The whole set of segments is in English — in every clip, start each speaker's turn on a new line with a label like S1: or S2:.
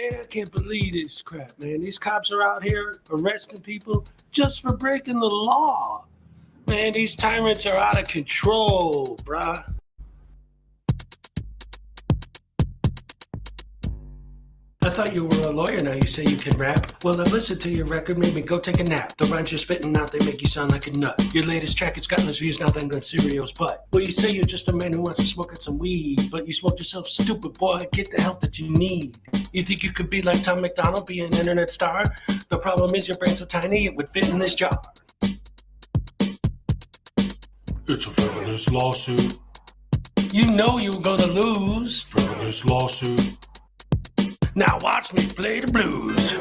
S1: Man, I can't believe this crap, man. These cops are out here arresting people just for breaking the law. Man, these tyrants are out of control, bruh. I thought you were a lawyer, now you say you can rap. Well, I've listened to your record, made me go take a nap. The rhymes you're spitting out, they make you sound like a nut. Your latest track, it's gotten us views, now than on Cereal's butt. Well, you say you're just a man who wants to smoke out some weed, but you smoke yourself stupid, boy, get the help that you need. You think you could be like Tom McDonald, be an internet star? The problem is your brain's so tiny, it would fit in this jar.
S2: It's a frivolous lawsuit.
S1: You know you were gonna lose.
S2: Frivolous lawsuit.
S1: Now watch me play the blues.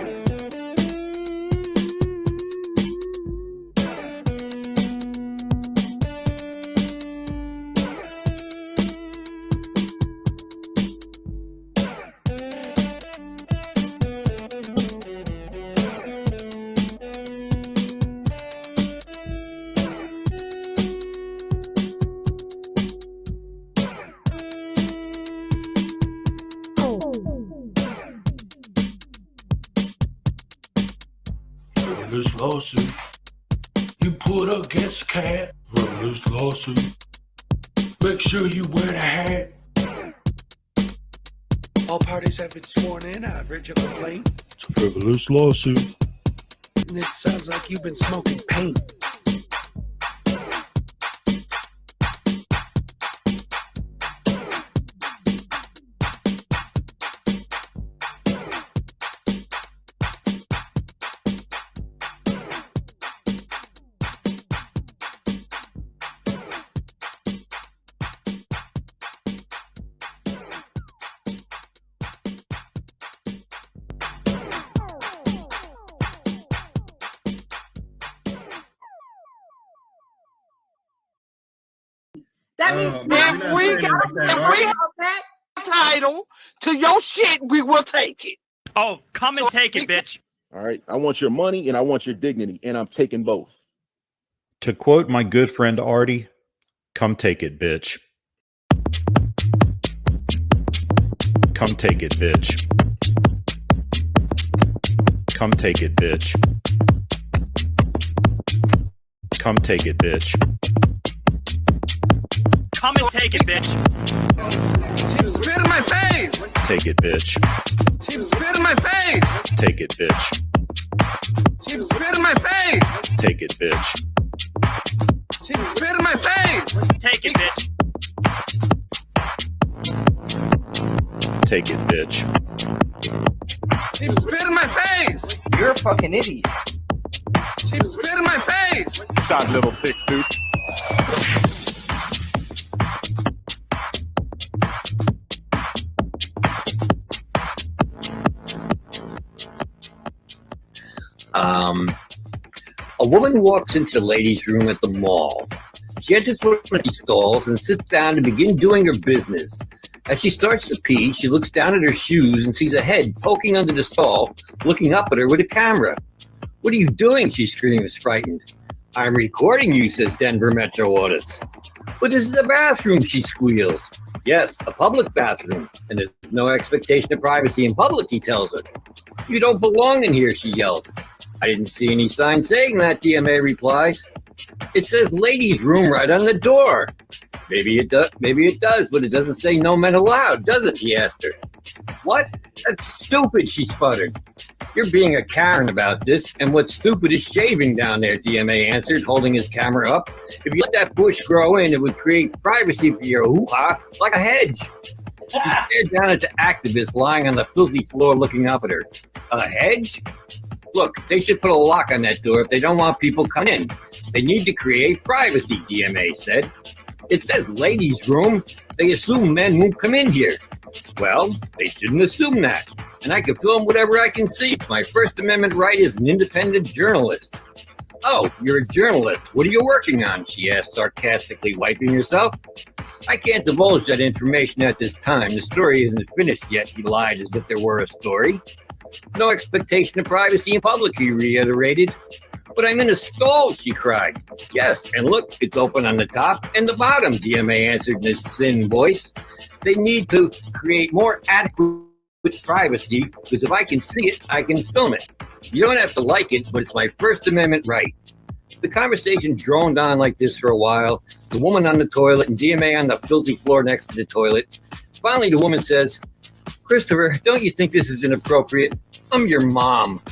S2: Frivolous lawsuit.
S1: You put against a cat.
S2: Frivolous lawsuit.
S1: Make sure you wear the hat. All parties have been sworn in. I've read your complaint.
S2: It's a frivolous lawsuit.
S1: And it sounds like you've been smoking paint.
S3: That means
S4: if we have that title to your shit, we will take it.
S5: Oh, come and take it, bitch.
S6: All right. I want your money and I want your dignity, and I'm taking both.
S7: To quote my good friend Artie, come take it, bitch. Come take it, bitch. Come take it, bitch. Come take it, bitch.
S5: Come and take it, bitch.
S8: She spit in my face.
S7: Take it, bitch.
S8: She spit in my face.
S7: Take it, bitch.
S8: She spit in my face.
S7: Take it, bitch.
S8: She spit in my face.
S5: Take it, bitch.
S7: Take it, bitch.
S8: She spit in my face.
S9: You're a fucking idiot.
S8: She spit in my face.
S6: Stop, little thick dude.
S9: A woman walks into the ladies' room at the mall. She enters one of these stalls and sits down to begin doing her business. As she starts to pee, she looks down at her shoes and sees a head poking under the stall, looking up at her with a camera. "What are you doing?" she screams, frightened. "I'm recording you," says Denver Metro Audits. "But this is a bathroom," she squeals. "Yes, a public bathroom, and there's no expectation of privacy in public," he tells her. "You don't belong in here," she yelled. "I didn't see any sign saying that," DMA replies. "It says ladies' room right on the door." Maybe it does, but it doesn't say no men allowed, does it?" he asked her. "What? That's stupid," she sputtered. "You're being a Karen about this, and what's stupid is shaving down there," DMA answered, holding his camera up. "If you let that bush grow in, it would create privacy for your hoo-ha like a hedge." She stared down at the activist lying on the filthy floor looking up at her. "A hedge? Look, they should put a lock on that door if they don't want people coming in. They need to create privacy," DMA said. "It says ladies' room. They assume men won't come in here." "Well, they shouldn't assume that. And I can film whatever I can see. It's my First Amendment right as an independent journalist." "Oh, you're a journalist. What are you working on?" she asked, sarcastically, wiping herself. "I can't divulge that information at this time. The story isn't finished yet," he lied as if there were a story. "No expectation of privacy in public," he reiterated. "But I'm in a stall," she cried. "Yes, and look, it's open on the top and the bottom," DMA answered in his thin voice. "They need to create more adequate with privacy, because if I can see it, I can film it. You don't have to like it, but it's my First Amendment right. The conversation droned on like this for a while, the woman on the toilet and DMA on the filthy floor next to the toilet. Finally, the woman says, "Christopher, don't you think this is inappropriate? I'm your mom."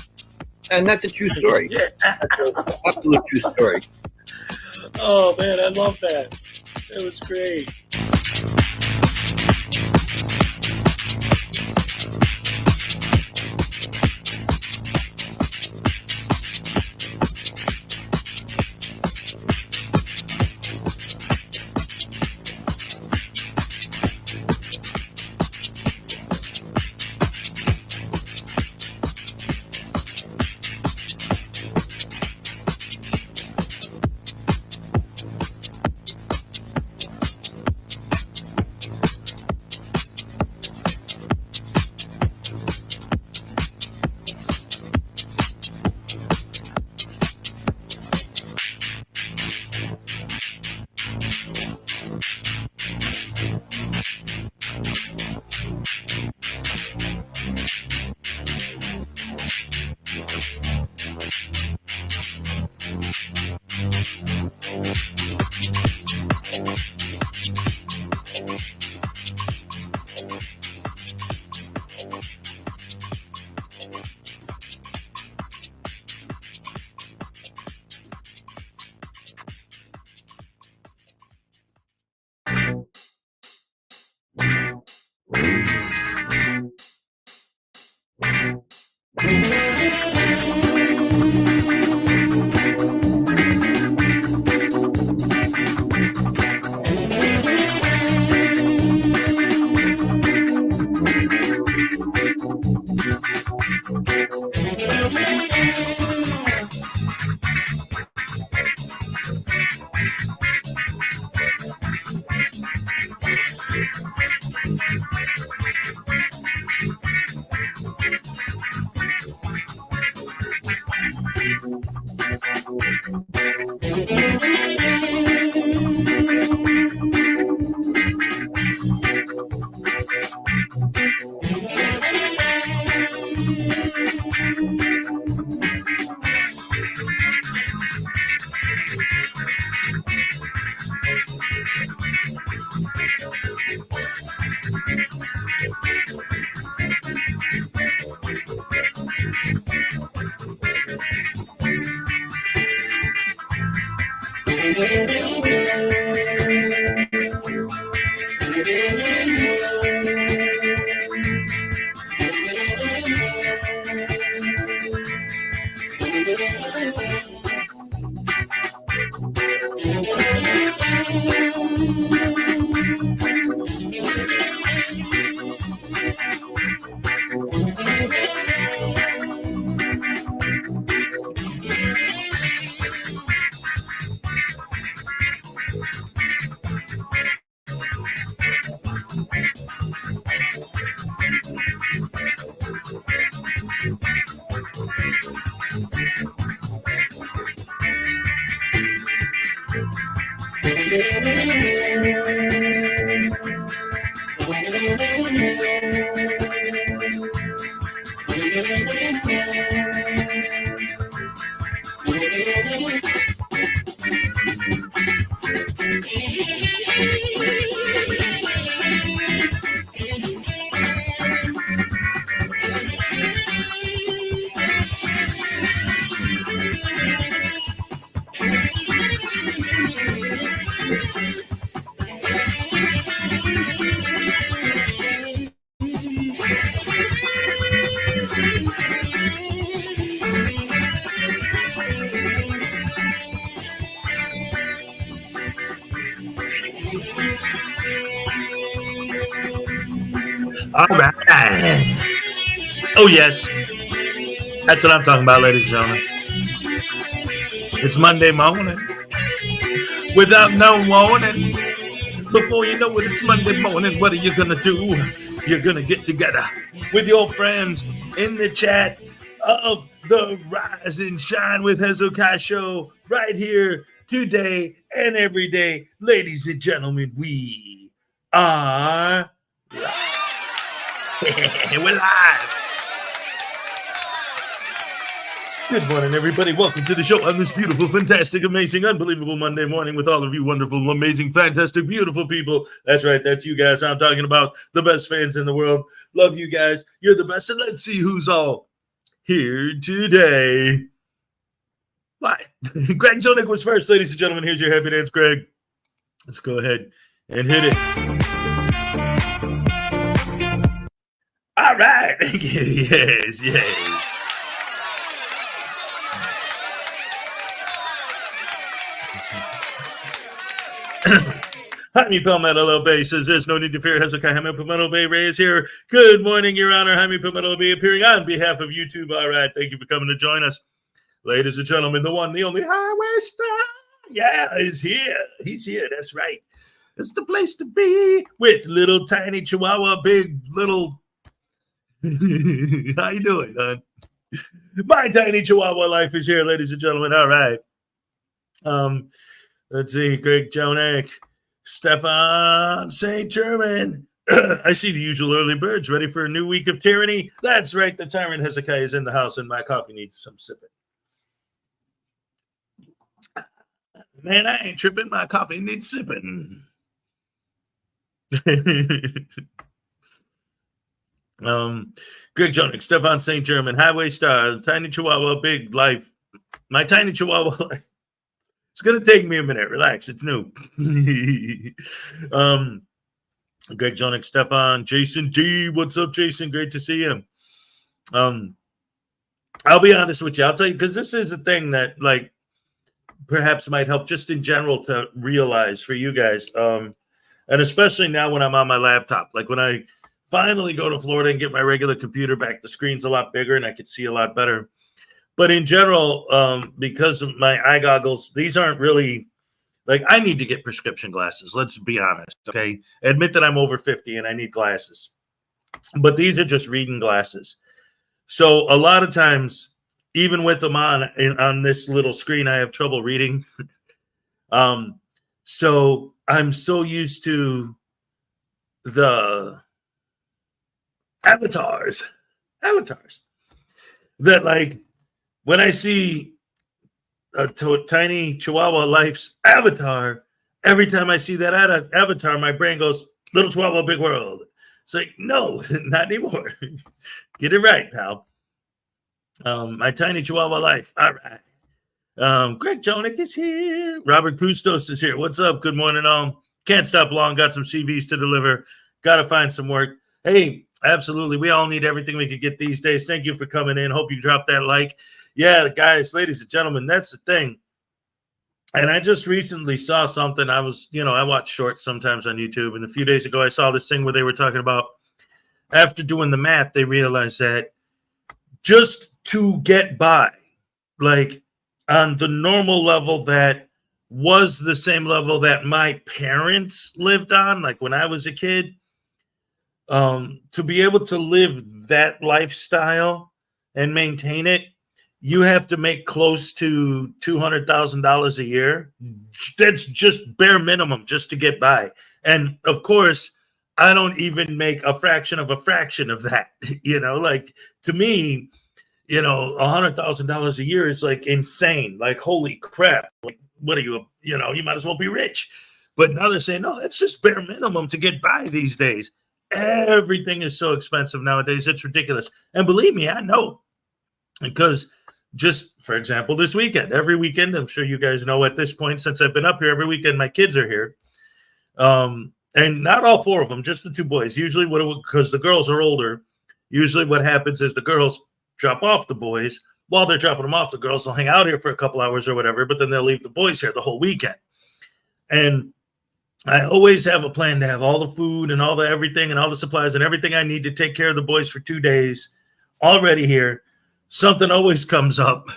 S9: And that's a true story. That's an absolute true story.
S1: Oh, man, I love that. That was great.
S10: All right. Oh, yes. That's what I'm talking about, ladies and gentlemen. It's Monday morning. Without no warning. Before you know it, it's Monday morning. What are you going to do? You're going to get together with your friends in the chat of the Rise and Shine with Hezokuai show right here today and every day. Ladies and gentlemen, we are live. We're live. Good morning, everybody. Welcome to the show on this beautiful, fantastic, amazing, unbelievable Monday morning with all of you wonderful, amazing, fantastic, beautiful people. That's right. That's you guys I'm talking about. The best fans in the world. Love you guys. You're the best. And let's see who's all here today. Bye. Greg Jonick was first, ladies and gentlemen. Here's your happy dance, Greg. Let's go ahead and hit it. All right. Thank you. Yes, yes. Jaime Palmetto LB says there's no need to fear. Hezokuai Jaime Palmetto Bay Ray is here. Good morning, Your Honor. Jaime Palmetto LB appearing on behalf of YouTube. All right. Thank you for coming to join us. Ladies and gentlemen, the one, the only Highway Star. Yeah, he's here. He's here. That's right. It's the place to be with little tiny Chihuahua, big little. How you doing, hon? My tiny Chihuahua life is here, ladies and gentlemen. All right. Let's see. Greg Jonick, Stefan St. German. I see the usual early birds ready for a new week of tyranny. That's right. The tyrant Hezekiah is in the house, and my coffee needs some sipping. Man, I ain't tripping. My coffee needs sipping. Greg Jonick, Stefan St. German, Highway Star, Tiny Chihuahua, Big Life. My tiny Chihuahua life. It's going to take me a minute. Relax. It's new. Greg Jonick, Stefan, Jason G. What's up, Jason? Great to see you. I'll be honest with you. I'll tell you, because this is a thing that, like, perhaps might help just in general to realize for you guys. And especially now when I'm on my laptop. Like, when I finally go to Florida and get my regular computer back, the screen's a lot bigger and I can see a lot better. But in general, because of my eye goggles, these aren't really, like, I need to get prescription glasses. Let's be honest, okay? Admit that I'm over 50 and I need glasses. But these are just reading glasses. So a lot of times, even with them on this little screen, I have trouble reading. So I'm so used to the avatars, that, like, when I see a tiny Chihuahua Life's avatar, every time I see that avatar, my brain goes, Little Chihuahua, Big World. It's like, no, not anymore. Get it right, pal. My tiny Chihuahua Life. All right. Greg Jonick is here. Robert Kustos is here. What's up? Good morning, all. Can't stop long. Got some CVs to deliver. Got to find some work. Hey, absolutely. We all need everything we could get these days. Thank you for coming in. Hope you drop that like. Yeah, guys, ladies and gentlemen, that's the thing. And I just recently saw something. I watch shorts sometimes on YouTube. And a few days ago, I saw this thing where they were talking about after doing the math, they realized that just to get by, like on the normal level that was the same level that my parents lived on, like when I was a kid, to be able to live that lifestyle and maintain it, you have to make close to $200,000 a year. That's just bare minimum just to get by. And of course, I don't even make a fraction of that. Like, to me, $100,000 a year is like insane. Like, holy crap. Like, what are you, you might as well be rich. But now they're saying, no, that's just bare minimum to get by these days. Everything is so expensive nowadays. It's ridiculous. And believe me, I know, because just, for example, this weekend, every weekend, I'm sure you guys know at this point, since I've been up here, every weekend, my kids are here. And not all four of them, just the two boys. Usually, because the girls are older, usually what happens is the girls drop off the boys. While they're dropping them off, the girls will hang out here for a couple hours or whatever, but then they'll leave the boys here the whole weekend. And I always have a plan to have all the food and all the everything and all the supplies and everything I need to take care of the boys for 2 days already here. Something always comes up.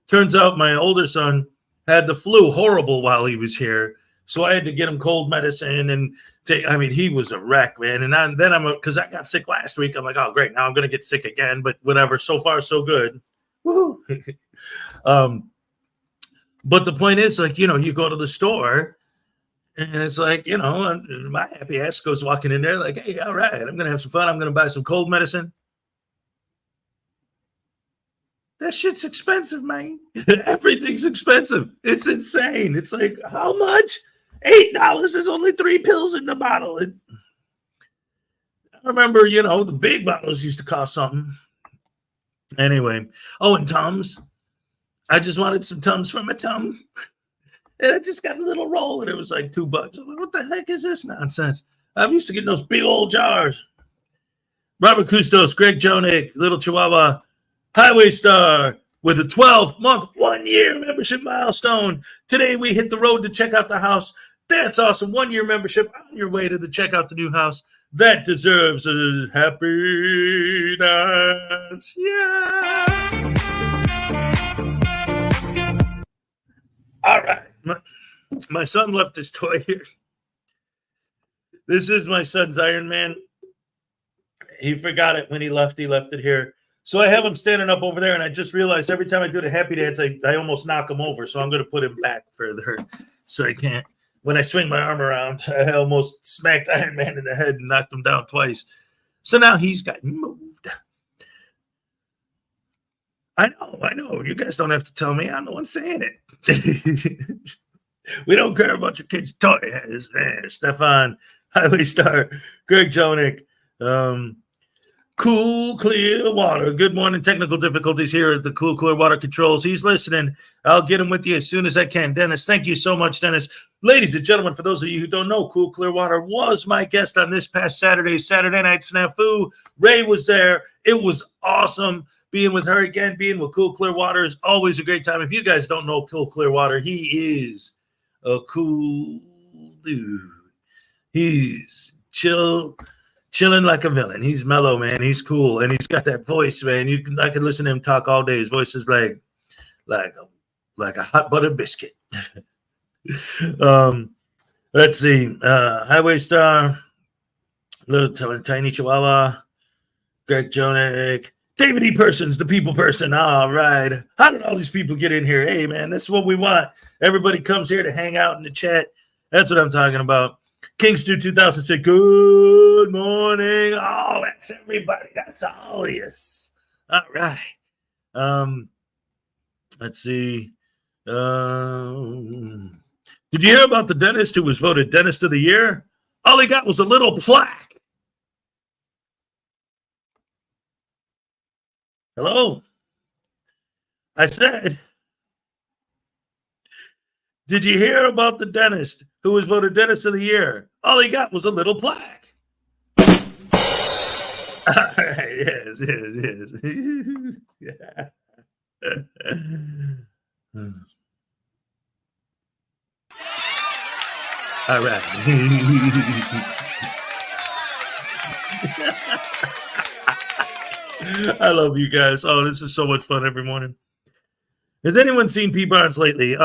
S10: Turns out my older son had the flu horrible while he was here. So I had to get him cold medicine and he was a wreck, man. And because I got sick last week. I'm like, oh, great. Now I'm going to get sick again, but whatever. So far, so good. Woo. But the point is, like, you go to the store And it's like, my happy ass goes walking in there like, hey, all right, I'm going to have some fun. I'm going to buy some cold medicine. That shit's expensive, man. Everything's expensive. It's insane. It's like, how much? $8. There's only 3 pills in the bottle. I remember, the big bottles used to cost something. Anyway. Oh, and Tums. I just wanted some Tums for my tum. And I just got a little roll, and it was like $2. I'm like, what the heck is this nonsense? I'm used to getting those big old jars. Robert Custos, Greg Jonick, Little Chihuahua, Highway Star, with a 12-month, 1-year membership milestone. Today we hit the road to check out the house. That's awesome. 1-year membership on your way to check out the new house. That deserves a happy dance. Yeah. All right. My son left his toy here. This is my son's Iron Man. He forgot it when he left. He left it here. So I have him standing up over there, and I just realized every time I do the happy dance, I almost knock him over. So I'm going to put him back further so I can't. When I swing my arm around, I almost smacked Iron Man in the head and knocked him down twice. So now he's gotten moved. I know. You guys don't have to tell me. I'm the one saying it. We don't care about your kid's toy. Stefan, Highway Star, Greg Jonick, Cool Clear Water. Good morning. Technical difficulties here at the Cool Clear Water Controls. He's listening. I'll get him with you as soon as I can. Dennis, thank you so much, Dennis. Ladies and gentlemen, for those of you who don't know, Cool Clear Water was my guest on this past Saturday Night Snafu. Ray was there. It was awesome. Being with her again, being with Cool Clear Water is always a great time. If you guys don't know Cool Clear Water, he is a cool dude. He's chilling like a villain. He's mellow, man. He's cool, and he's got that voice, man. I can listen to him talk all day. His voice is like a hot buttered biscuit. Let's see. Highway Star, Little Tiny Chihuahua, Greg Jonick, David E. Persons, the people person. All right. How did all these people get in here? Hey, man, that's what we want. Everybody comes here to hang out in the chat. That's what I'm talking about. Kingstew 2000 said, good morning. Oh, that's everybody. That's all. Yes. All right. Let's see. Did you hear about the dentist who was voted Dentist of the Year? All he got was a little plaque. Hello? I said, did you hear about the dentist who was voted Dentist of the Year? All he got was a little plaque. All right, yes. Yeah. All right. I love you guys. Oh, this is so much fun every morning. Has anyone seen P. Barnes lately?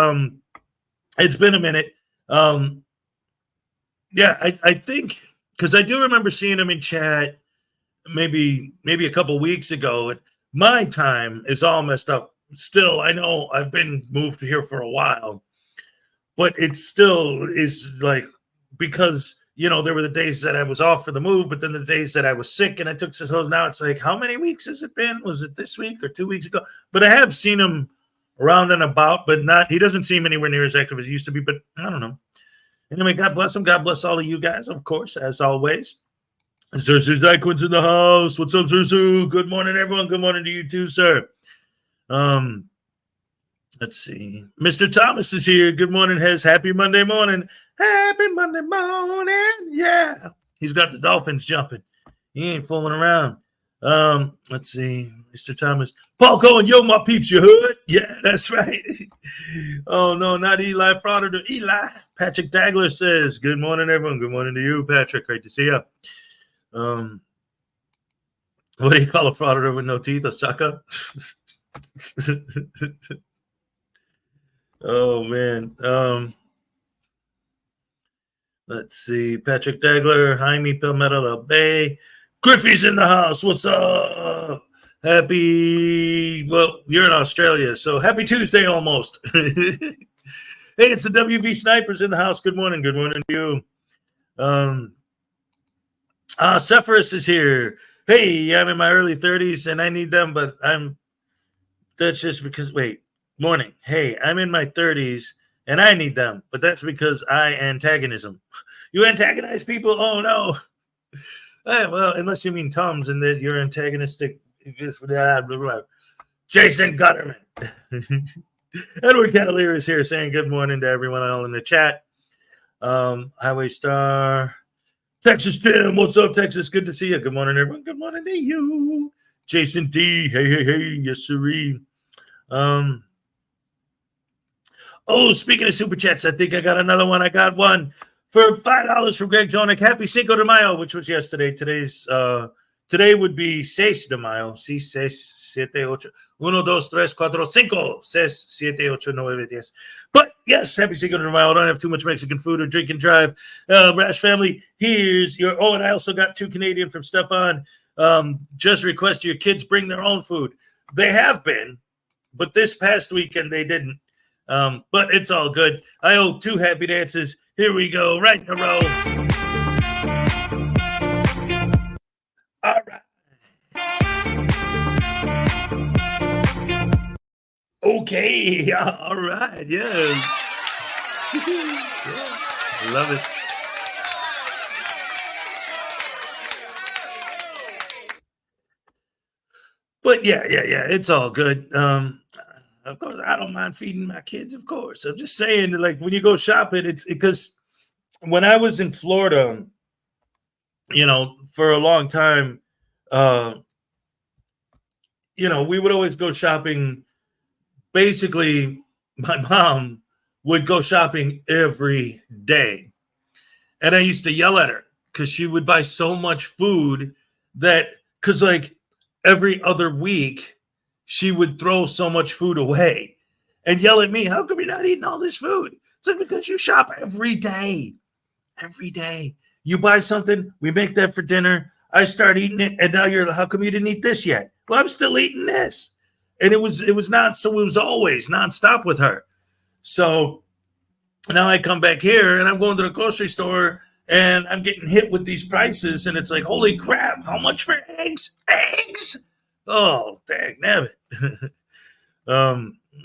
S10: It's been a minute. Yeah, I think, because I do remember seeing him in chat maybe a couple weeks ago. My time is all messed up. Still, I know I've been moved here for a while, but it still is like, because there were the days that I was off for the move, but then the days that I was sick and I took so now it's like, how many weeks has it been? Was it this week or 2 weeks ago? But I have seen him around and about, but he doesn't seem anywhere near as active as he used to be, but I don't know. Anyway, God bless him. God bless all of you guys, of course, as always. Zersu Zyquin's in the house. What's up, Zersu? Good morning, everyone. Good morning to you too, sir. Let's see. Mr. Thomas is here. Good morning, Hez. Happy Monday morning. Happy Monday morning. Yeah. He's got the Dolphins jumping. He ain't fooling around. Let's see. Mr. Thomas. Paul Cohen, yo, my peeps, you hood? Yeah, that's right. Oh, no, not Eli Frauditor. Eli. Patrick Dagler says, good morning, everyone. Good morning to you, Patrick. Great to see you. What do you call a frauditor with no teeth? A sucker? Oh, man. Let's see. Patrick Dagler, Jaime Palmetto Bay. Griffey's in the house. What's up? Well, you're in Australia, so happy Tuesday almost. Hey, it's the WV Snipers in the house. Good morning. Good morning to you. Sephirus is here. Hey, I'm in my early 30s and I need them, but that's just because, morning. Hey, I'm in my 30s and I need them, but that's because I antagonism. You antagonize people? Oh, no. Well, unless you mean Tums and that you're antagonistic. Jason Gutterman. Edward Cavalier is here saying good morning to everyone all in the chat. Highway Star. Texas Tim, what's up, Texas? Good to see you. Good morning, everyone. Good morning to you. Jason D. Hey. Yes, sirree. Speaking of super chats, I think I got another one. I got one for $5 from Greg Jonick. Happy Cinco de Mayo, which was yesterday. Today would be 6 de Mayo. 6, 7, 8, 1, 2, 3, 4, 5, 6, 7, 8, 9, 10. But yes, happy Cinco de Mayo. Don't have too much Mexican food or drink and drive. Rash family, here's your. Oh, and I also got 2 Canadian from Stefan. Just request your kids bring their own food. They have been, but this past weekend they didn't. But it's all good. I owe 2 happy dances. Here we go, right in a row. All right. Okay, all right, yes. Yeah, I love it. But yeah, it's all good. Of course, I don't mind feeding my kids, of course. I'm just saying, like, when you go shopping, it's because when I was in Florida, for a long time, we would always go shopping. Basically, my mom would go shopping every day. And I used to yell at her because she would buy so much food because like every other week, she would throw so much food away and yell at me, how come you're not eating all this food? It's like, because you shop every day. Every day. You buy something, we make that for dinner. I start eating it, and now how come you didn't eat this yet? Well, I'm still eating this. And it was always nonstop with her. So now I come back here and I'm going to the grocery store and I'm getting hit with these prices. And it's like, holy crap, how much for eggs? Eggs? Oh, dang nabbit.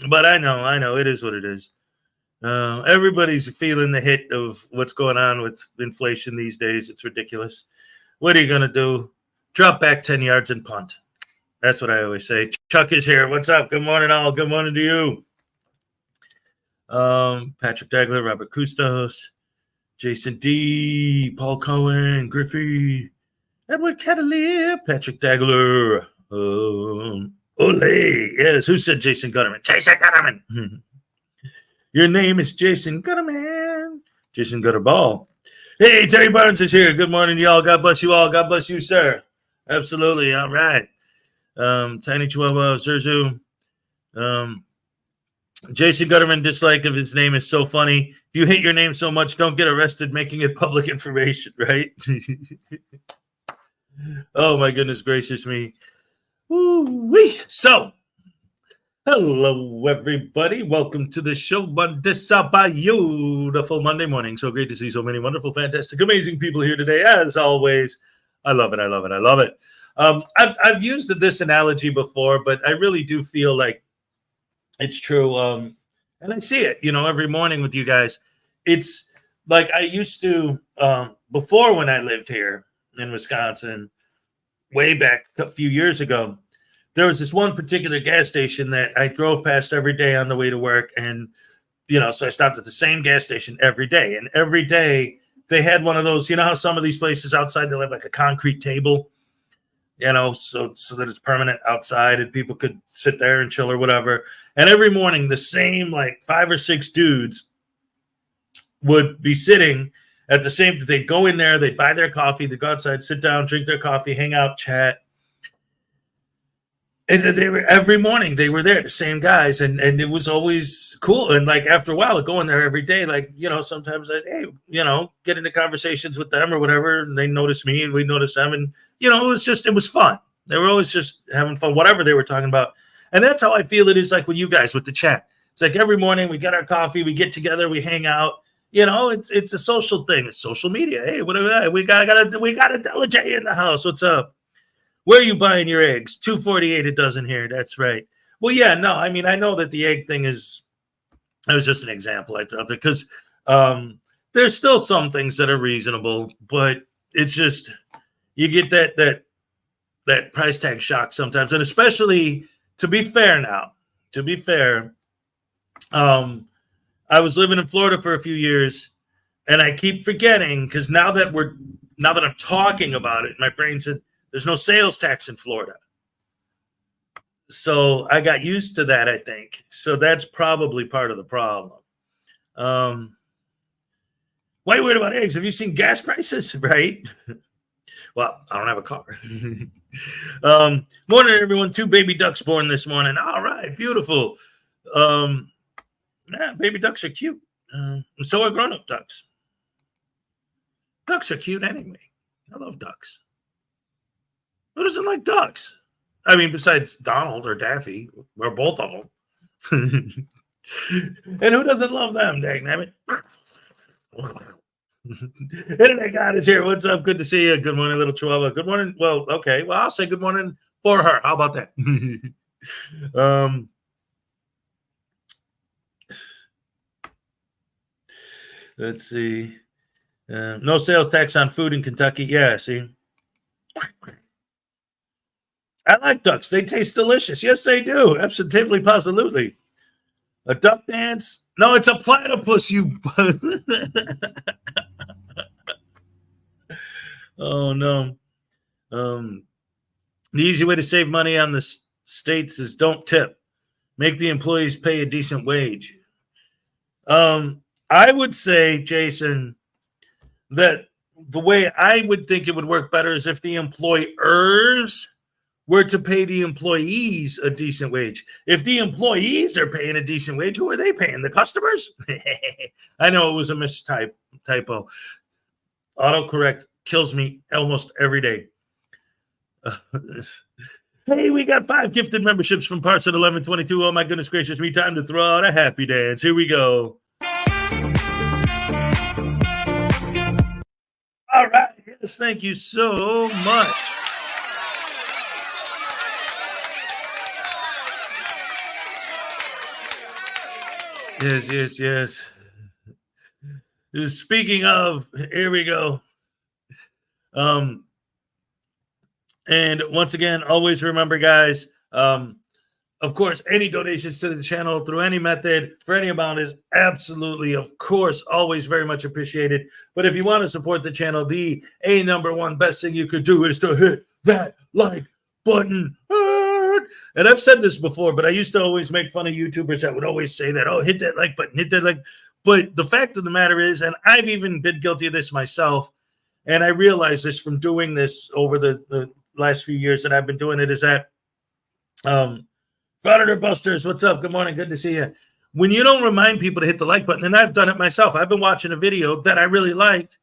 S10: But I know it is what it is. Everybody's feeling the hit of what's going on with inflation these days. It's ridiculous. What are you going to do? Drop back 10 yards and punt. That's what I always say. Chuck is here. What's up? Good morning, all. Good morning to you. Patrick Dagler, Robert Kustos, Jason D, Paul Cohen, Griffey, Edward Cavalier, Patrick Dagler. Ole. Yes, who said Jason Gutterman? Jason Gutterman. Your name is Jason Gutterman. Jason Gutterball. Hey, Terry Barnes is here. Good morning, y'all. God bless you all. God bless you, sir. Absolutely. All right. Tiny Chihuahua, Zerzu. Jason Gutterman, dislike of his name is so funny. If you hate your name so much, don't get arrested making it public information, right? Oh, my goodness gracious me. Woo-wee. So, hello, everybody. Welcome to the show on this beautiful Monday morning. So great to see so many wonderful, fantastic, amazing people here today. As always, I love it. I love it. I love it. I've used this analogy before, but I really do feel like it's true. And I see it, every morning with you guys. It's like I used to, before when I lived here in Wisconsin, way back a few years ago, there was this one particular gas station that I drove past every day on the way to work. And, so I stopped at the same gas station every day. And every day they had one of those, how some of these places outside, they'll have like a concrete table, so that it's permanent outside and people could sit there and chill or whatever. And every morning, the same like 5 or 6 dudes would be sitting at the same. They'd go in there, they'd buy their coffee, they'd go outside, sit down, drink their coffee, hang out, chat. And every morning they were there, the same guys, and it was always cool. And like after a while, going there every day, like sometimes I'd get into conversations with them or whatever, and they notice me and we notice them, and it was fun. They were always just having fun, whatever they were talking about. And that's how I feel it is like with you guys with the chat. It's like every morning we get our coffee, we get together, we hang out. You know, it's a social thing. It's social media. Hey, whatever. We got a delegate in the house. What's up? Where are you buying your eggs? $2.48 a dozen here. That's right. Well, yeah, no, I mean, I know that the egg thing is. That was just an example I threw out there because there's still some things that are reasonable, but it's just you get that price tag shock sometimes, and especially to be fair, I was living in Florida for a few years, and I keep forgetting because now that I'm talking about it, my brain said there's no sales tax in Florida. So I got used to that, I think. So that's probably part of the problem. Why are you worried about eggs? Have you seen gas prices? Right? Well, I don't have a car. Morning, everyone. 2 baby ducks born this morning. All right, beautiful. Yeah, baby ducks are cute. So are grown-up ducks. Ducks are cute anyway. I love ducks. Who doesn't like ducks? I mean, besides Donald or Daffy, or both of them. And who doesn't love them, dangnabbit? Internet God is here. What's up? Good to see you. Good morning, little Chihuahua. Good morning. Well, okay. Well, I'll say good morning for her. How about that? Let's see. No sales tax on food in Kentucky. Yeah, see. I like ducks. They taste delicious. Yes, they do. Absolutely, positively. A duck dance? No, it's a platypus, you. Oh, no. The easy way to save money on the states is don't tip. Make the employees pay a decent wage. I would say, Jason, that the way I would think it would work better is if the employers were to pay the employees a decent wage. If the employees are paying a decent wage, who are they paying? The customers? I know it was a typo. Autocorrect kills me almost every day. Hey, we got 5 gifted memberships from Parson 1122. Oh my goodness gracious me! Time to throw out a happy dance. Here we go. All right. Yes, thank you so much. Yes. Speaking of, here we go. And once again, always remember, guys, of course, any donations to the channel through any method for any amount is absolutely, of course, always very much appreciated. But if you want to support the channel, the number one best thing you could do is to hit that like button. And I've said this before, but I used to always make fun of YouTubers that would always say that, oh, hit that like button, hit that like. But the fact of the matter is, and I've even been guilty of this myself, and I realized this from doing this over the last few years that I've been doing it, is that Frauditor Busters, what's up? Good morning. Good to see you. When you don't remind people to hit the like button, and I've done it myself. I've been watching a video that I really liked,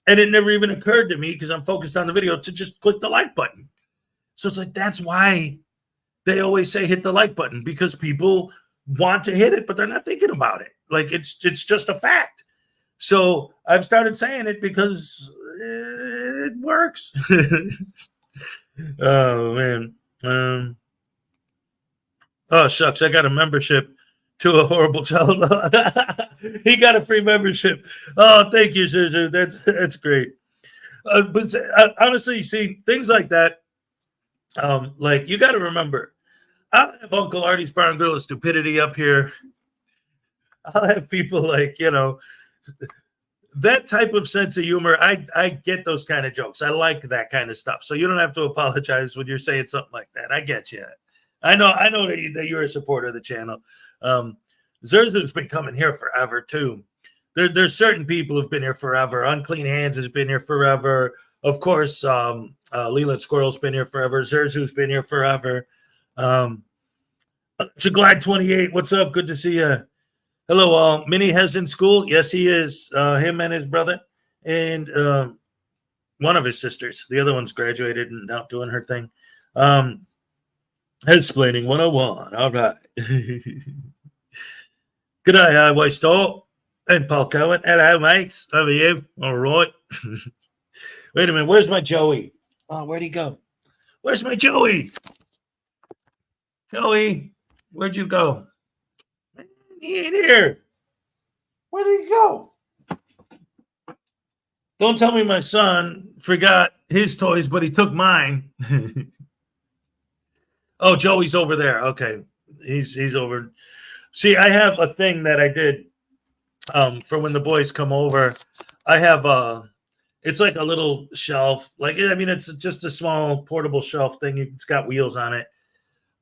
S10: and it never even occurred to me because I'm focused on the video to just click the like button. So it's like, that's why they always say hit the like button, because people want to hit it, but they're not thinking about it. Like it's just a fact. So I've started saying it because it works. Oh, man. Oh, shucks. I got a membership to a horrible child. He got a free membership. Oh, thank you, Zuzu. That's great. But honestly, see, things like that, like you got to remember, I'll have Uncle Artie's Barn Grill of Stupidity up here. I'll have people like, that type of sense of humor. I get those kind of jokes. I like that kind of stuff. So you don't have to apologize when you're saying something like that. I get you. I know that you're a supporter of the channel. Zerzu's been coming here forever too. There's certain people who've been here forever. Unclean Hands has been here forever. Of course, Leland Squirrel's been here forever. Zerzu's been here forever. Glad 28, what's up? Good to see you. Hello, all. Minnie has in school. Yes, he is. Him and his brother, and one of his sisters. The other one's graduated and out doing her thing. Headsplaining 101. All right. Good day, Highway Store and Paul Cohen. Hello, mates. How are you? All right. Wait a minute. Where's my Joey? Oh, where'd he go? Where's my Joey? Joey, where'd you go? He ain't here. Where did he go? Don't tell me my son forgot his toys, but he took mine. Oh, Joey's over there. Okay. He's over. See, I have a thing that I did for when the boys come over. I have it's like a little shelf. Like, I mean, it's just a small portable shelf thing. It's got wheels on it.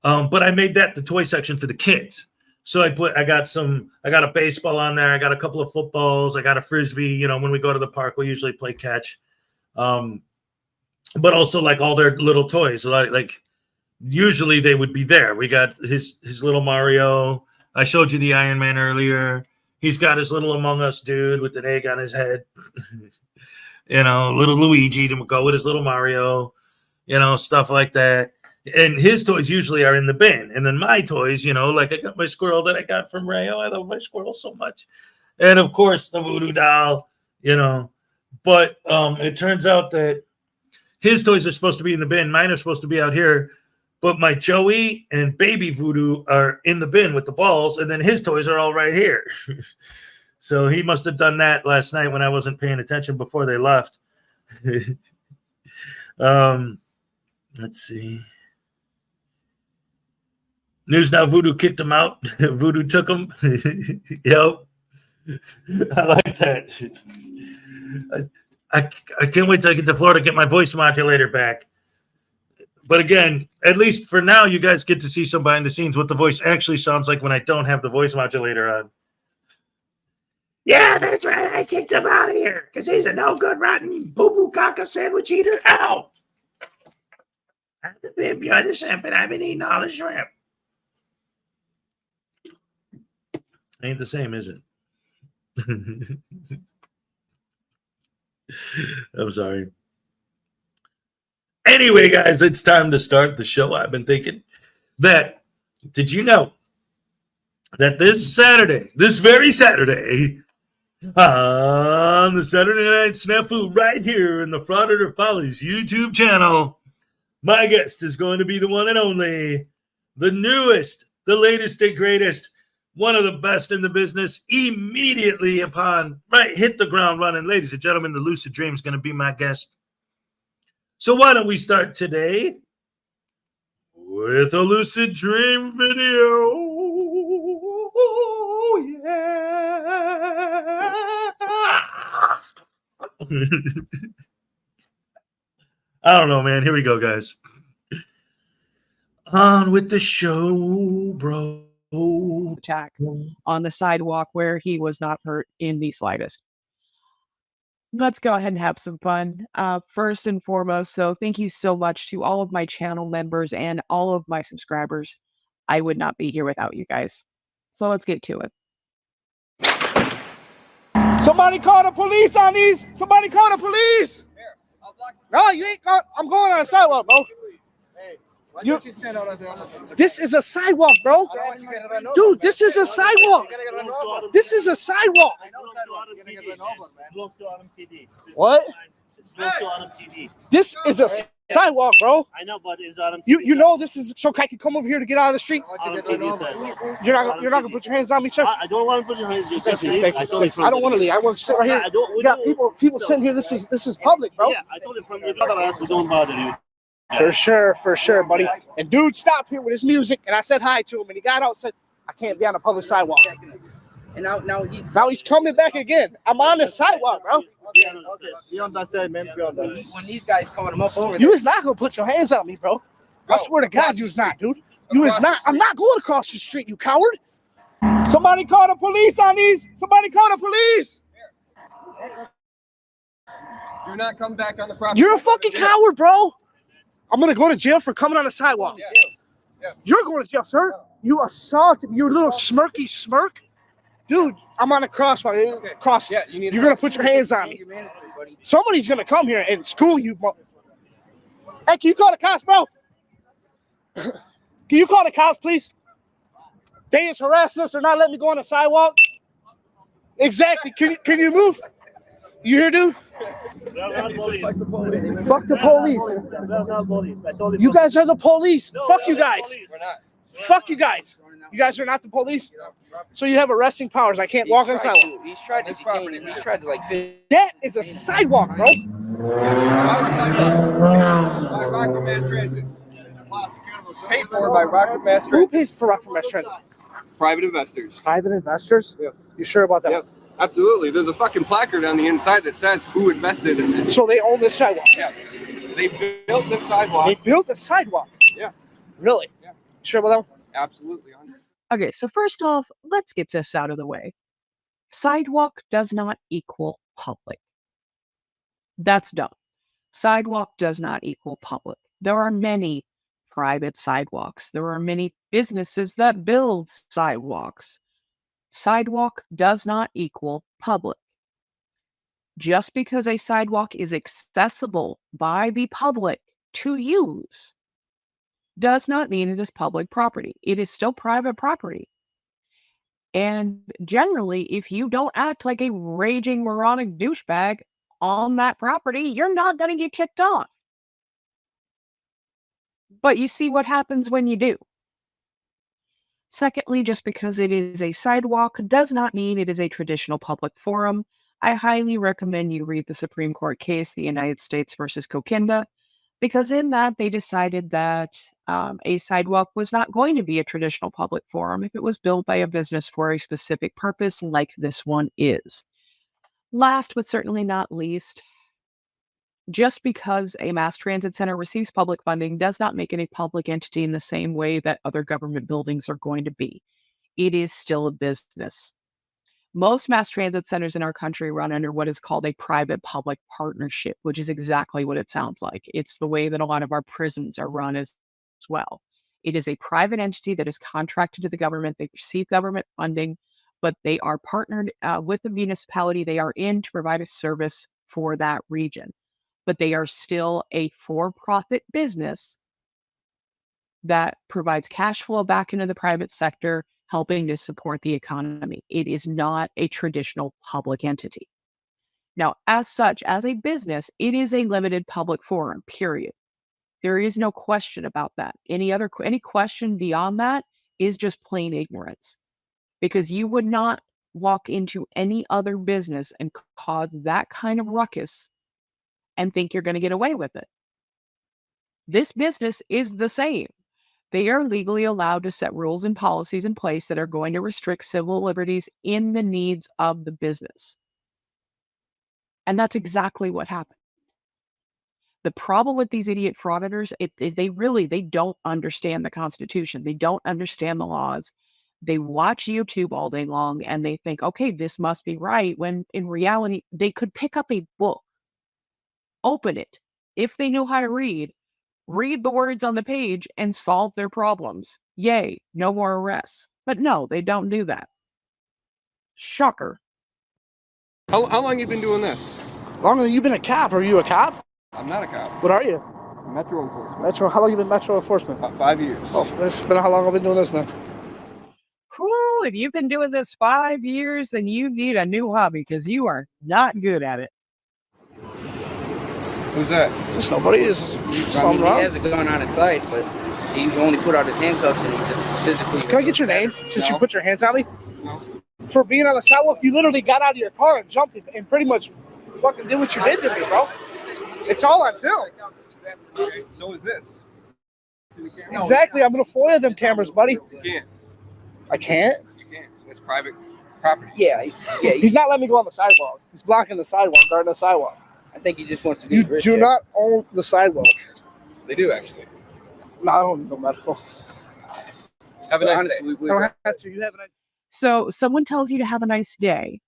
S10: But I made that the toy section for the kids. So I got a baseball on there. I got a couple of footballs. I got a Frisbee. You know, when we go to the park, we usually play catch. But also like all their little toys. Like usually they would be there. We got his little Mario. I showed you the Iron Man earlier. He's got his little Among Us dude with an egg on his head. You know, little Luigi to go with his little Mario. You know, stuff like that. And his toys usually are in the bin. And then my toys, you know, like I got my squirrel that I got from Rayo. I love my squirrel so much. And of course, the voodoo doll, you know. But it turns out that his toys are supposed to be in the bin. Mine are supposed to be out here. But my Joey and baby voodoo are in the bin with the balls. And then his toys are all right here. So he must have done that last night when I wasn't paying attention before they left. Let's see. News Now Voodoo kicked him out. Voodoo took him. Yep. I like that. I can't wait till I get to Florida to get my voice modulator back. But again, at least for now, you guys get to see some behind the scenes what the voice actually sounds like when I don't have the voice modulator on. Yeah, that's right. I kicked him out of here because he's a no good, rotten, boo-boo caca sandwich eater. Ow! I've been behind the shrimp and I've been eating all the shrimp. Ain't the same, is it? I'm sorry. Anyway, guys, it's time to start the show. I've been thinking that, did you know that this very Saturday, on the Saturday Night Snafu right here in the Frauditor Follies YouTube channel, my guest is going to be the one and only, the newest, the latest and greatest, one of the best in the business, immediately upon, hit the ground running. Ladies and gentlemen, the Lucid Dream is going to be my guest. So why don't we start today with a Lucid Dream video? Yeah. I don't know, man. Here we go, guys. On with the show, bro.
S11: Attack on the sidewalk where he was not hurt in the slightest. Let's go ahead and have some fun. First and foremost, so thank you so much to all of my channel members and all of my subscribers. I would not be here without you guys. So let's get to it.
S12: Somebody call the police on these. Somebody call the police. No, you ain't call. I'm going on a sidewalk, bro. You stand out there. This is a sidewalk, bro. Dude, this is a sidewalk. This is a sidewalk. What? This is a sidewalk, bro.
S13: I know, but it's on.
S12: You know this is so I can come over here to get out of the street. You're not gonna put your hands on me, sir.
S13: I don't want to put your hands.
S12: I don't want to leave. I want to sit right here. We got people sitting here. This is public, bro.
S13: Yeah, I told you from the other ass we don't bother you.
S12: For sure, buddy. And dude stopped here with his music, and I said hi to him, and he got out and said, I can't be on a public sidewalk. And now he's coming back again. I'm on the sidewalk, bro.
S14: Be on that side, man. Be on that.
S12: When these guys calling him up over there. You is not going to put your hands on me, bro. I swear to God, you is not, dude. You is not. I'm not going across the street, you coward. Somebody call the police on these. Somebody call the police.
S14: Do not come back on the property.
S12: You're a fucking coward, bro. I'm going to go to jail for coming on a sidewalk. Yeah. You're going to jail, sir. You assaulted me. You little smirky smirk. Dude, I'm on a crosswalk. Okay. Yeah, you're going to put your hands on me. Somebody's going to come here and school you. Hey, can you call the cops, bro? Can you call the cops, please? They is harassing us. They're not letting me go on the sidewalk. Exactly. Can you move? You hear, dude?
S13: Not police.
S12: Fuck the police.
S13: Not police. I told
S12: You guys are the police.
S13: No,
S12: Fuck
S13: we're
S12: you
S13: not
S12: guys.
S13: police.
S12: Fuck you guys. You guys are not the police. So you have arresting powers. I can't walk on the sidewalk.
S14: He's tried to detain him. He's tried to like fit.
S12: That is a sidewalk, bro.
S14: By Rockford Mass Transit. Paid for by Rockford Mass
S12: Who
S14: Transit.
S12: pays for Rockford Mass Transit?
S14: Private investors.
S12: Private investors?
S14: Yes.
S12: You sure about that?
S14: Yes, absolutely. There's a fucking placard on the inside that says who invested in it.
S12: So they own this sidewalk?
S14: Yes. They built the sidewalk.
S12: They built the sidewalk?
S14: Yeah.
S12: Really?
S14: Yeah.
S12: Sure about that one?
S14: Absolutely.
S11: Okay, so first off, let's get this out of the way. Sidewalk does not equal public. That's dumb. Sidewalk does not equal public. There are many private sidewalks. There are many businesses that build sidewalks. Sidewalk does not equal public. Just because a sidewalk is accessible by the public to use does not mean it is public property. It is still private property. And generally, if you don't act like a raging moronic douchebag on that property, you're not going to get kicked off. But you see what happens when you do. Secondly, just because it is a sidewalk does not mean it is a traditional public forum. I highly recommend you read the Supreme Court case, the United States versus Kokinda, because in that they decided that a sidewalk was not going to be a traditional public forum if it was built by a business for a specific purpose like this one is. Last but certainly not least, just because a mass transit center receives public funding does not make it a public entity in the same way that other government buildings are going to be. It is still a business. Most mass transit centers in our country run under what is called a private-public partnership, which is exactly what it sounds like. It's the way that a lot of our prisons are run as well. It is a private entity that is contracted to the government. They receive government funding, but they are partnered with the municipality they are in to provide a service for that region. But they are still a for-profit business that provides cash flow back into the private sector, helping to support the economy. It is not a traditional public entity. Now, as such, as a business, it is a limited public forum, period. There is no question about that. Any question beyond that is just plain ignorance, because you would not walk into any other business and cause that kind of ruckus and think you're going to get away with it. This business is the same. They are legally allowed to set rules and policies in place that are going to restrict civil liberties in the needs of the business. And that's exactly what happened. The problem with these idiot frauditors is they don't understand the Constitution. They don't understand the laws. They watch YouTube all day long and they think, okay, this must be right, when in reality, they could pick up a book, open it, if they knew how to read the words on the page and solve their problems. Yay, no more arrests. But no, they don't do that. Shocker.
S14: How long you been doing this?
S12: Longer than you've been a cop. Are you a cop?
S14: I'm not a cop.
S12: What are you?
S14: Metro enforcement.
S12: Metro. How long you been Metro enforcement?
S14: About 5 years.
S12: Oh, it's been how long I've been doing this then?
S11: Whew, if you've been doing this 5 years, then you need a new hobby because you are not good at it.
S14: Who's that?
S12: Just nobody is.
S14: He has a gun on his side, but he only put out his handcuffs and he just physically.
S12: Can I get your name since
S14: No.
S12: you put your hands on me?
S14: No.
S12: For being on the sidewalk, you literally got out of your car and jumped and pretty much fucking did what you did to me, bro. It's all on film.
S14: Okay, so is this.
S12: Exactly. I'm gonna FOIA them cameras, buddy.
S14: You can't.
S12: I can't.
S14: You can't. It's private property.
S9: Yeah.
S12: He's not letting me go on the sidewalk. He's blocking the sidewalk, guarding the sidewalk.
S9: I think he just wants to
S12: You do not own the sidewalk.
S14: They do actually.
S12: No, I don't need no medical.
S14: Have a nice
S12: Honestly,
S14: day.
S12: I don't have to. You have a nice.
S11: So someone tells you to have a nice day,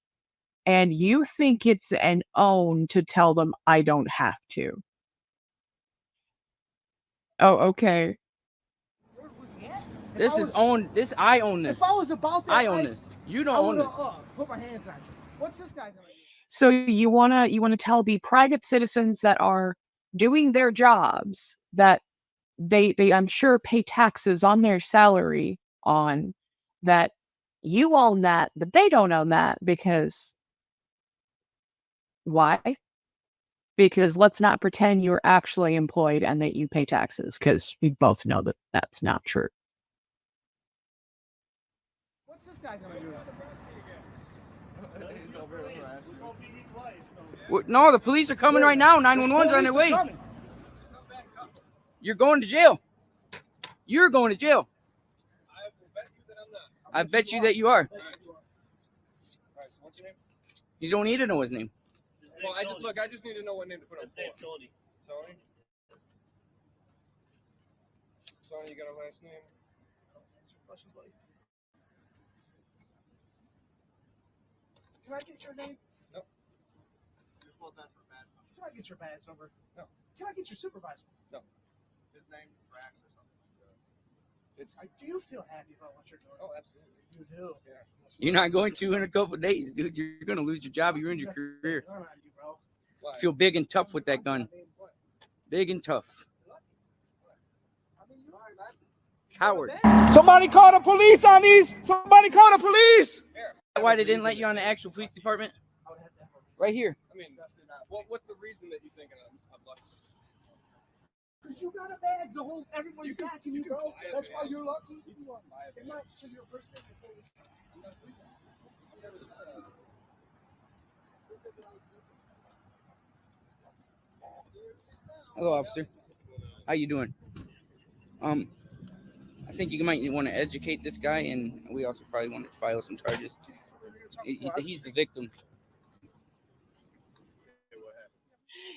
S11: and you think it's an own to tell them I don't have to. Oh, okay.
S15: This is own. This I own this.
S12: If I was about to,
S15: I own this. You don't own this.
S12: Put my hands on you. What's this guy doing?
S11: So you wanna tell the private citizens that are doing their jobs that they I'm sure pay taxes on their salary on, that you own that, but they don't own that because why? Because let's not pretend you're actually employed and that you pay taxes, because we both know that that's not true.
S12: What's this guy gonna do?
S15: No, the police are coming right now. 911's on their way. You're going to jail. You're going to jail. I bet you that you are. You don't need to know his name.
S8: Well, I just need to know what name to put on form. Tony. Tony? Tony, you got a last name?
S12: Can I get your name?
S8: No.
S12: You're supposed to ask for a badge number. Can I get your badge number? No. Can I get your supervisor?
S8: No.
S12: His name's Drax or something like that.
S8: It's.
S12: Do you feel happy about what you're doing?
S8: Oh, absolutely.
S12: You do.
S8: Yeah.
S15: You're not going to in a couple of days, dude. You're going to lose your job. You're in your career. Feel big and tough with that gun. Big and tough. Coward.
S12: Somebody call the police on these. Somebody call the police.
S15: Why they didn't let you on the actual police department? Right here.
S8: I mean, what's the reason that you think I'm lucky?
S12: Because you got a badge. The whole everybody's backing you, bro. That's why you're lucky. So you're a person.
S15: Hello, officer. How you doing? I think you might want to educate this guy, and we also probably want to file some charges. He's the victim.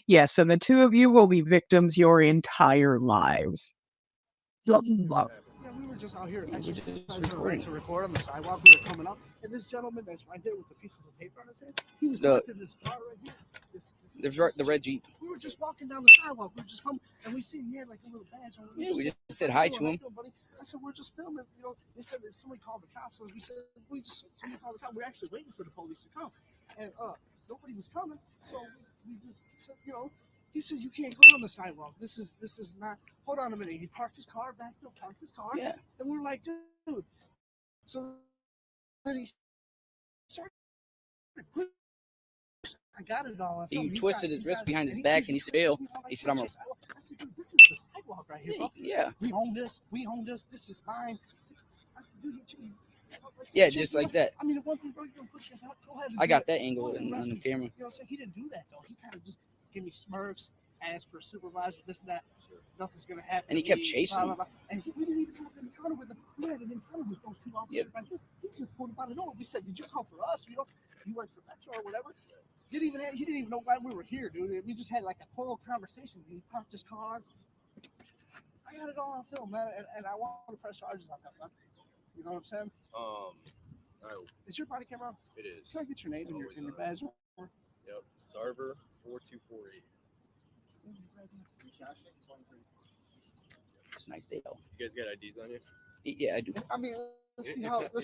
S11: Yes, and the two of you will be victims your entire lives.
S12: Yeah, we were just out here to record on the sidewalk. We were coming up, and this gentleman that's right there with the pieces of paper on his head, he was in this car right here.
S15: The red Jeep.
S12: We were just walking down the sidewalk. We were just coming, and we see he had like a little badge on.
S15: Yeah, we just said hi to him.
S12: I said, we're just filming. You know, they said that somebody called the cops. So we said, somebody called the cops. We're actually waiting for the police to come, and nobody was coming. So we just said, you know, he said you can't go on the sidewalk. This is not. Hold on a minute. He parked his car back there. Parked his car.
S15: Yeah.
S12: And we're like, dude. So then he started. I got it all.
S15: He twisted his wrist behind his back, and he said, "Bill." He said, "I'm a."
S12: I said, dude, this is the sidewalk right here, bro.
S15: Yeah.
S12: We own this. We own this. This is mine. I said, dude,
S15: Yeah, just like that.
S12: I mean, the one thing, bro, you don't put your back. Go ahead.
S15: I got that angle on the camera.
S12: You know what I'm saying? He didn't do that though. He kind of just gave me smirks, asked for a supervisor, this and that. Nothing's gonna happen.
S15: And he kept chasing
S12: blah, blah, blah. And we didn't even come up in the corner with him. We had an encounter with those two officers right there. He just pulled him out of nowhere. We said, "Did you come for us? You know, you worked for Metro or whatever." He didn't even know why we were here, dude. We just had like a total conversation. He parked his car. I got it all on film, man, and I want to press charges on that, man. You know what I'm saying? Is your body camera on?
S16: It is.
S12: Can I get your name and your badge?
S16: Yep. Sarver 4248.
S15: It's a nice day, though.
S16: You guys got IDs on you?
S15: Yeah, I do.
S12: I mean, let's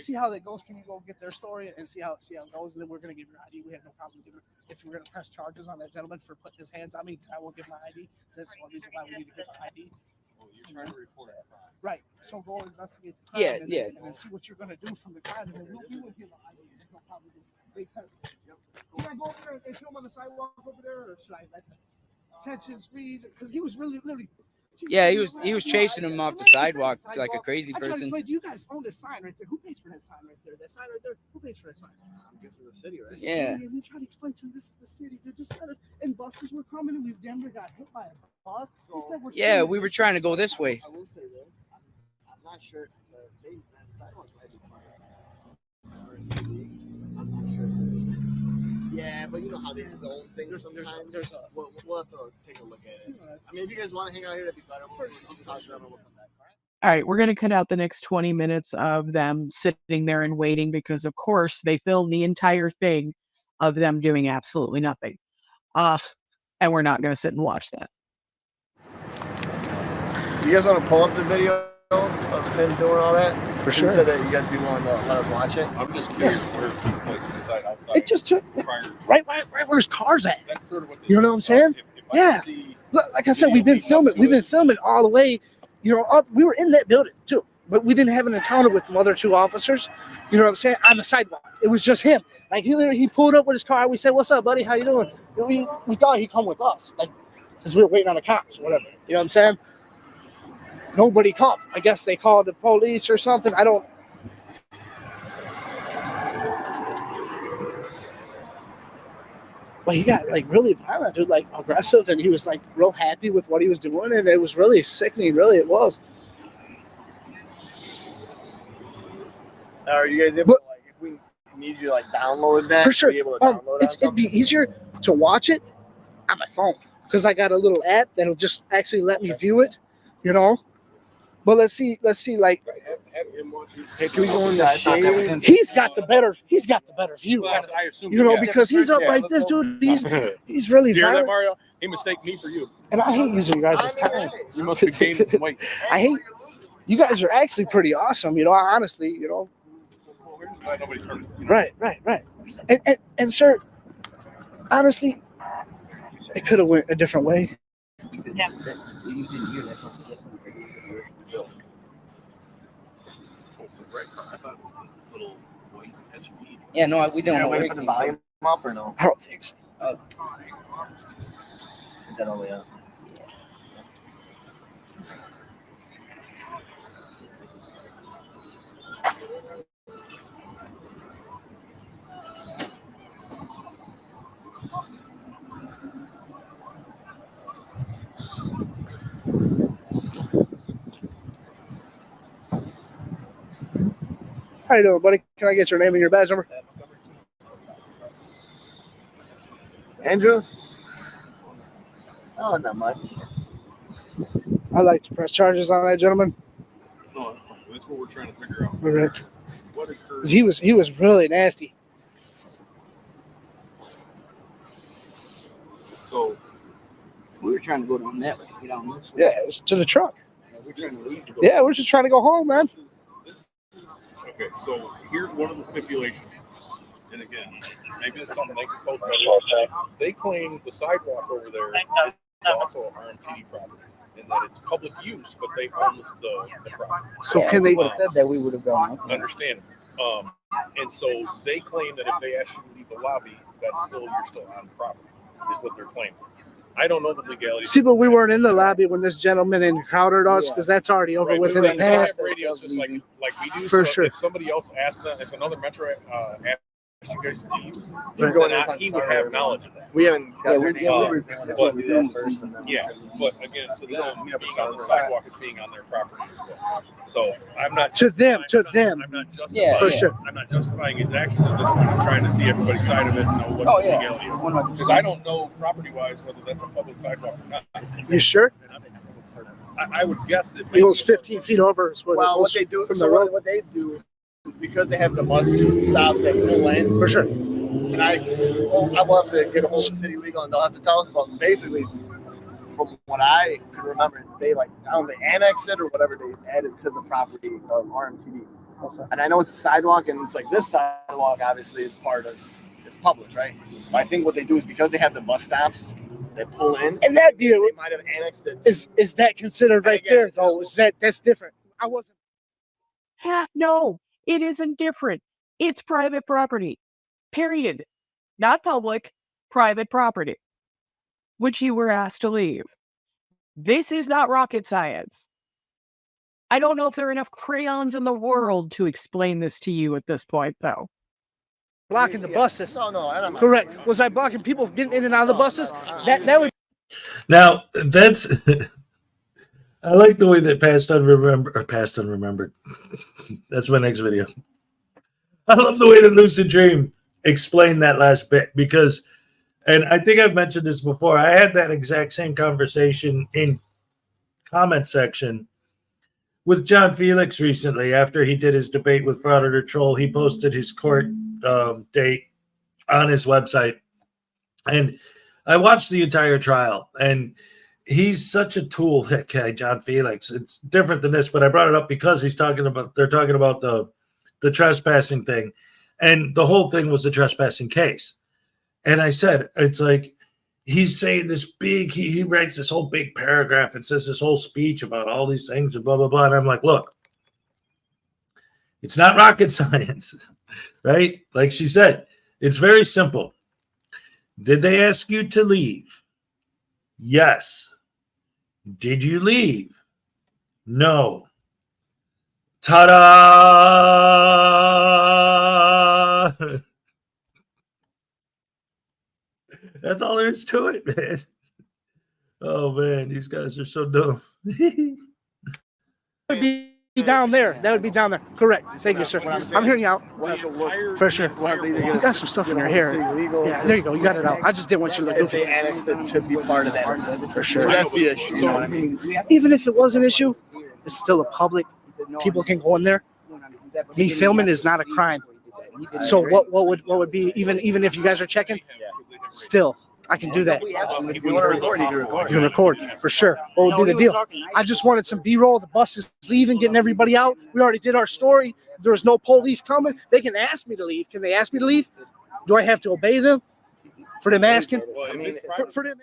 S12: see how that goes. Can you go get their story and see how it goes, and then we're gonna give your ID. We have no problem giving. If we're gonna press charges on that gentleman for putting his hands on me, I won't give my ID. That's one reason why we need to give an ID.
S16: Oh, you're trying to report a crime.
S12: Right. So go investigate the crime
S15: Yeah.
S12: And then see what you're gonna do from the crime, and then we will give an ID. There's no problem. Makes sense. Can I go over there and film on the sidewalk over there, or should I let the tensions freeze? Because he was literally.
S15: Yeah, he was chasing him off the sidewalk like a crazy
S12: I tried to
S15: person.
S12: explain, do you guys own this sign right there? Who pays for that sign right there? That sign right there? Who pays for that sign?
S8: I'm guessing the city, right?
S15: Yeah.
S12: And we tried to explain to him this is the city. They just let us. And buses were coming, and we damn near got hit by a bus. He said we're
S15: Yeah, we were trying to go this way.
S8: I will say this. I'm not sure. That sidewalk might be I'm not sure. Yeah, but you know how they zone things sometimes. We'll have to take a look at it. I mean, if you guys want to hang out here, that'd be better.
S11: All right, we're going to cut out the next 20 minutes of them sitting there and waiting because, of course, they filmed the entire thing of them doing absolutely nothing. And we're not going to sit and watch that.
S8: You guys want to pull up the video of him doing all that?
S12: For
S8: sure. You said that you guys be willing to let us watch it.
S16: I'm just curious where the place inside, outside.
S12: It just took right where his car's at.
S16: That's sort of what
S12: You know what I'm saying? Yeah. Like I said, we've been filming all the way. You know, we were in that building too. but we didn't have an encounter with the other two officers. You know what I'm saying? On the sidewalk, it was just him. Like he pulled up with his car. We said, "What's up, buddy? How you doing?" We thought he'd come with us, like, because we were waiting on the cops or whatever. You know what I'm saying? Nobody come. I guess they called the police or something. I don't. But he got like really violent, dude, like aggressive, and he was like real happy with what he was doing, and it was really sickening. Really, it was.
S8: Are you guys able to, like, if we need you to, like, download that?
S12: For sure.
S8: Be able to download
S12: It'd be easier to watch it on my phone because I got a little app that'll just actually let me view it, you know. But let's see, like,
S8: Hey, can we go in the shade?
S12: he's got the better view, you know, because he's up like this, dude. He's really
S16: Do you hear that,
S12: violent,
S16: Mario? He mistaked me for you.
S12: and I hate using you guys' time.
S16: You must be gaining some weight.
S12: I hate. You guys are actually pretty awesome, you know. Honestly, you know.
S16: Nobody's heard it.
S12: Right. And sir, honestly, it could have went a different way.
S14: Yeah, no, we don't.
S8: Put the volume up or no?
S12: I don't think so.
S8: Is that all the way up?
S12: How you doing, buddy? Can I get your name and your badge number?
S8: Andrew? Oh, not much.
S12: I'd like to press charges on that gentleman.
S16: No, that's fine. That's what we're trying to figure out.
S12: All right.
S16: What occurred?
S12: He was really nasty.
S16: So
S14: We were trying to go down that way. Get on this way.
S12: Yeah, it's to the truck.
S16: we're trying to leave to go.
S12: Yeah, we're just trying to go home, man.
S16: Okay, so here's one of the stipulations. And again, maybe it's something they can post about. They claim the sidewalk over there is also RMTD property, and that it's public use, but they own the property.
S12: So can they?
S14: Would have said that we would have gone.
S16: Understand? And so they claim that if they ask you to leave the lobby, you're still on property, is what they're claiming. I don't know the legality.
S12: See, but we weren't in the lobby when this gentleman encountered us because that's already over with in the past.
S16: Radios just like we do.
S12: For
S16: so
S12: sure.
S16: If somebody else asked them, if another metro asked you guys to leave, he would have knowledge of that.
S8: We haven't got their
S16: first. But again, to them, the sidewalk is being on their property as well. So I'm not
S12: to them.
S16: I'm not justifying.
S12: For sure.
S16: I'm not justifying his actions at this point. I'm trying to see everybody's side of it and know what the legality is. Because I don't know property-wise whether that's a public sidewalk or not.
S12: You sure?
S16: I would guess that
S12: It was 15 feet over.
S8: What they do, what they do is because they have the bus stops that pull in.
S12: For sure.
S8: And I will have to get a hold of city legal and they'll have to tell us. But basically, from what I can remember, is they they annexed it or whatever they added to the property of RMTD. Okay. And I know it's a sidewalk, and it's like this sidewalk obviously is it's public, right? But I think what they do is because they have the bus stops, they pull in,
S12: and that
S8: they might have annexed it.
S12: Is that considered right there though? That's different? I wasn't.
S11: No, it isn't different. It's private property. Period. Not public, private property, which you were asked to leave. This is not rocket science. I don't know if there are enough crayons in the world to explain this to you at this point, though.
S12: Blocking the buses.
S8: No, I don't know.
S12: Correct. Was I blocking people getting in and out of the buses? That would.
S10: Now that's. I like the way that past unremembered. That's my next video. I love the way the lucid dream explained that last bit because, and I think I've mentioned this before. I had that exact same conversation in comment section with John Felix recently after he did his debate with Frauditor Troll. He posted his court date on his website, and I watched the entire trial. And he's such a tool, that guy, John Felix. It's different than this, but I brought it up because they're talking about the trespassing thing, and the whole thing was a trespassing case. And I said, it's like he's saying this big, he writes this whole big paragraph and says this whole speech about all these things and blah, blah, blah. And I'm like, look, It's not rocket science, right? Like she said, it's very simple. Did they ask you to leave? Yes. Did you leave? No. Ta-da! That's all there is to it, man. Oh, man, these guys are so dumb.
S12: Would be down there. That would be down there. Correct. Thank you, sir. I'm hearing you out.
S8: We'll have to look.
S12: For sure.
S8: We'll have to either get
S12: You got some stuff in your hair. Yeah, there you go. You got it out. I just didn't want you to look
S8: if they annexed it to be part of that.
S12: For sure.
S8: So that's the issue. You know what I mean?
S12: Even if it was an issue, it's still a public. People can go in there. Me filming is not a crime. So what would be even if you guys are checking? Still, I can do that.
S8: If you want to record, you can record.
S12: You can record for sure. What would be the deal? I just wanted some B-roll. The bus is leaving, getting everybody out. We already did our story. There was no police coming. They can ask me to leave. Can they ask me to leave? Do I have to obey them for them asking? For them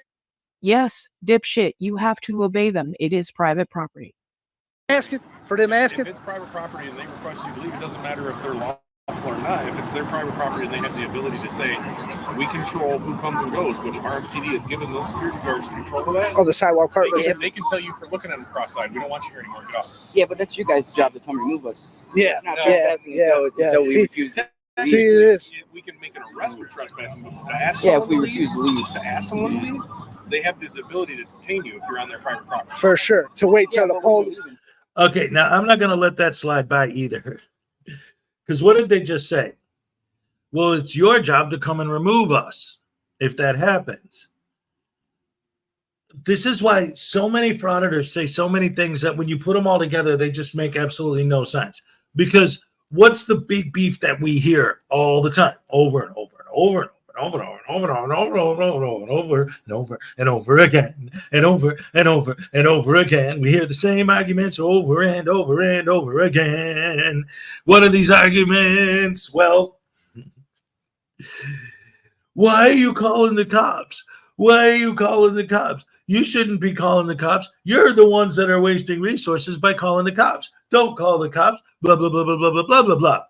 S11: Yes, dipshit, you have to obey them. It is private property.
S12: asking? For them asking?
S16: If it's private property and they request you to leave, it doesn't matter if they're lawful or not. If it's their private property and they have the ability to say, we control who comes and goes, which RMTD has given those security guards control of that.
S12: Oh, the sidewalk part.
S16: They can tell you for looking at them cross-eyed, we don't want you here anymore, get off.
S14: Yeah, but that's your guys' job to come remove us.
S12: Yeah,
S14: It's not
S12: yeah,
S14: trespassing until we
S12: See,
S14: refuse to leave.
S12: see, it is.
S16: We can make an arrest for trespassing, but to ask
S14: Yeah, if
S16: someone
S14: we
S16: to
S14: refuse to leave.
S16: to ask someone to leave, they have this ability to detain you if you're on their private property.
S12: For sure. To wait till the police.
S10: Okay, now I'm not going to let that slide by either. Because what did they just say? Well, it's your job to come and remove us if that happens. This is why so many frauditors say so many things that when you put them all together, they just make absolutely no sense. Because what's the big beef that we hear all the time, over and over and over and over and over and over and over and over and over and over and over again and over and over and over again? We hear the same arguments over and over and over again. What are these arguments? Well, why are you calling the cops? Why are you calling the cops? You shouldn't be calling the cops. You're the ones that are wasting resources by calling the cops. Don't call the cops. Blah, blah, blah, blah, blah, blah, blah, blah, blah.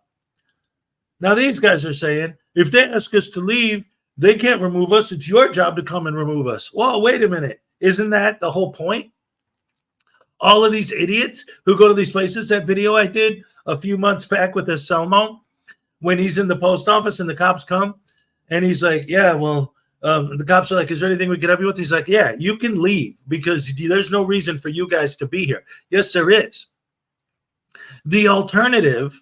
S10: Now, these guys are saying, if they ask us to leave, they can't remove us. It's your job to come and remove us. Well, wait a minute. Isn't that the whole point? All of these idiots who go to these places, that video I did a few months back with his cell phone, when he's in the post office and the cops come, and he's like, yeah, well, the cops are like, is there anything we can help you with? He's like, yeah, you can leave because there's no reason for you guys to be here. Yes, there is. The alternative,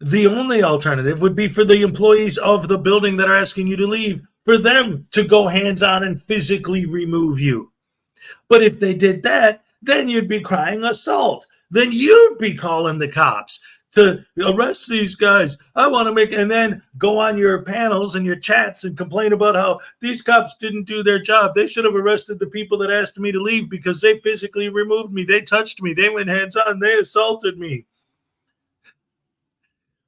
S10: the only alternative would be for the employees of the building that are asking you to leave, for them to go hands-on and physically remove you. But if they did that, then you'd be crying assault. Then you'd be calling the cops to arrest these guys. I want to make, and then go on your panels and your chats and complain about how these cops didn't do their job. They should have arrested the people that asked me to leave because they physically removed me. They touched me. They went hands-on. They assaulted me.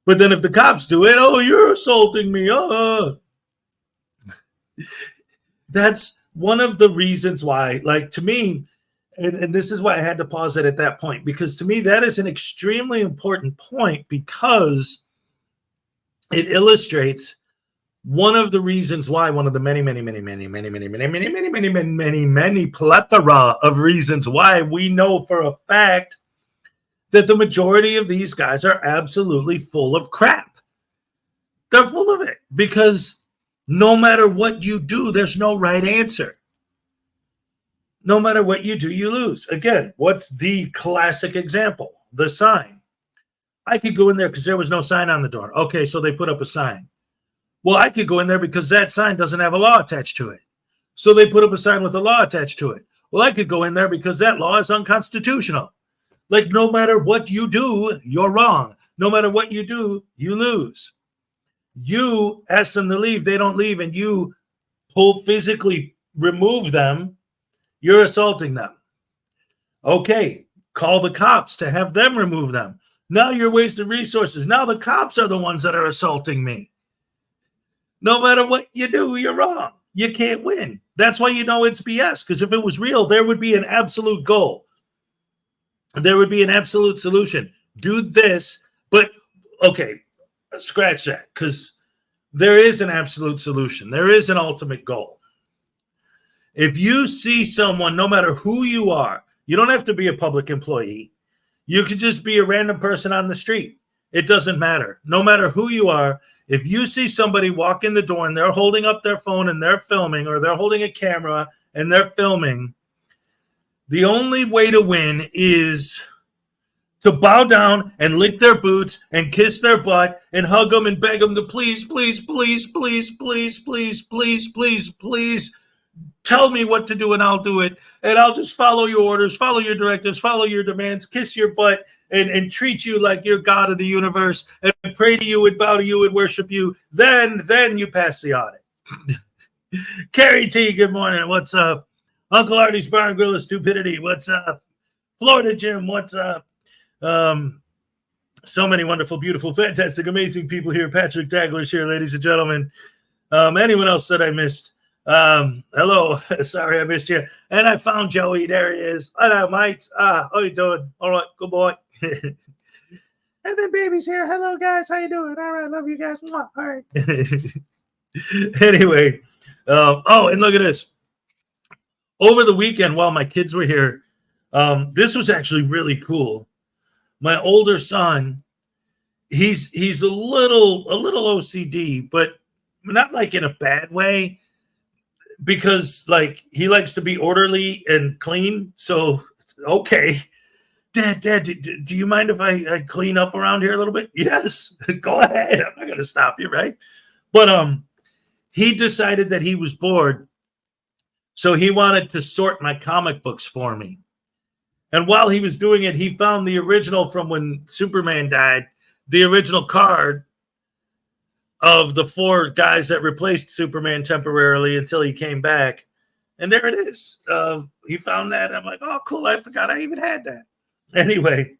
S10: But then if the cops do it, oh, you're assaulting me. That's one of the reasons why, like, to me, and this is why I had to pause it at that point, because to me, that is an extremely important point because it illustrates one of the reasons why, one of the many plethora of reasons why we know for a fact that the majority of these guys are absolutely full of crap. They're full of it because no matter what you do, there's no right answer. No matter what you do, you lose. Again, what's the classic example? The sign. I could go in there because there was no sign on the door. Okay, so they put up a sign. Well, I could go in there because that sign doesn't have a law attached to it. So they put up a sign with a law attached to it. Well, I could go in there because that law is unconstitutional. Like, no matter what you do, you're wrong. No matter what you do, you lose. You ask them to leave, they don't leave, and you physically remove them, you're assaulting them. Okay, call the cops to have them remove them. Now you're wasting resources. Now the cops are the ones that are assaulting me. No matter what you do, you're wrong. You can't win. That's why you know it's BS, because if it was real, there would be an absolute goal. There would be an absolute solution. do this. But okay, scratch that, because there is an absolute solution. There is an ultimate goal. If you see someone, no matter who you are, you don't have to be a public employee. You could just be a random person on the street. It doesn't matter. No matter who you are, if you see somebody walk in the door and they're holding up their phone and they're filming, or they're holding a camera and they're filming, the only way to win is to bow down and lick their boots and kiss their butt and hug them and beg them to please, please, please, please, please, please, please, please, please tell me what to do and I'll do it. And I'll just follow your orders, follow your directives, follow your demands, kiss your butt, and treat you like you're God of the universe and pray to you and bow to you and worship you. Then you pass the audit. Carrie T, good morning. What's up? Uncle Artie's Bar and Grill of Stupidity. What's up? Florida Jim, what's up? So many wonderful, beautiful, fantastic, amazing people here. Patrick Dagler's here, ladies and gentlemen. Anyone else that I missed? Hello. Sorry I missed you. And I found Joey. There he is. Hello, mates. How you doing? All right, good boy. And then baby's here. Hello, guys. How you doing? All right, love you guys. All right. Anyway, and look at this. Over the weekend, while my kids were here, this was actually really cool. My older son, he's a little OCD, but not like in a bad way, because like he likes to be orderly and clean. So okay, Dad, do you mind if I clean up around here a little bit? Yes, go ahead. I'm not gonna stop you, right? But he decided that he was bored, so he wanted to sort my comic books for me. And while he was doing it, he found the original from when Superman died, the original card of the 4 guys that replaced Superman temporarily until he came back. And there it is. He found that. I'm like, oh, cool. I forgot I even had that. Anyway,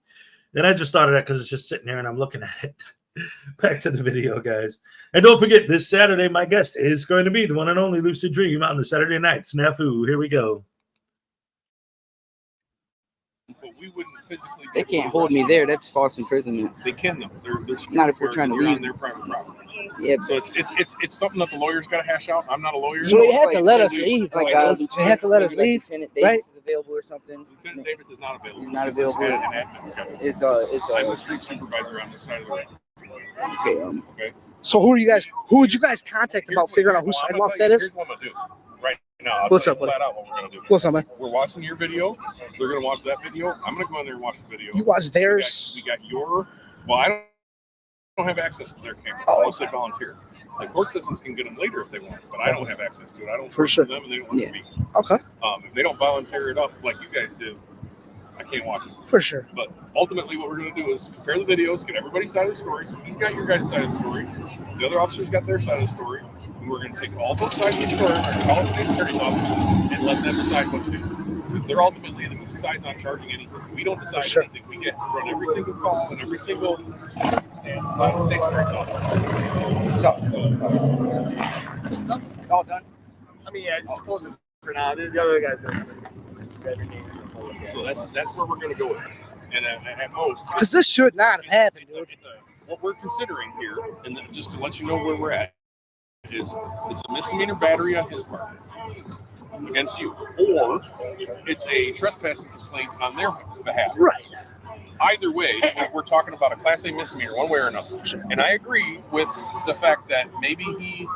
S10: then I just thought of that because it's just sitting there and I'm looking at it. Back to the video, guys. And don't forget, this Saturday, my guest is going to be the one and only Lucid Dream on the Saturday Night Snafu. Here we go.
S16: So we wouldn't physically.
S15: They can't hold me there. That's false imprisonment.
S16: They can though. They're
S15: not if we're trying to leave
S16: on their private property.
S15: Yeah.
S16: So it's something that the lawyer's got to hash out. I'm not a lawyer.
S12: So they have to let us leave. They have to let us leave,
S15: Lieutenant
S12: right?
S15: Davis is available or something.
S16: Lieutenant Davis is not available.
S15: He's not available.
S16: It's I'm the street supervisor on this side of the way.
S15: Okay.
S16: Okay.
S12: So who would you guys contact about figuring out whose sidewalk that is?
S16: Here's what I'm gonna do. Right now,
S12: What's up, buddy?
S16: flat out what we're gonna do.
S12: What's up, man?
S16: We're watching your video. They're gonna watch that video. I'm gonna go in there and watch the video.
S12: You watch theirs?
S16: We got your. Well, I don't have access to their camera unless they volunteer. The court systems can get them later if they want, but I don't have access to it. I don't
S12: For sure.
S16: them, and they don't want to be.
S12: Okay.
S16: If they don't volunteer it up like you guys do, I can't watch it.
S12: For sure.
S16: But ultimately, what we're going to do is compare the videos, get everybody's side of the story. So he's got your guys' side of the story. The other officers got their side of the story. And we're going to take all both sides of the story, and call the state attorney's office, and let them decide what to do. Because they're ultimately the one who decides on charging anything. We don't decide anything. We get to run every single call and every single and file the state attorney's office.
S8: So, all done? I mean, yeah, just close it for now. The other guy's going to grab your names.
S16: So that's where we're going to go with it. And at most,
S12: Because this should not have happened, dude.
S16: what we're considering here, and then just to let you know where we're at, is it's a misdemeanor battery on his part against you, or it's a trespassing complaint on their behalf.
S12: Right.
S16: Either way, we're talking about a Class A misdemeanor, one way or another. And I agree with the fact that maybe he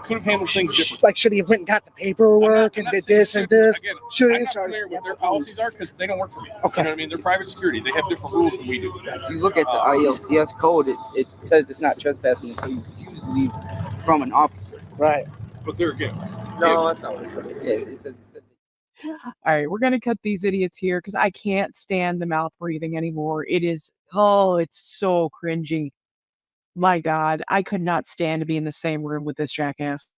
S16: could have handled things differently.
S12: Like, should he have went and got the paperwork and did this and this?
S16: Again,
S12: Should
S16: I'm not familiar with their policies are because they don't work for me.
S12: Okay.
S16: You know what I mean? They're private security. They have different rules than we do.
S15: If you look at the ILCS code, it says it's not trespassing until you refuse to leave from an officer.
S12: Right.
S16: But there again.
S8: No, that's not what it says.
S15: Yeah, it says.
S11: All right, we're going to cut these idiots here because I can't stand the mouth breathing anymore. It's so cringy. My God, I could not stand to be in the same room with this jackass.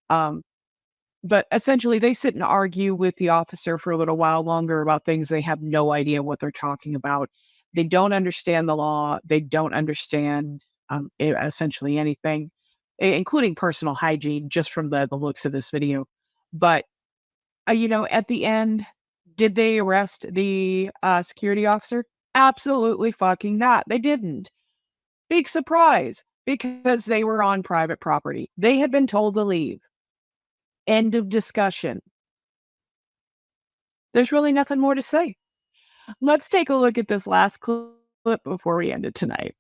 S11: But essentially, they sit and argue with the officer for a little while longer about things they have no idea what they're talking about. They don't understand the law. They don't understand essentially anything, including personal hygiene, just from the looks of this video. But at the end, did they arrest the security officer? Absolutely fucking not. They didn't. Big surprise, because they were on private property. They had been told to leave. End of discussion. There's really nothing more to say. Let's take a look at this last clip before we end it tonight.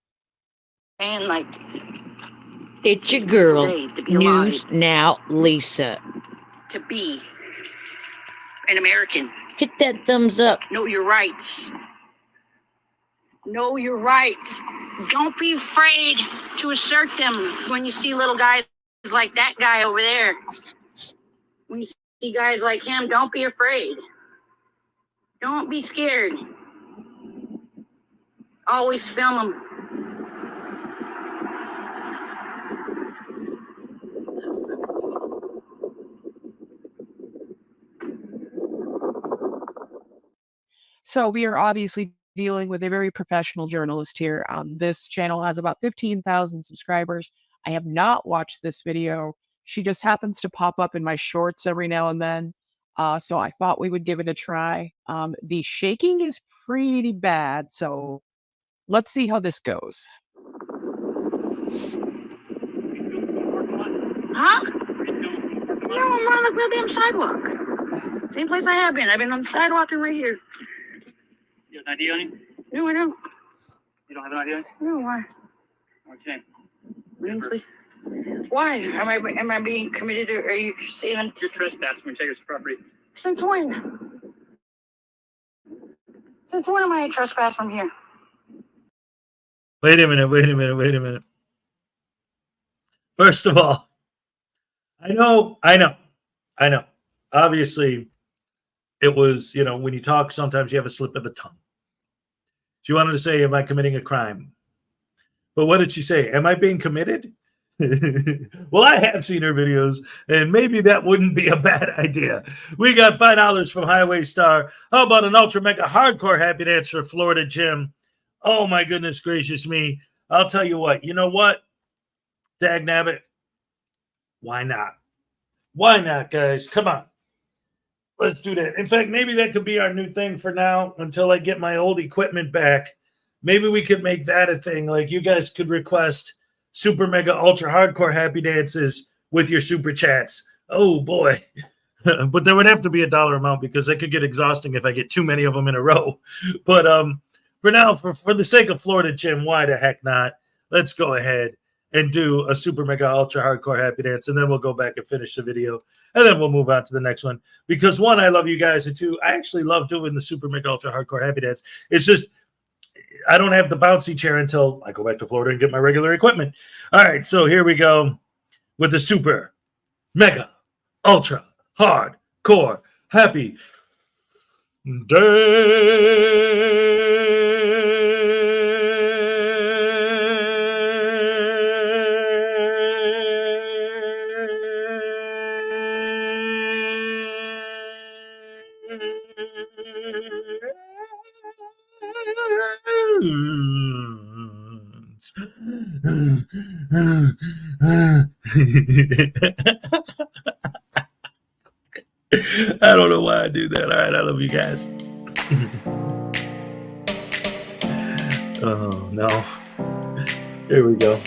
S17: And like,
S18: It's your girl,
S17: to be
S18: News
S17: alive,
S18: Now Lisa.
S17: to be an American.
S18: Hit that thumbs up.
S17: Know your rights. Know your rights. Don't be afraid to assert them when you see little guys like that guy over there. When you see guys like him, don't be afraid. Don't be scared. Always film them.
S11: So we are obviously dealing with a very professional journalist here. This channel has about 15,000 subscribers. I have not watched this video. She just happens to pop up in my shorts every now and then. So I thought we would give it a try. The shaking is pretty bad, so let's see how this goes.
S17: Huh? No, I'm on the goddamn sidewalk. Same place I have been. I've been on the sidewalk and right here.
S5: You have an ID on you?
S17: No, I don't.
S5: You don't have an ID on you?
S17: No, why?
S5: What's your name?
S17: Honestly. Why? Am I being committed, or are you saying
S5: You're trespassing. We take your property.
S17: since when? Since when am I a trespass from here?
S10: Wait a minute. First of all, I know. Obviously, it was, when you talk, sometimes you have a slip of the tongue. She wanted to say, am I committing a crime? But what did she say? Am I being committed? Well, I have seen her videos, and maybe that wouldn't be a bad idea. We got $5 from Highway Star. How about an ultra mega hardcore happy dance for Florida Jim? Oh, my goodness gracious me. I'll tell you what. You know what? Dag nabbit. Why not? Why not, guys? Come on. Let's do that. In fact, maybe that could be our new thing for now until I get my old equipment back. Maybe we could make that a thing. Like, you guys could request super mega ultra hardcore happy dances with your super chats. Oh, boy. But there would have to be a dollar amount because that could get exhausting if I get too many of them in a row. But for now, for the sake of Florida Jim, why the heck not? Let's go ahead and do a super mega ultra hardcore happy dance, and then we'll go back and finish the video, and then we'll move on to the next one. Because one, I love you guys, and two, I actually love doing the super mega ultra hardcore happy dance. It's just I don't have the bouncy chair until I go back to Florida and get my regular equipment. All right, so here we go with the super mega ultra hardcore happy I don't know why I do that. All right, I love you guys. Oh, no. Here we go.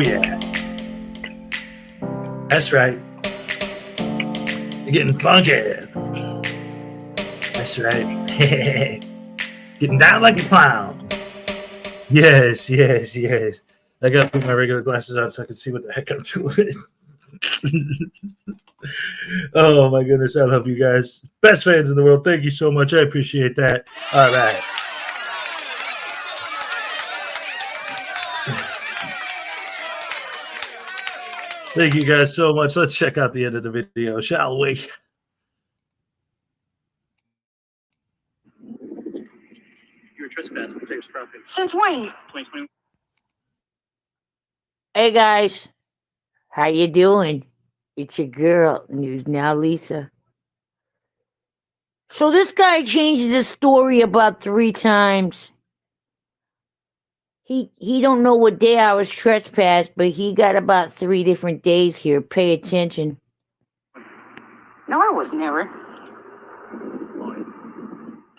S10: yeah. That's right. You're getting funky. That's right. Getting down like a clown. Yes, yes, yes. I gotta put my regular glasses on so I can see what the heck I'm doing. Oh my goodness, I love you guys. Best fans in the world. Thank you so much. I appreciate that. All right. Thank you guys so much. Let's check out the end of the video, shall we?
S5: You were trespassing on Taylor's property.
S17: Since when?
S5: 2021.
S18: Hey guys, how you doing? It's your girl, News Now Lisa. So this guy changed his story about 3 times. He don't know what day I was trespassed, but he got about 3 different days here. Pay attention.
S17: No, I was never.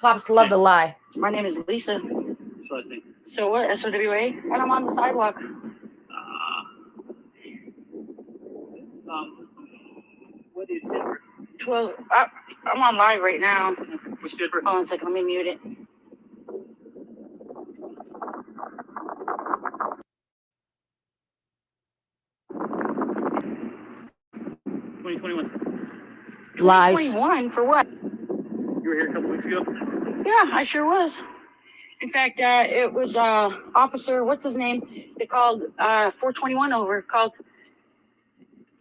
S18: Cops love to lie.
S17: My name is Lisa.
S5: What's the last name?
S17: So what? SOWA? And I'm on the sidewalk.
S5: What is Denver?
S17: 12. I'm on live right now.
S5: Which Denver?
S17: Hold on a second. Let me mute it.
S18: Lies.
S17: 2021 for what?
S5: You were here a couple weeks ago?
S17: Yeah, I sure was. In fact, it was officer, what's his name? They called 421 over. Called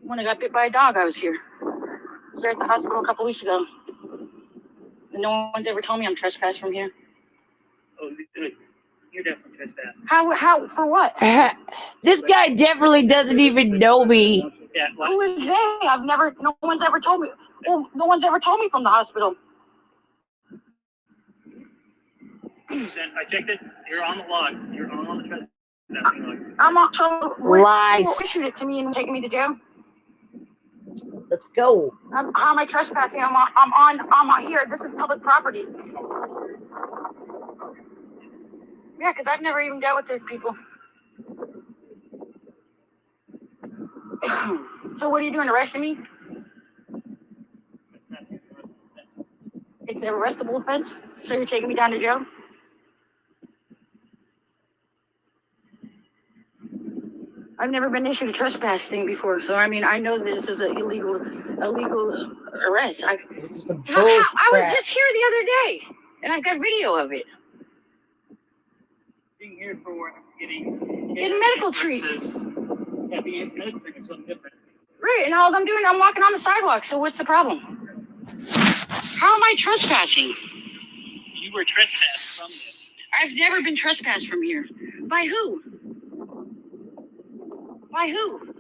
S17: when I got bit by a dog. I was here. I was there at the hospital a couple weeks ago. And no one's ever told me I'm trespassed from here.
S5: Oh, you're definitely trespassed.
S17: How? For what?
S18: This guy definitely doesn't even know me.
S5: Yeah.
S17: Who is they? No one's ever told me. Well, no one's ever told me from the hospital.
S5: I checked it. You're on the log. You're on the trespassing log.
S17: I'm on. So
S18: Lies.
S17: Who issued it to me and taking me to jail?
S18: Let's go.
S17: How am I trespassing? I'm on here. This is public property. Yeah, because I've never even dealt with these people. So what are you doing, arresting me? It's an arrestable offense? So you're taking me down to jail? I've never been issued a trespass thing before, so I mean, I know this is an illegal arrest. I was just here the other day, and I got video of it.
S5: Being here for getting
S17: medical treatment.
S5: Yeah, being medical treatment is something different.
S17: Right, and all I'm doing, I'm walking on the sidewalk, so what's the problem? How am I trespassing?
S5: You were trespassed from this.
S17: I've never been trespassed from here. By who? By who?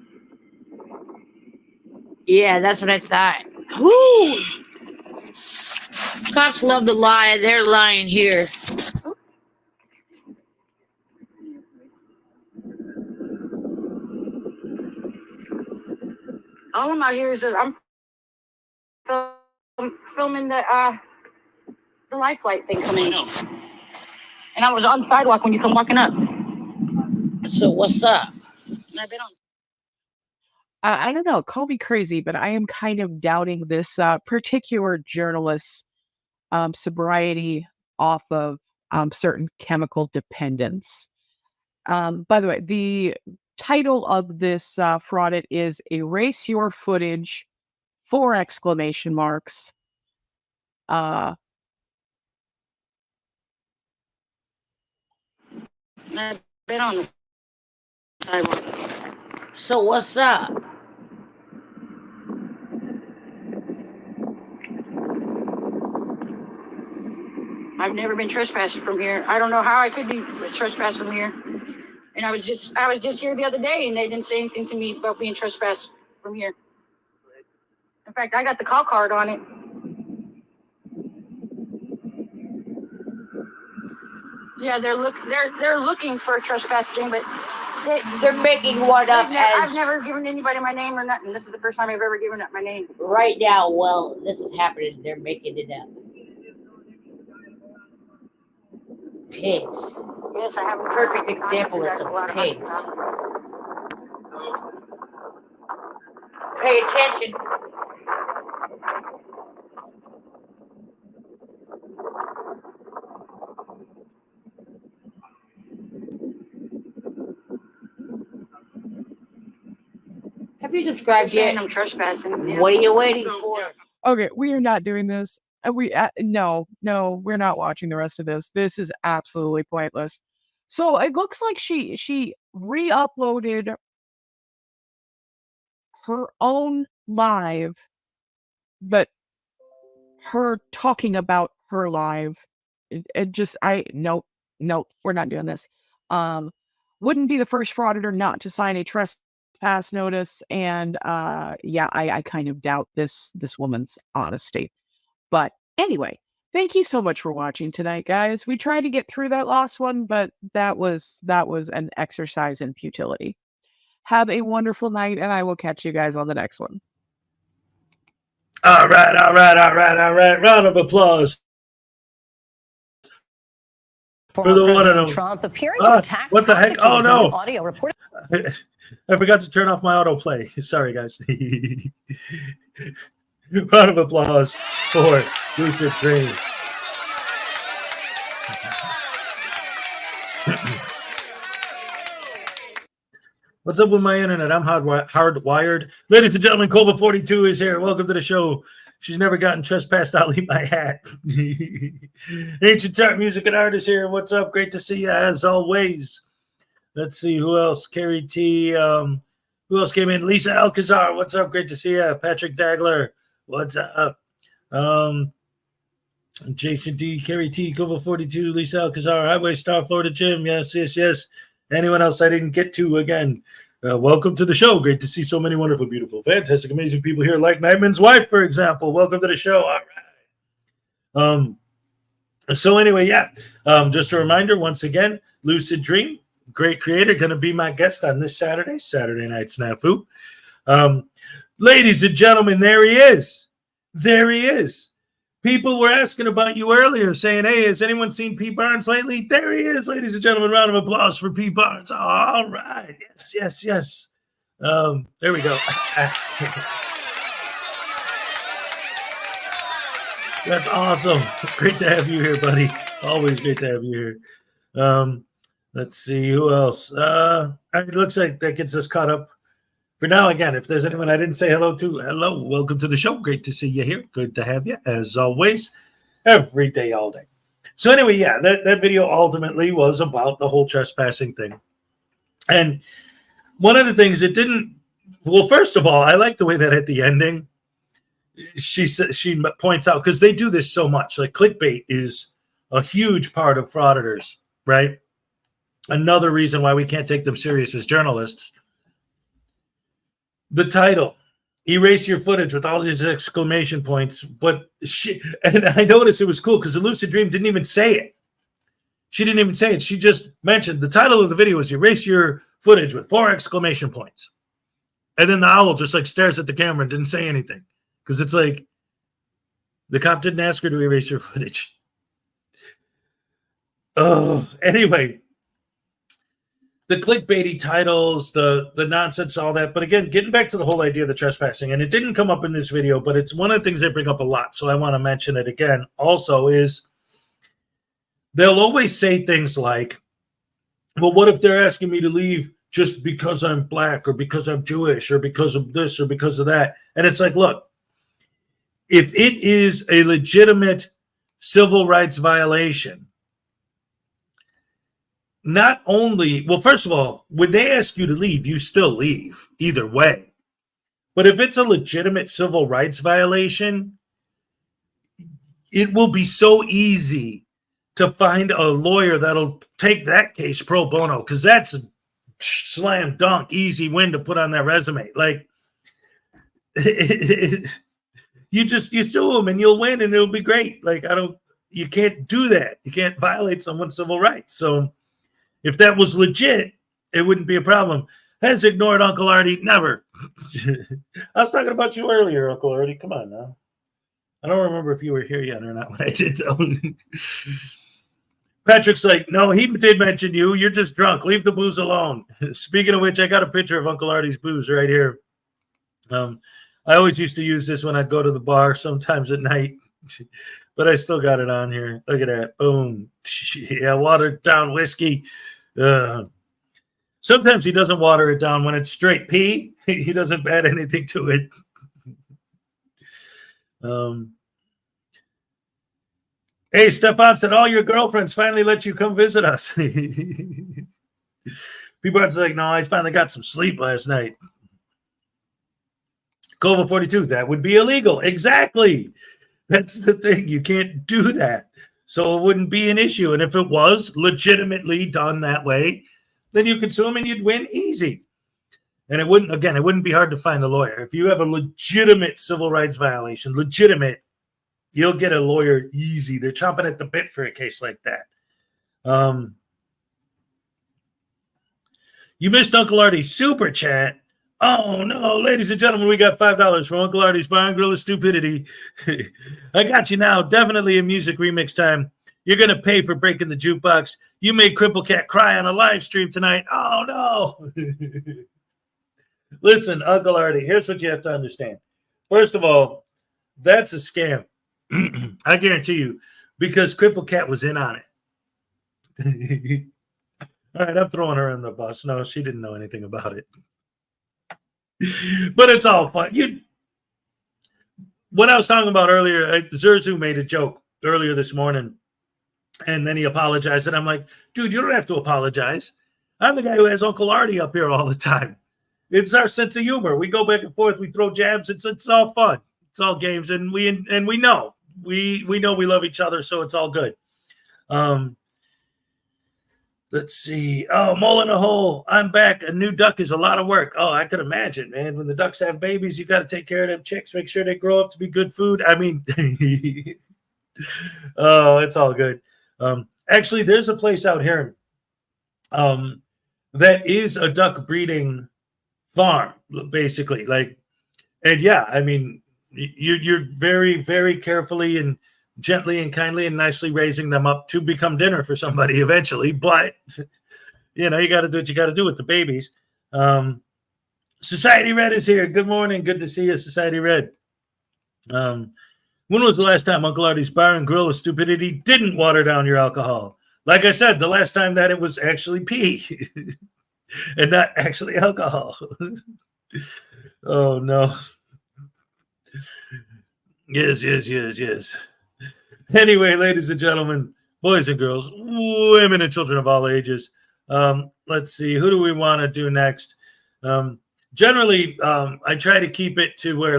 S18: Yeah, that's what I thought. Woo! Cops love to lie. They're lying here.
S17: All I'm out here is I'm filming the life flight thing coming in. And I was on the sidewalk when you come walking up.
S18: So what's up?
S17: And I've been on.
S11: I don't know, call me crazy, but I am kind of doubting this particular journalist's sobriety off of certain chemical dependence. By the way, the title of this fraudit is Erase Your Footage, 4 exclamation marks.
S17: And I've been on the sidewalk.
S18: So what's up?
S17: I've never been trespassed from here. I don't know how I could be trespassed from here. And I was just here the other day, and they didn't say anything to me about being trespassed from here. In fact, I got the call card on it. Yeah, they're looking for a trespassing, but
S18: they're making one up
S17: I've never given anybody my name or nothing. This is the first time I've ever given up my name.
S18: Right now, well, this is happening. They're making it up. Pigs.
S17: Yes, I have a
S18: perfect example of some pigs. Pay attention. Have you subscribed
S17: Saying
S18: yet?
S17: I'm trespassing. Yeah.
S18: What are you waiting for?
S11: Okay, we are not doing this. No, we're not watching the rest of this. This is absolutely pointless. So it looks like she re-uploaded her own live, but her talking about her live. Nope, we're not doing this. Wouldn't be the first frauditor not to sign a trespass notice, and yeah, I kind of doubt this woman's honesty. But anyway, thank you so much for watching tonight, guys. We tried to get through that last one, but that was an exercise in futility. Have a wonderful night, and I will catch you guys on the next one.
S10: All right. Round of applause for the one and only
S19: Trump appearing to attack
S10: what the heck? Oh
S19: prosecutors in an
S10: no!
S19: audio report.
S10: I forgot to turn off my autoplay. Sorry, guys. Round of applause for Lucid Dream. What's up with my internet? I'm hardwired. Ladies and gentlemen, Cova 42 is here. Welcome to the show. She's never gotten trespassed. I'll eat my hat. Ancient Art Music and Art is here. What's up? Great to see you as always. Let's see who else. Carrie T. Who else came in? Lisa Alcazar. What's up? Great to see you. Patrick Dagler. What's up? Jason D. Carrie T. Cova 42. Lisa Alcazar. Highway Star Florida Jim. Yes. Anyone else I didn't get to again? Welcome to the show. Great to see so many wonderful, beautiful, fantastic, amazing people here, like Nightman's wife, for example. Welcome to the show. All right. So anyway, yeah. Just a reminder, once again, Lucid Dream, great creator, going to be my guest on this Saturday Night Snafu. Ladies and gentlemen, there he is. People were asking about you earlier, saying, hey, has anyone seen Pete Barnes lately? There he is, ladies and gentlemen. Round of applause for Pete Barnes. All right. Yes. There we go. That's awesome. Great to have you here, buddy. Always great to have you here. Let's see who else. It looks like that gets us caught up for now. Again, if there's anyone I didn't say hello to, hello, welcome to the show. Great to see you here. Good to have you, as always, every day, all day. So anyway, yeah, that video ultimately was about the whole trespassing thing. And one of the things it didn't, well, first of all, I like the way that at the ending, she points out, because they do this so much, like clickbait is a huge part of frauditors, right? Another reason why we can't take them serious as journalists. The title, erase your footage with all these exclamation points. But and I noticed it was cool because the Lucid Dream didn't even say it. She didn't even say it. She just mentioned the title of the video is erase your footage with 4 exclamation points. And then the owl just like stares at the camera and didn't say anything. Because it's like, the cop didn't ask her to erase your footage. Oh, anyway. The clickbaity titles, the nonsense, all that. But again, getting back to the whole idea of the trespassing, and it didn't come up in this video, but it's one of the things I bring up a lot, so I want to mention it again. Also is they'll always say things like, well, what if they're asking me to leave just because I'm black or because I'm Jewish or because of this or because of that? And it's like, look, if it is a legitimate civil rights violation, not only, well, first of all, when they ask you to leave, you still leave either way. But if it's a legitimate civil rights violation, it will be so easy to find a lawyer that'll take that case pro bono, because that's a slam dunk, easy win to put on that resume. Like, you sue them and you'll win and it'll be great. Like, you can't do that. You can't violate someone's civil rights. So, if that was legit, it wouldn't be a problem. Has ignored Uncle Artie? Never. I was talking about you earlier, Uncle Artie. Come on now. I don't remember if you were here yet or not when I did, though. Patrick's like, no, he did mention you. You're just drunk. Leave the booze alone. Speaking of which, I got a picture of Uncle Artie's booze right here. I always used to use this when I'd go to the bar, sometimes at night, but I still got it on here. Look at that. Boom. Yeah, watered down whiskey. Sometimes he doesn't water it down when it's straight pee. He doesn't add anything to it. Hey, Stefan said, all your girlfriends finally let you come visit us. People are like, no, I finally got some sleep last night. Cova 42, that would be illegal. Exactly. That's the thing. You can't do that. So it wouldn't be an issue. And if it was legitimately done that way, then you could sue him and you'd win easy. And it wouldn't be hard to find a lawyer. If you have a legitimate civil rights violation, you'll get a lawyer easy. They're chomping at the bit for a case like that. You missed Uncle Artie's super chat. Oh, no, ladies and gentlemen, we got $5 from Uncle Artie's Bar and Grill of Stupidity. I got you now. Definitely a music remix time. You're going to pay for breaking the jukebox. You made Cripple Cat cry on a live stream tonight. Oh, no. Listen, Uncle Artie, here's what you have to understand. First of all, that's a scam. I guarantee you, because Cripple Cat was in on it. All right, I'm throwing her in the bus. No, she didn't know anything about it. But it's all fun. What I was talking about earlier, Zerzu made a joke earlier this morning, and then he apologized. And I'm like, dude, you don't have to apologize. I'm the guy who has Uncle Artie up here all the time. It's our sense of humor. We go back and forth. We throw jabs. It's all fun. It's all games, and we know we know we love each other, so it's all good. Let's see. Oh, mole in a hole. I'm back. A new duck is a lot of work. Oh, I could imagine, man. When the ducks have babies, you got to take care of them chicks. Make sure they grow up to be good food. I mean, oh, it's all good. Actually, there's a place out here that is a duck breeding farm, basically. And yeah, I mean, you're very, very carefully and gently and kindly and nicely raising them up to become dinner for somebody eventually. But, you got to do what you got to do with the babies. Society Red is here. Good morning. Good to see you, Society Red. When was the last time Uncle Artie's Bar and Grill of Stupidity didn't water down your alcohol? Like I said, the last time that it was actually pee and not actually alcohol. Oh, no. Yes. Anyway, ladies and gentlemen, boys and girls, women and children of all ages, let's see, who do we want to do next? Generally, I try to keep it to where,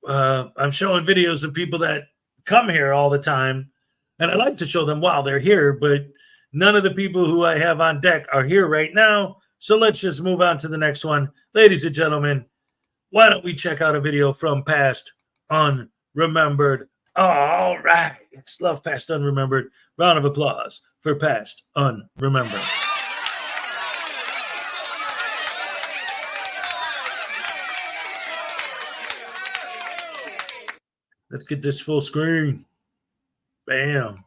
S10: I'm showing videos of people that come here all the time, and I like to show them while they're here, but none of the people who I have on deck are here right now, so let's just move on to the next one. Ladies and gentlemen, why don't we check out a video from Past Unremembered? All right. It's Love Past Unremembered. Round of applause for Past Unremembered. Let's get this full screen. Bam.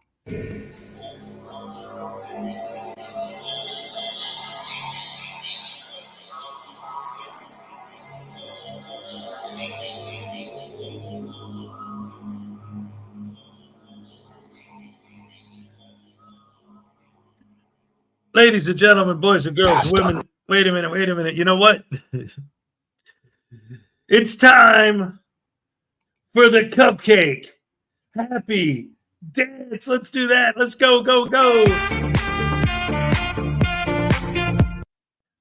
S10: Ladies and gentlemen, boys and girls, women, wait a minute. You know what? It's time for the cupcake. Happy dance. Let's do that. Let's go.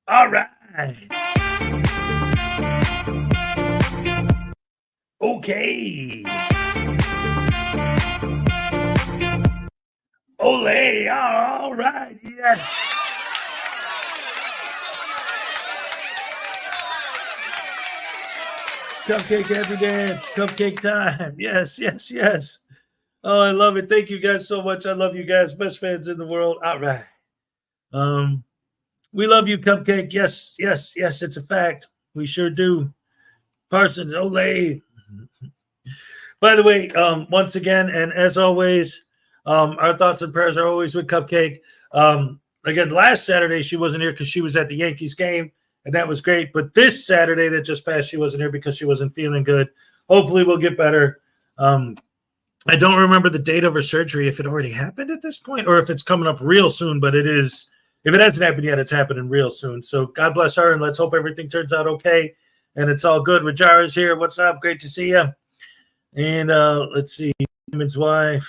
S10: All right. Okay. Ole, all right, yes. Cupcake happy dance, cupcake time. Yes. Oh, I love it. Thank you guys so much. I love you guys. Best fans in the world. All right. We love you, Cupcake. Yes, it's a fact. We sure do. Parsons, ole. By the way, once again, and as always, our thoughts and prayers are always with Cupcake. Again, last Saturday, she wasn't here because she was at the Yankees game. and that was great. But this Saturday that just passed, she wasn't here because she wasn't feeling good. Hopefully we'll get better. I don't remember the date of her surgery, if it already happened at this point or if it's coming up real soon, but it is. If it hasn't happened yet, it's happening real soon. So God bless her, and let's hope everything turns out okay and it's all good. Rajara's here. What's up? Great to see you. And let's see. Simon's wife.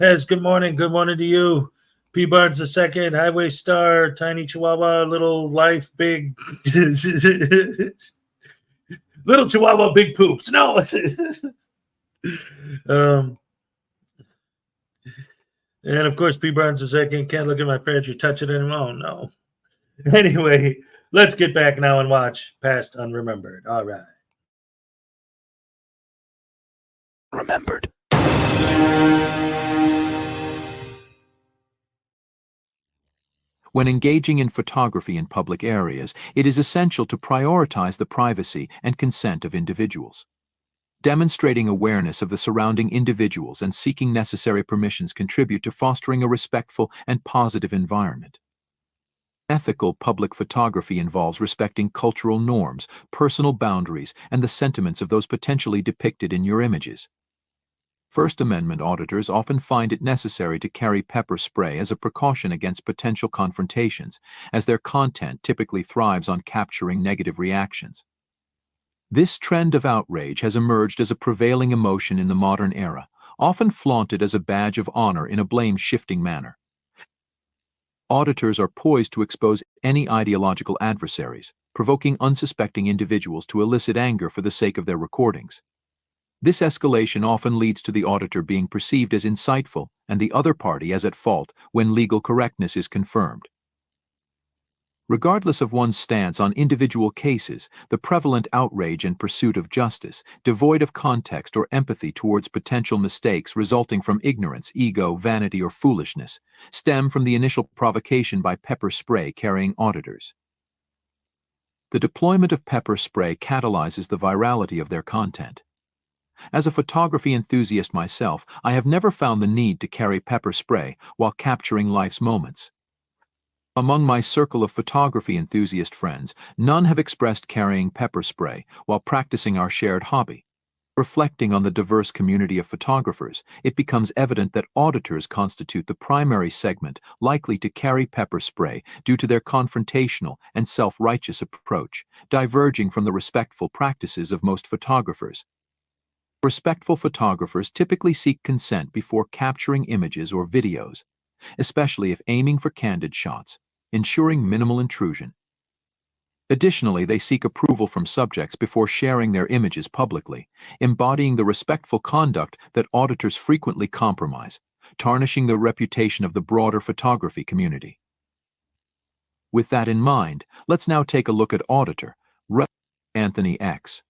S10: Hez, good morning. Good morning to you. P. Barnes II, Highway Star, Tiny Chihuahua, Little Life, Big. Little Chihuahua, Big Poops. No. And of course, P. Barnes II, can't look at my fridge or touch it anymore. Oh, no. Anyway, let's get back now and watch Past Unremembered. All right.
S19: Remembered. When engaging in photography in public areas, it is essential to prioritize the privacy and consent of individuals. Demonstrating awareness of the surrounding individuals and seeking necessary permissions contribute to fostering a respectful and positive environment. Ethical public photography involves respecting cultural norms, personal boundaries, and the sentiments of those potentially depicted in your images. First Amendment auditors often find it necessary to carry pepper spray as a precaution against potential confrontations, as their content typically thrives on capturing negative reactions. This trend of outrage has emerged as a prevailing emotion in the modern era, often flaunted as a badge of honor in a blame-shifting manner. Auditors are poised to expose any ideological adversaries, provoking unsuspecting individuals to elicit anger for the sake of their recordings. This escalation often leads to the auditor being perceived as insightful and the other party as at fault when legal correctness is confirmed. Regardless of one's stance on individual cases, the prevalent outrage and pursuit of justice, devoid of context or empathy towards potential mistakes resulting from ignorance, ego, vanity, or foolishness, stem from the initial provocation by pepper spray carrying auditors. The deployment of pepper spray catalyzes the virality of their content. As a photography enthusiast myself, I have never found the need to carry pepper spray while capturing life's moments. Among my circle of photography enthusiast friends, none have expressed carrying pepper spray while practicing our shared hobby. Reflecting on the diverse community of photographers, it becomes evident that auditors constitute the primary segment likely to carry pepper spray due to their confrontational and self-righteous approach, diverging from the respectful practices of most photographers. Respectful photographers typically seek consent before capturing images or videos, especially if aiming for candid shots, ensuring minimal intrusion. Additionally, they seek approval from subjects before sharing their images publicly, embodying the respectful conduct that auditors frequently compromise, tarnishing the reputation of the broader photography community. With that in mind, let's now take a look at auditor, Anthony X.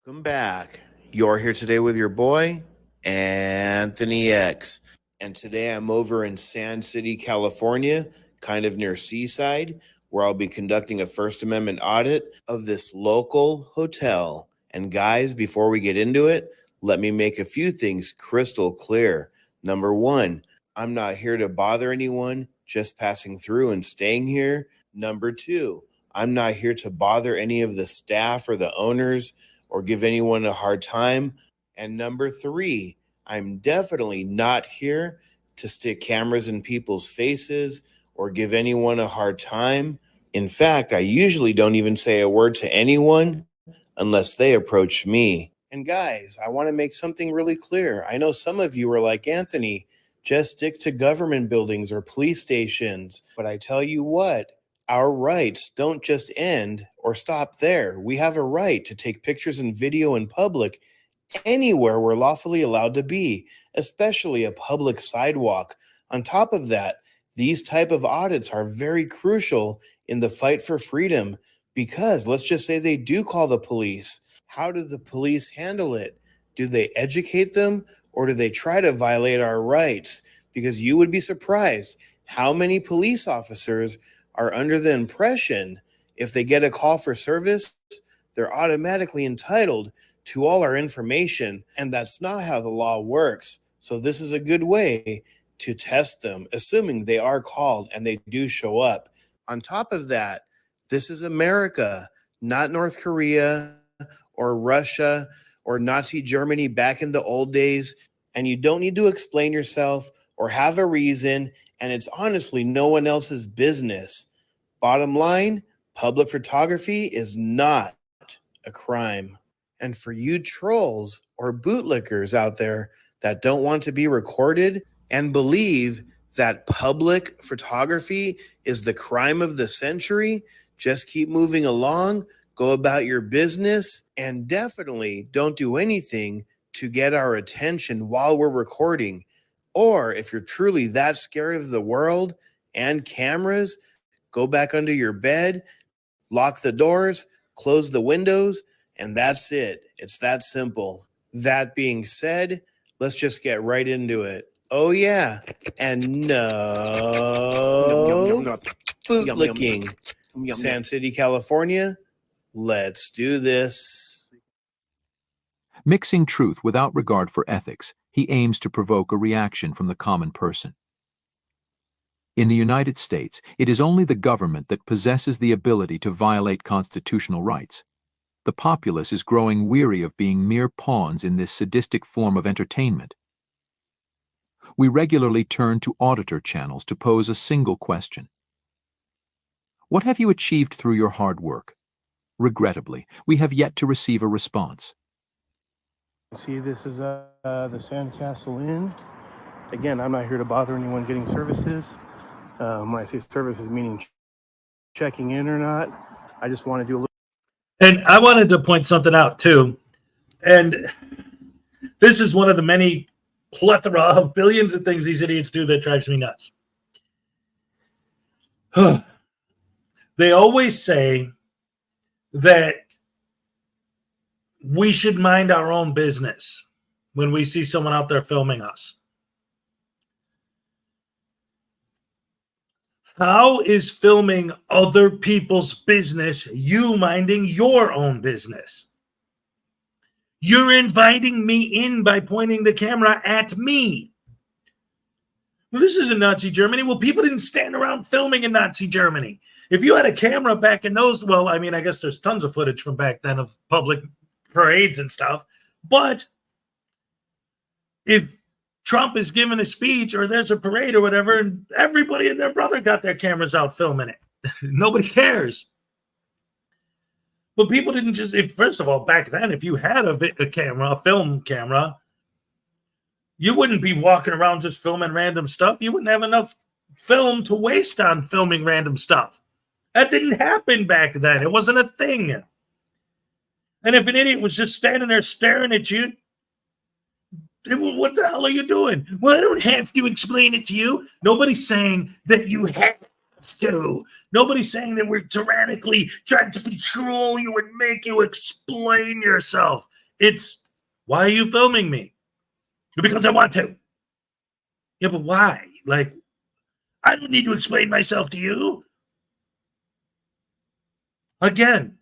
S20: Welcome back. You're here today with your boy, Anthony X. And today I'm over in Sand City, California, kind of near Seaside, where I'll be conducting a First Amendment audit of this local hotel. And guys, before we get into it, let me make a few things crystal clear. Number one, I'm not here to bother anyone, just passing through and staying here. Number two, I'm not here to bother any of the staff or the owners or give anyone a hard time. And number three, I'm definitely not here to stick cameras in people's faces or give anyone a hard time. In fact, I usually don't even say a word to anyone unless they approach me. And guys, I want to make something really clear. I know some of you are like, Anthony, just stick to government buildings or police stations. But I tell you what, our rights don't just end or stop there. We have a right to take pictures and video in public anywhere we're lawfully allowed to be, especially a public sidewalk. On top of that, these type of audits are very crucial in the fight for freedom because let's just say they do call the police. How do the police handle it? Do they educate them or do they try to violate our rights? Because you would be surprised how many police officers are under the impression if they get a call for service, they're automatically entitled to all our information, and that's not how the law works. So this is a good way to test them, assuming they are called and they do show up. On top of that, This is America, not North Korea or Russia or Nazi Germany back in the old days. And you don't need to explain yourself or have a reason. And it's honestly no one else's business. Bottom line, public photography is not a crime. And for you trolls or bootlickers out there that don't want to be recorded and believe that public photography is the crime of the century, just keep moving along, go about your business, and definitely don't do anything to get our attention while we're recording. Or if you're truly that scared of the world and cameras, go back under your bed, lock the doors, close the windows, and that's it. It's that simple. That being said, let's just get right into it. Oh yeah, and no bootlicking. Sand City, California, let's do this.
S19: Mixing truth without regard for ethics, he aims to provoke a reaction from the common person. In the United States, it is only the government that possesses the ability to violate constitutional rights. The populace is growing weary of being mere pawns in this sadistic form of entertainment. We regularly turn to auditor channels to pose a single question. What have you achieved through your hard work? Regrettably, we have yet to receive a response.
S12: See, this is the Sandcastle Inn. Again, I'm not here to bother anyone getting services. When I say services, meaning checking in or not. I just want to do a little.
S10: And I wanted to point something out too. And this is one of the many plethora of billions of things these idiots do that drives me nuts. They always say that we should mind our own business when we see someone out there filming us. How is filming other people's business you minding your own business? You're inviting me in by pointing the camera at me. Well, this isn't Nazi Germany. Well, people didn't stand around filming in Nazi Germany. If you had a camera back in those, well, I mean, I guess there's tons of footage from back then of public parades and stuff. But if Trump is giving a speech or there's a parade or whatever, and everybody and their brother got their cameras out filming it. Nobody cares. But people didn't just, first of all, back then, if you had a camera, a film camera, you wouldn't be walking around just filming random stuff. You wouldn't have enough film to waste on filming random stuff. That didn't happen back then. It wasn't a thing. And if an idiot was just standing there staring at you, what the hell are you doing? Well, I don't have to explain it to you. Nobody's saying that you have to. Nobody's saying that we're tyrannically trying to control you and make you explain yourself. It's, why are you filming me? Because I want to. Yeah, but why? Like, I don't need to explain myself to you. Again,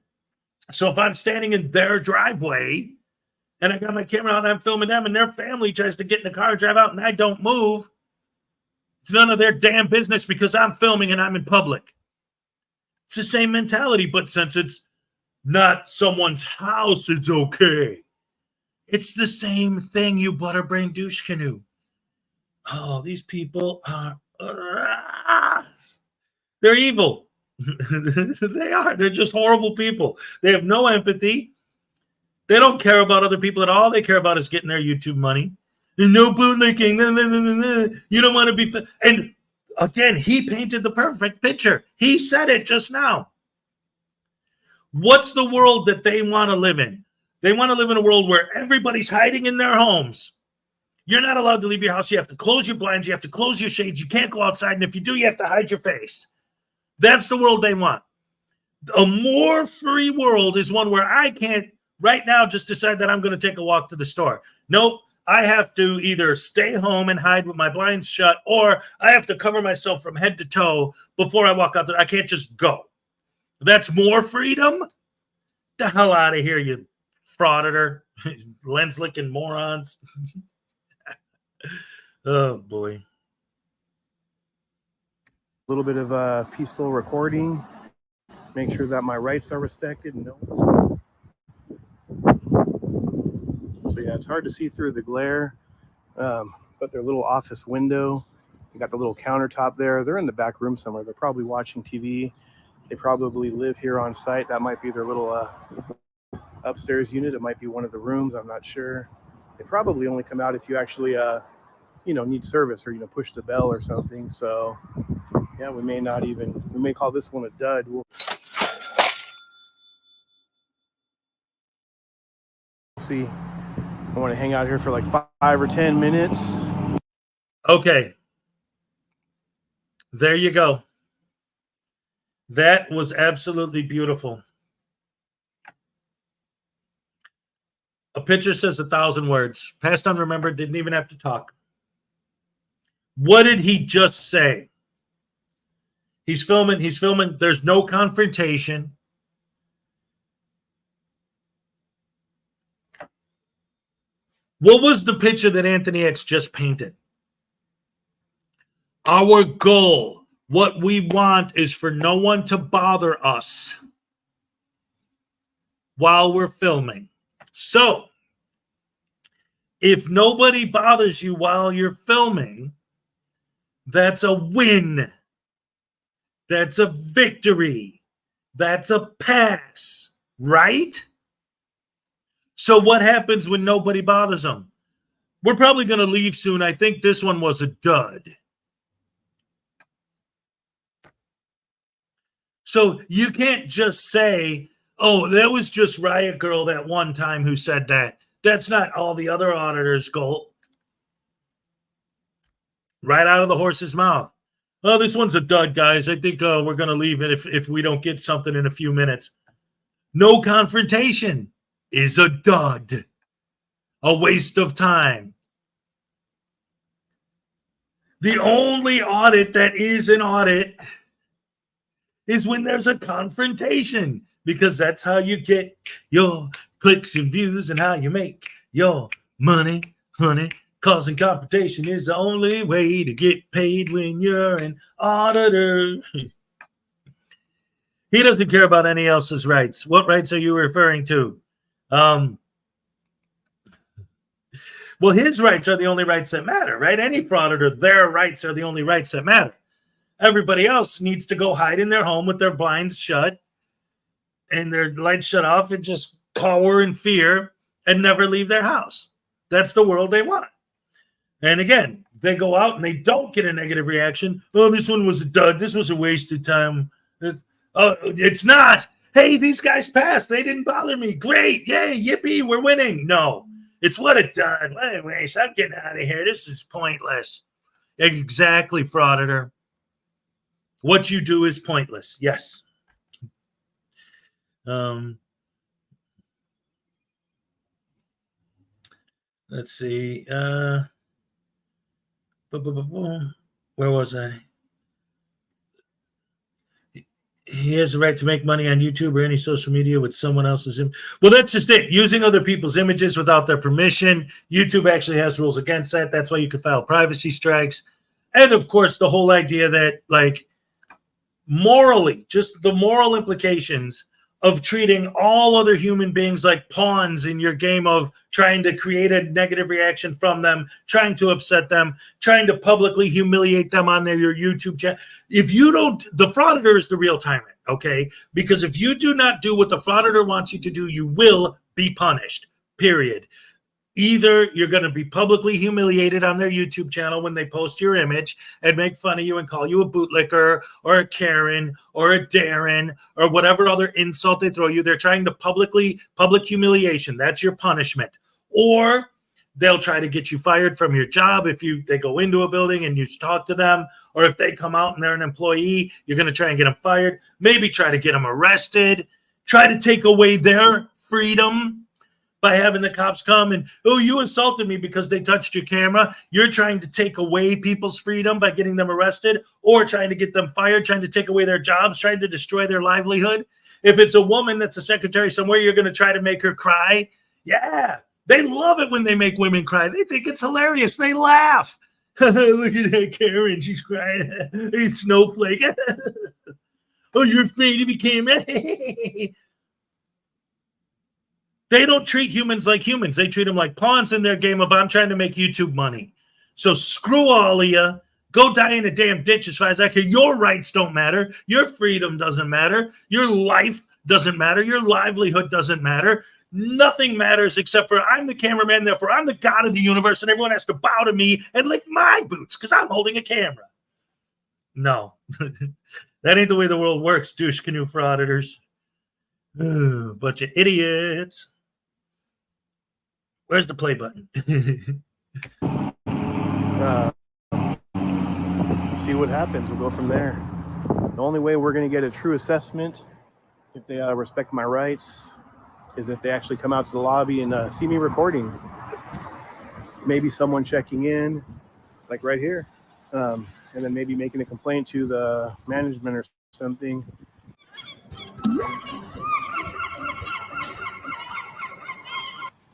S10: so if I'm standing in their driveway and I got my camera out and I'm filming them and their family tries to get in the car and drive out and I don't move, it's none of their damn business because I'm filming and I'm in public. It's the same mentality, but since it's not someone's house, it's okay. It's the same thing, you butterbrain douche canoe. Oh, these people are... they're evil. They are. They're just horrible people. They have no empathy. They don't care about other people at all. They care about is getting their YouTube money. There's no bootlicking. You don't want to be... And again, he painted the perfect picture. He said it just now. What's the world that they want to live in? They want to live in a world where everybody's hiding in their homes. You're not allowed to leave your house. You have to close your blinds. You have to close your shades. You can't go outside. And if you do, you have to hide your face. That's the world they want. A more free world is one where I can't right now just decide that I'm going to take a walk to the store. Nope. I have to either stay home and hide with my blinds shut, or I have to cover myself from head to toe before I walk out there. I can't just go. That's more freedom? The hell out of here, you frauditor. Lens-licking morons. Oh, boy.
S12: A little bit of peaceful recording.
S8: make sure that my rights are respected. No. So yeah, it's hard to see through the glare, but their little office window, they got the little countertop there. They're in the back room somewhere. They're probably watching TV. They probably live here on site. That might be their little upstairs unit. It might be one of the rooms. I'm not sure. They probably only come out if you actually, need service or, push the bell or something. So yeah, we may call this one a dud. We'll see. I want to hang out here for like 5 or 10 minutes.
S10: Okay. There you go. That was absolutely beautiful. A picture says 1,000 words. Past unremembered, didn't even have to talk. What did he just say? He's filming. There's no confrontation. What was the picture that Anthony X just painted? Our goal, what we want, is for no one to bother us while we're filming. So, if nobody bothers you while you're filming, that's a win. That's a victory. That's a pass, right? So what happens when nobody bothers them? We're probably going to leave soon. I think this one was a dud. So you can't just say, oh, that was just Riot Girl that one time who said that. That's not all the other auditors' goal. Right out of the horse's mouth. Oh, this one's a dud, guys. I think we're going to leave it if we don't get something in a few minutes. No confrontation is a dud. A waste of time. The only audit that is an audit is when there's a confrontation, because that's how you get your clicks and views and how you make your money, honey. Causing confrontation is the only way to get paid when you're an auditor. He doesn't care about any else's rights. What rights are you referring to? Well, his rights are the only rights that matter, right? Any frauditor, their rights are the only rights that matter. Everybody else needs to go hide in their home with their blinds shut and their lights shut off and just cower in fear and never leave their house. That's the world they want. And again, they go out and they don't get a negative reaction. Oh, this one was a dud. This was a waste of time. It's not. Hey, these guys passed. They didn't bother me. Great. Yay. Yippee. We're winning. No, it's what a dud. What a waste. I'm getting out of here. This is pointless. Exactly, Frauditor. What you do is pointless. Yes. Let's see. Where was I? He has the right to make money on YouTube or any social media with someone else's image. Well, that's just it. Using other people's images without their permission. YouTube actually has rules against that. That's why you can file privacy strikes. And, of course, the whole idea that, like, morally, just the moral implications of treating all other human beings like pawns in your game of trying to create a negative reaction from them, trying to upset them, trying to publicly humiliate them on your YouTube channel. If you don't, the Frauditor is the real tyrant, okay? Because if you do not do what the Frauditor wants you to do, you will be punished, period. Either you're going to be publicly humiliated on their YouTube channel when they post your image and make fun of you and call you a bootlicker or a Karen or a Darren or whatever other insult they throw you. They're trying to public humiliation. That's your punishment. Or they'll try to get you fired from your job if they go into a building and you talk to them. Or if they come out and they're an employee, you're going to try and get them fired. Maybe try to get them arrested. Try to take away their freedom by having the cops come and, oh, you insulted me because they touched your camera. You're trying to take away people's freedom by getting them arrested or trying to get them fired, trying to take away their jobs, trying to destroy their livelihood. If it's a woman that's a secretary somewhere, you're going to try to make her cry. Yeah, they love it when they make women cry. They think it's hilarious. They laugh. Look at that Karen. She's crying. Hey, snowflake. Oh, you're afraid of the camera? They don't treat humans like humans. They treat them like pawns in their game of I'm trying to make YouTube money. So screw all of you. Go die in a damn ditch as far as I care. Your rights don't matter. Your freedom doesn't matter. Your life doesn't matter. Your livelihood doesn't matter. Nothing matters except for I'm the cameraman, therefore I'm the god of the universe, and everyone has to bow to me and lick my boots because I'm holding a camera. No. That ain't the way the world works, douche canoe frauditors. Bunch of idiots. Where's the play button?
S8: See what happens. We'll go from there. The only way we're going to get a true assessment, if they respect my rights, is if they actually come out to the lobby and see me recording. Maybe someone checking in, like right here, and then maybe making a complaint to the management or something.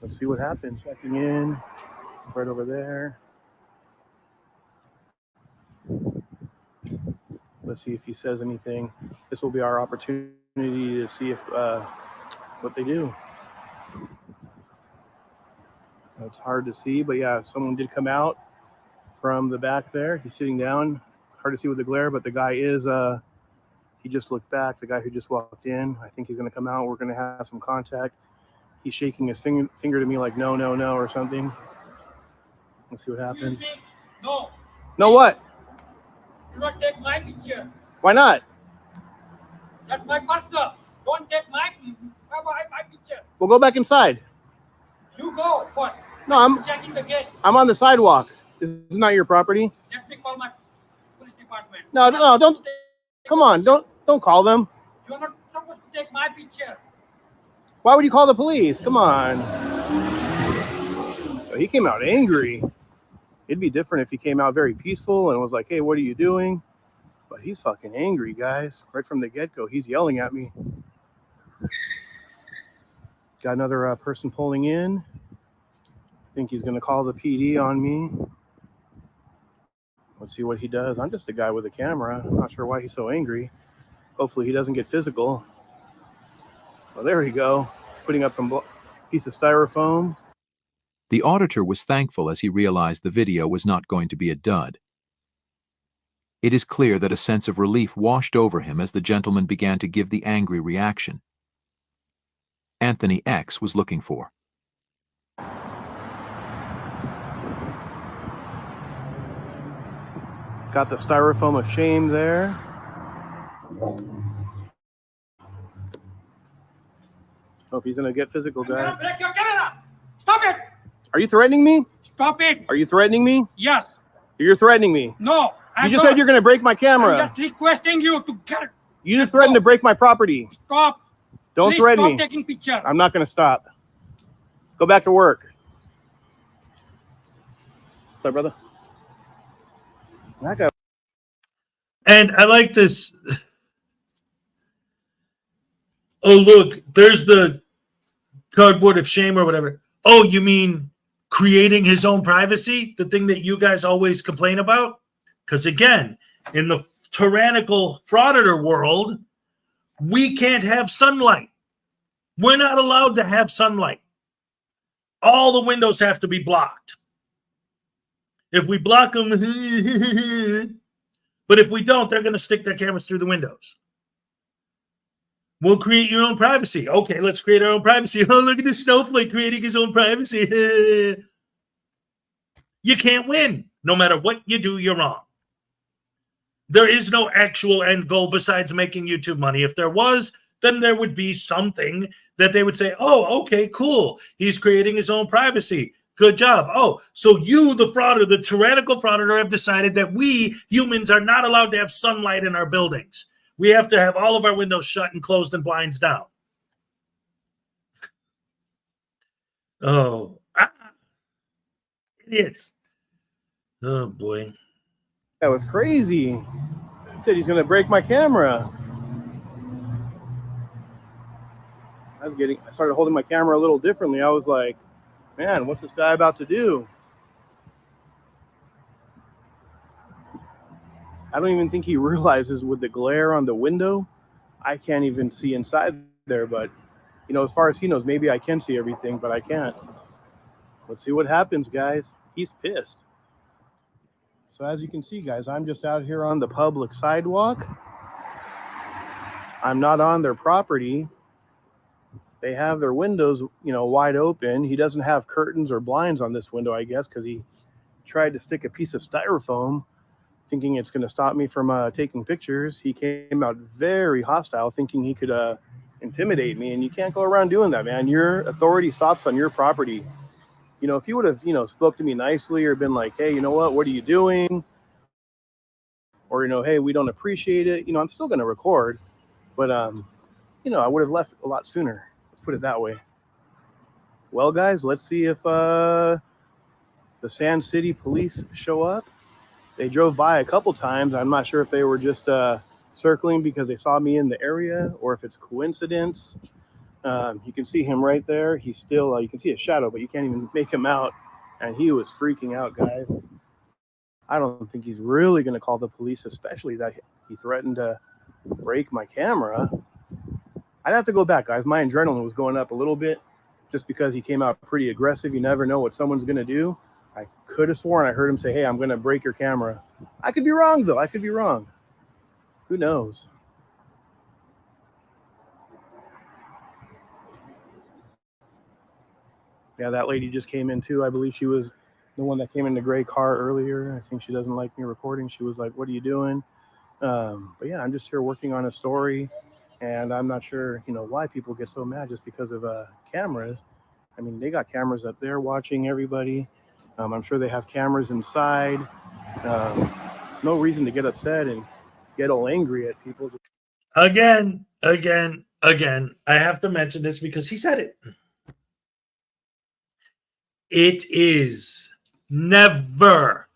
S8: Let's see what happens. Checking in, right over there. Let's see if he says anything. This will be our opportunity to see if what they do. It's hard to see, but yeah, someone did come out from the back there. He's sitting down. It's hard to see with the glare, but the guy is, he just looked back, the guy who just walked in. I think he's going to come out. We're going to have some contact. He's shaking his finger to me like, no, no, no, or something. Let's see what happens.
S21: No.
S8: No what?
S21: Do not take my picture.
S8: Why not?
S21: That's my personal. Don't take my picture.
S8: We'll go back inside.
S21: You go first.
S8: No, I'm
S21: checking the guest.
S8: I'm on the sidewalk. This is not your property.
S21: Let me call my police department.
S8: No, no, don't. Come on, don't call them.
S21: You're not supposed to take my picture.
S8: Why would you call the police? Come on. So he came out angry. It'd be different if he came out very peaceful and was like, hey, what are you doing? But he's fucking angry, guys. Right from the get-go, he's yelling at me. Got another person pulling in. I think he's going to call the PD on me. Let's see what he does. I'm just a guy with a camera. I'm not sure why he's so angry. Hopefully he doesn't get physical. Well, there we go. Putting up some piece of styrofoam.
S19: The auditor was thankful as he realized the video was not going to be a dud. It is clear that a sense of relief washed over him as the gentleman began to give the angry reaction Anthony X was looking for.
S8: Got the styrofoam of shame there. Hope he's gonna get physical, guys.
S21: Break your camera. Stop it.
S8: Are you threatening me?
S21: Stop it.
S8: Are you threatening me?
S21: Yes.
S8: You're threatening me.
S21: No.
S8: You just said you're gonna break my camera.
S21: I'm just requesting you to get.
S8: You just threatened to break my property.
S21: Stop.
S8: Don't
S21: Please
S8: threaten me.
S21: Stop taking picture.
S8: I'm not gonna stop. Go back to work. Sorry, brother. That guy.
S10: And I like this. Oh, look, there's the cardboard of shame or whatever. Oh, you mean creating his own privacy? The thing that you guys always complain about? Because again, in the tyrannical frauditor world, we can't have sunlight. We're not allowed to have sunlight. All the windows have to be blocked. If we block them, but if we don't, they're going to stick their cameras through the windows. We'll create your own privacy. Okay, let's create our own privacy. Oh, look at this snowflake creating his own privacy. You can't win. No matter what you do, you're wrong. There is no actual end goal besides making YouTube money. If there was, then there would be something that they would say, oh, okay, cool. He's creating his own privacy. Good job. Oh, so you, the frauditor, the tyrannical frauditor, have decided that we humans are not allowed to have sunlight in our buildings. We have to have all of our windows shut and closed and blinds down. Oh, idiots. Oh, boy.
S8: That was crazy. He said he's going to break my camera. I started holding my camera a little differently. I was like, man, what's this guy about to do? I don't even think he realizes with the glare on the window I can't even see inside there, but you know, as far as he knows, maybe I can see everything, but I can't. Let's see what happens, guys. He's pissed. So as you can see, guys, I'm just out here on the public sidewalk. I'm not on their property. They have their windows, you know, wide open. He doesn't have curtains or blinds on this window, I guess, because he tried to stick a piece of styrofoam thinking it's going to stop me from taking pictures. He came out very hostile, thinking he could intimidate me, and you can't go around doing that, man. Your authority stops on your property. You know, if you would have, you know, spoke to me nicely or been like, hey, you know what are you doing? Or, you know, hey, we don't appreciate it. You know, I'm still going to record, but, you know, I would have left a lot sooner. Let's put it that way. Well, guys, let's see if the Sand City police show up. They drove by a couple times. I'm not sure if they were just circling because they saw me in the area or if it's coincidence. You can see him right there. He's still, you can see a shadow, but you can't even make him out. And he was freaking out, guys. I don't think he's really going to call the police, especially that he threatened to break my camera. I'd have to go back, guys. My adrenaline was going up a little bit just because he came out pretty aggressive. You never know what someone's going to do. I could have sworn I heard him say, hey, I'm going to break your camera. I could be wrong, though. I could be wrong. Who knows? Yeah, that lady just came in, too. I believe she was the one that came in the gray car earlier. I think she doesn't like me recording. She was like, what are you doing? But yeah, I'm just here working on a story. And I'm not sure, you know, why people get so mad just because of cameras. I mean, they got cameras up there watching everybody. I'm sure they have cameras inside. No reason to get upset and get all angry at people.
S10: Again. I have to mention this because he said it. It is never,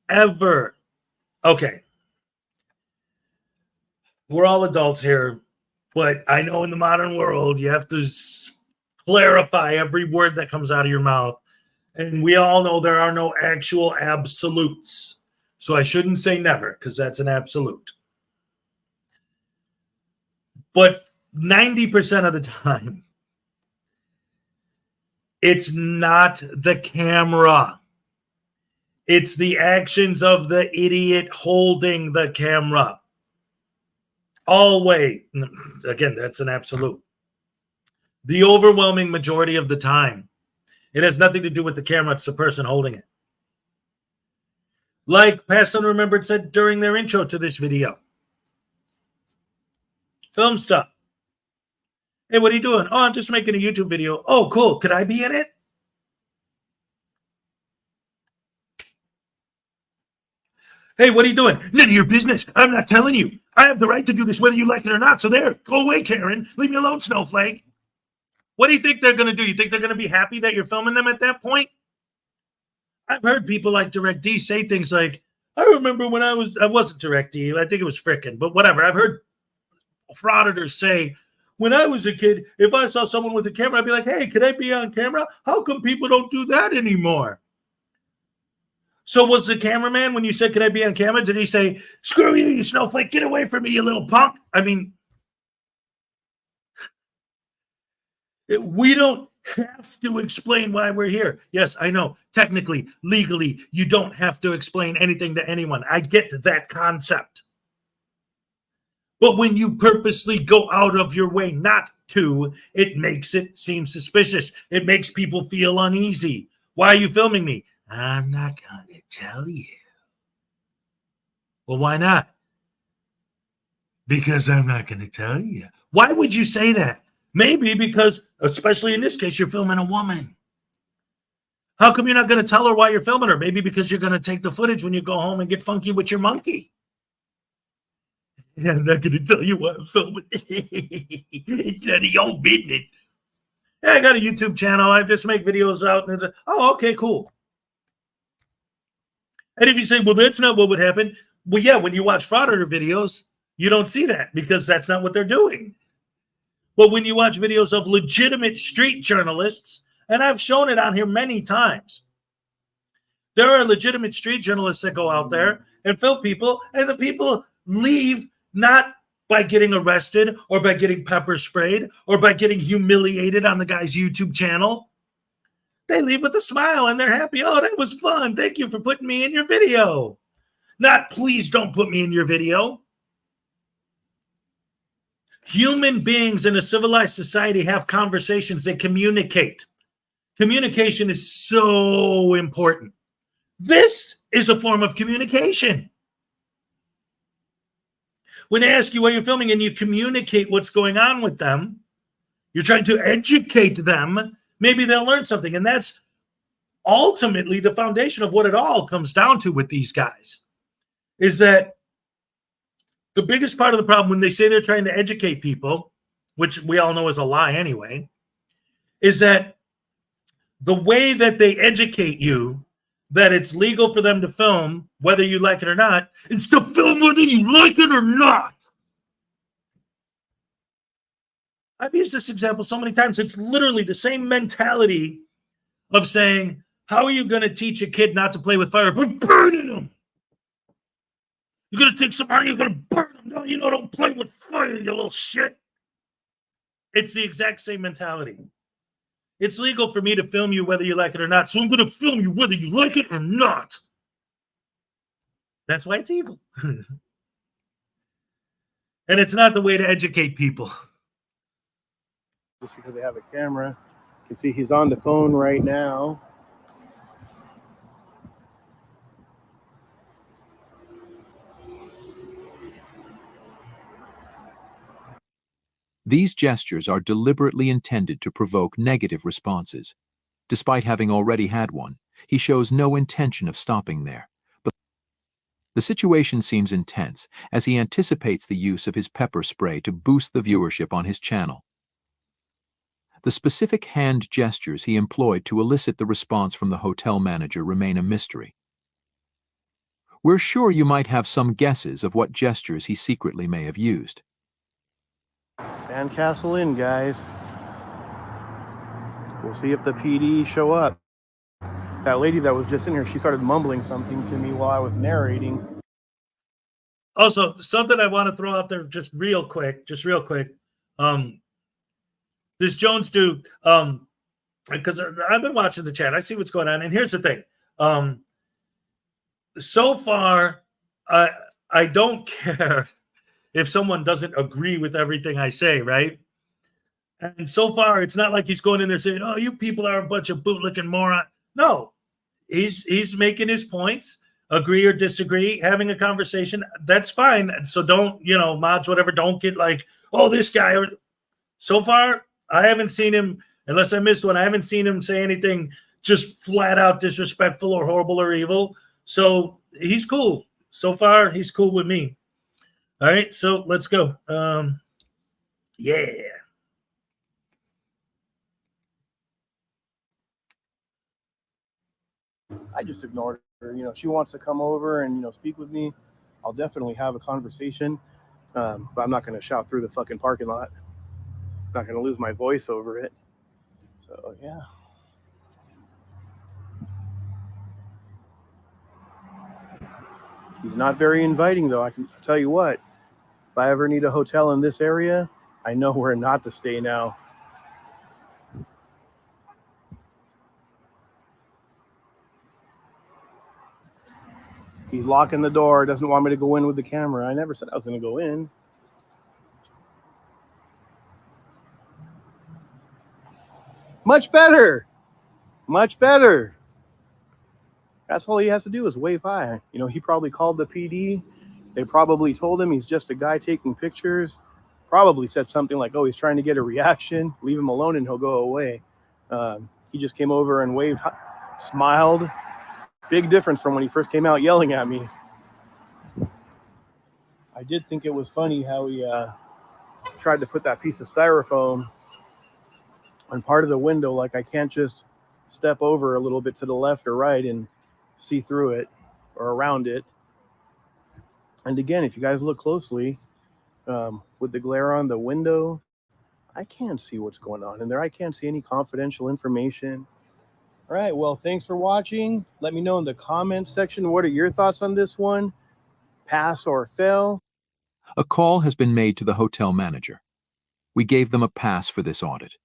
S10: ever. Okay. We're all adults here, but I know in the modern world, you have to clarify every word that comes out of your mouth. And we all know there are no actual absolutes. So I shouldn't say never because that's an absolute. But 90% of the time, it's not the camera. It's the actions of the idiot holding the camera. Always. Again, that's an absolute. The overwhelming majority of the time, it has nothing to do with the camera. It's the person holding it. Like Past Unremembered said during their intro to this video. Film stuff. Hey, what are you doing? Oh, I'm just making a YouTube video. Oh, cool. Could I be in it? Hey, what are you doing? None of your business. I'm not telling you. I have the right to do this whether you like it or not. So there, go away, Karen. Leave me alone, snowflake. What do you think they're going to do? You think they're going to be happy that you're filming them at that point? I've heard people like Direct D say things like, I remember when I wasn't Direct D, I think it was frickin', but whatever. I've heard Frauditors say, when I was a kid, if I saw someone with a camera, I'd be like, hey, could I be on camera? How come people don't do that anymore? So was the cameraman, when you said, could I be on camera, did he say, screw you, you snowflake, get away from me, you little punk? I mean, we don't have to explain why we're here. Yes, I know. Technically, legally, you don't have to explain anything to anyone. I get that concept. But when you purposely go out of your way not to, it makes it seem suspicious. It makes people feel uneasy. Why are you filming me? I'm not going to tell you. Well, why not? Because I'm not going to tell you. Why would you say that? Maybe because, especially in this case, you're filming a woman. How come you're not going to tell her why you're filming her? Maybe because you're going to take the footage when you go home and get funky with your monkey. Yeah, I'm not going to tell you why I'm filming. It's none of your business. Yeah, I got a YouTube channel. I just make videos out. Oh, okay, cool. And if you say, well, that's not what would happen. Well, yeah, when you watch Frauditor videos, you don't see that because that's not what they're doing. But when you watch videos of legitimate street journalists, and I've shown it on here many times, there are legitimate street journalists that go out there and film people, and the people leave not by getting arrested or by getting pepper sprayed or by getting humiliated on the guy's YouTube channel. They leave with a smile and they're happy. Oh, that was fun. Thank you for putting me in your video. Not, please don't put me in your video. Human beings in a civilized society have conversations. They communicate. Communication is so important. This is a form of communication. When they ask you why you're filming and you communicate what's going on with them, you're trying to educate them, maybe they'll learn something. And that's ultimately the foundation of what it all comes down to with these guys, is that the biggest part of the problem when they say they're trying to educate people, which we all know is a lie anyway, is that the way that they educate you that it's legal for them to film, whether you like it or not, is to film whether you like it or not. I've used this example so many times. It's literally the same mentality of saying, how are you going to teach a kid not to play with fire by burning them? You're going to take some iron, you're going to burn them. No, don't play with fire, you little shit. It's the exact same mentality. It's legal for me to film you whether you like it or not, so I'm going to film you whether you like it or not. That's why it's evil. And it's not the way to educate people.
S8: Just because they have a camera. You can see he's on the phone right now.
S19: These gestures are deliberately intended to provoke negative responses. Despite having already had one, he shows no intention of stopping there. But the situation seems intense as he anticipates the use of his pepper spray to boost the viewership on his channel. The specific hand gestures he employed to elicit the response from the hotel manager remain a mystery. We're sure you might have some guesses of what gestures he secretly may have used.
S8: Sandcastle Inn, guys. We'll see if the PD show up. That lady that was just in here, she started mumbling something to me while I was narrating.
S10: Also, something I want to throw out there just real quick. This Jones dude, because I've been watching the chat. I see what's going on. And here's the thing. So far, I don't care if someone doesn't agree with everything I say, right? And so far, it's not like he's going in there saying, oh, you people are a bunch of bootlicking morons. No, he's making his points, agree or disagree, having a conversation. That's fine. So don't, mods, whatever, don't get like, oh, this guy. So far, I haven't seen him, unless I missed one, I haven't seen him say anything just flat out disrespectful or horrible or evil. So he's cool. So far, he's cool with me. All right, so let's go. Yeah.
S8: I just ignored her. She wants to come over and, speak with me. I'll definitely have a conversation. But I'm not going to shout through the fucking parking lot. I'm not going to lose my voice over it. So, yeah. He's not very inviting, though. I can tell you what. If I ever need a hotel in this area, I know where not to stay now. He's locking the door, doesn't want me to go in with the camera. I never said I was going to go in. Much better. Much better. That's all he has to do is wave hi. He probably called the PD. They probably told him he's just a guy taking pictures. Probably said something like, oh, he's trying to get a reaction. Leave him alone and he'll go away. He just came over and waved, smiled. Big difference from when he first came out yelling at me. I did think it was funny how he tried to put that piece of styrofoam on part of the window. Like I can't just step over a little bit to the left or right and see through it or around it. And again, if you guys look closely, with the glare on the window, I can't see what's going on in there. I can't see any confidential information. All right, well, thanks for watching. Let me know in the comments section, what are your thoughts on this one? Pass or fail?
S19: A call has been made to the hotel manager. We gave them a pass for this audit.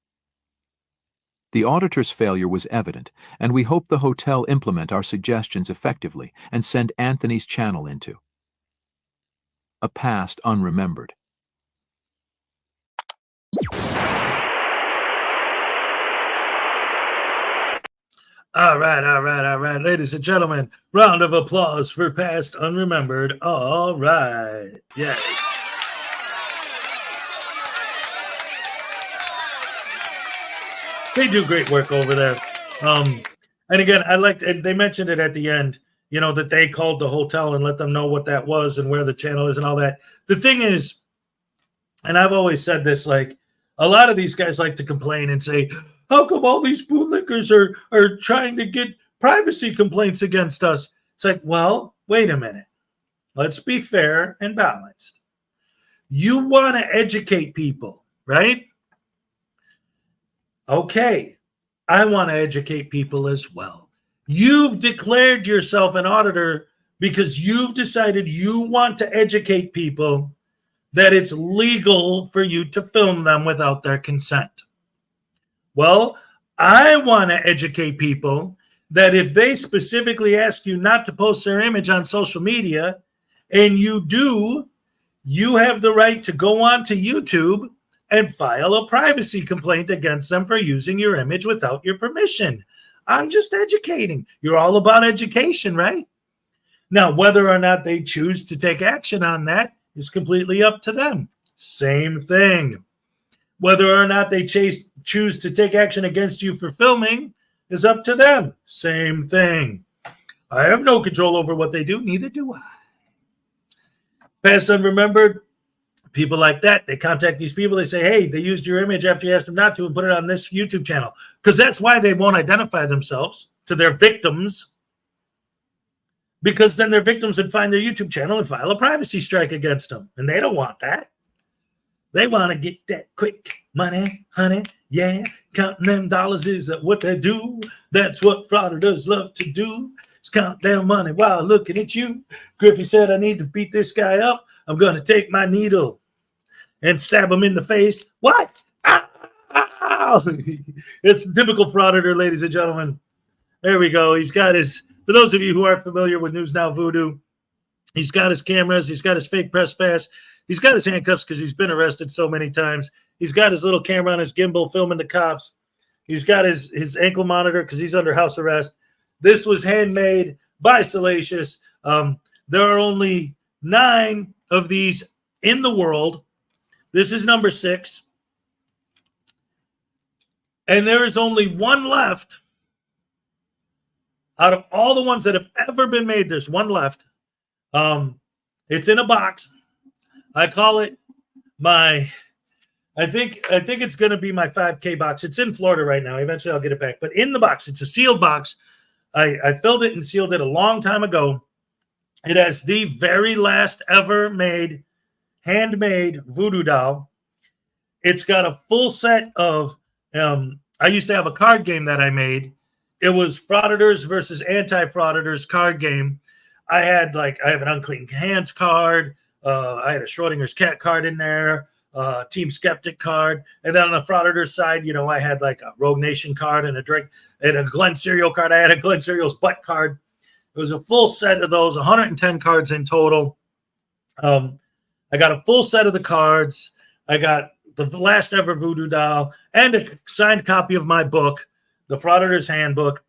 S19: The auditor's failure was evident, and we hope the hotel implement our suggestions effectively and send Anthony's channel into a past unremembered.
S10: All right, ladies and gentlemen, round of applause for past unremembered. All right, yes. They do great work over there. And again, and they mentioned it at the end, you know, that they called the hotel and let them know what that was and where the channel is and all that. The thing is, and I've always said this, like, a lot of these guys like to complain and say, how come all these bootlickers are trying to get privacy complaints against us? It's like, well, wait a minute. Let's be fair and balanced. You want to educate people, right? Okay, I want to educate people as well. You've declared yourself an auditor because you've decided you want to educate people that it's legal for you to film them without their consent. Well, I want to educate people that if they specifically ask you not to post their image on social media, and you do, you have the right to go on to YouTube and file a privacy complaint against them for using your image without your permission. I'm just educating. You're all about education, right? Now, whether or not they choose to take action on that is completely up to them. Same thing. Whether or not they choose to take action against you for filming is up to them. Same thing. I have no control over what they do. Neither do I. Past unremembered, people like that, they contact these people. They say, hey, they used your image after you asked them not to and put it on this YouTube channel. Because that's why they won't identify themselves to their victims. Because then their victims would find their YouTube channel and file a privacy strike against them. And they don't want that. They want to get that quick money, honey. Yeah, counting them dollars is what they do. That's what frauditors love to do. Is count their money while looking at you. Griffey said, I need to beat this guy up. I'm going to take my needle and stab him in the face. What? Ow! It's typical frauditor, ladies and gentlemen. There we go. He's got his, for those of you who aren't familiar with News Now Voodoo, he's got his cameras. He's got his fake press pass. He's got his handcuffs because he's been arrested so many times. He's got his little camera on his gimbal filming the cops. He's got his ankle monitor because he's under house arrest. This was handmade by Salacious. There are only 9 of these in the world. This is number 6. And there is only one left. Out of all the ones that have ever been made, there's one left. It's in a box. I call it my, I think it's going to be my 5K box. It's in Florida right now. Eventually I'll get it back. But in the box, it's a sealed box. I filled it and sealed it a long time ago. It has the very last ever made, handmade voodoo doll. It's got a full set of, I used to have a card game that I made. It was Frauditors versus Anti-Frauditors card game. I have an Unclean Hands card. I had a Schrodinger's cat card in there, Team Skeptic card. And then on the Frauditor side, I had like a Rogue Nation card and a Glenn Serial card. I had a Glenn Serial's butt card. It was a full set of those, 110 cards in total. I got a full set of the cards. I got the last ever voodoo doll and a signed copy of my book, the Frauditors Handbook,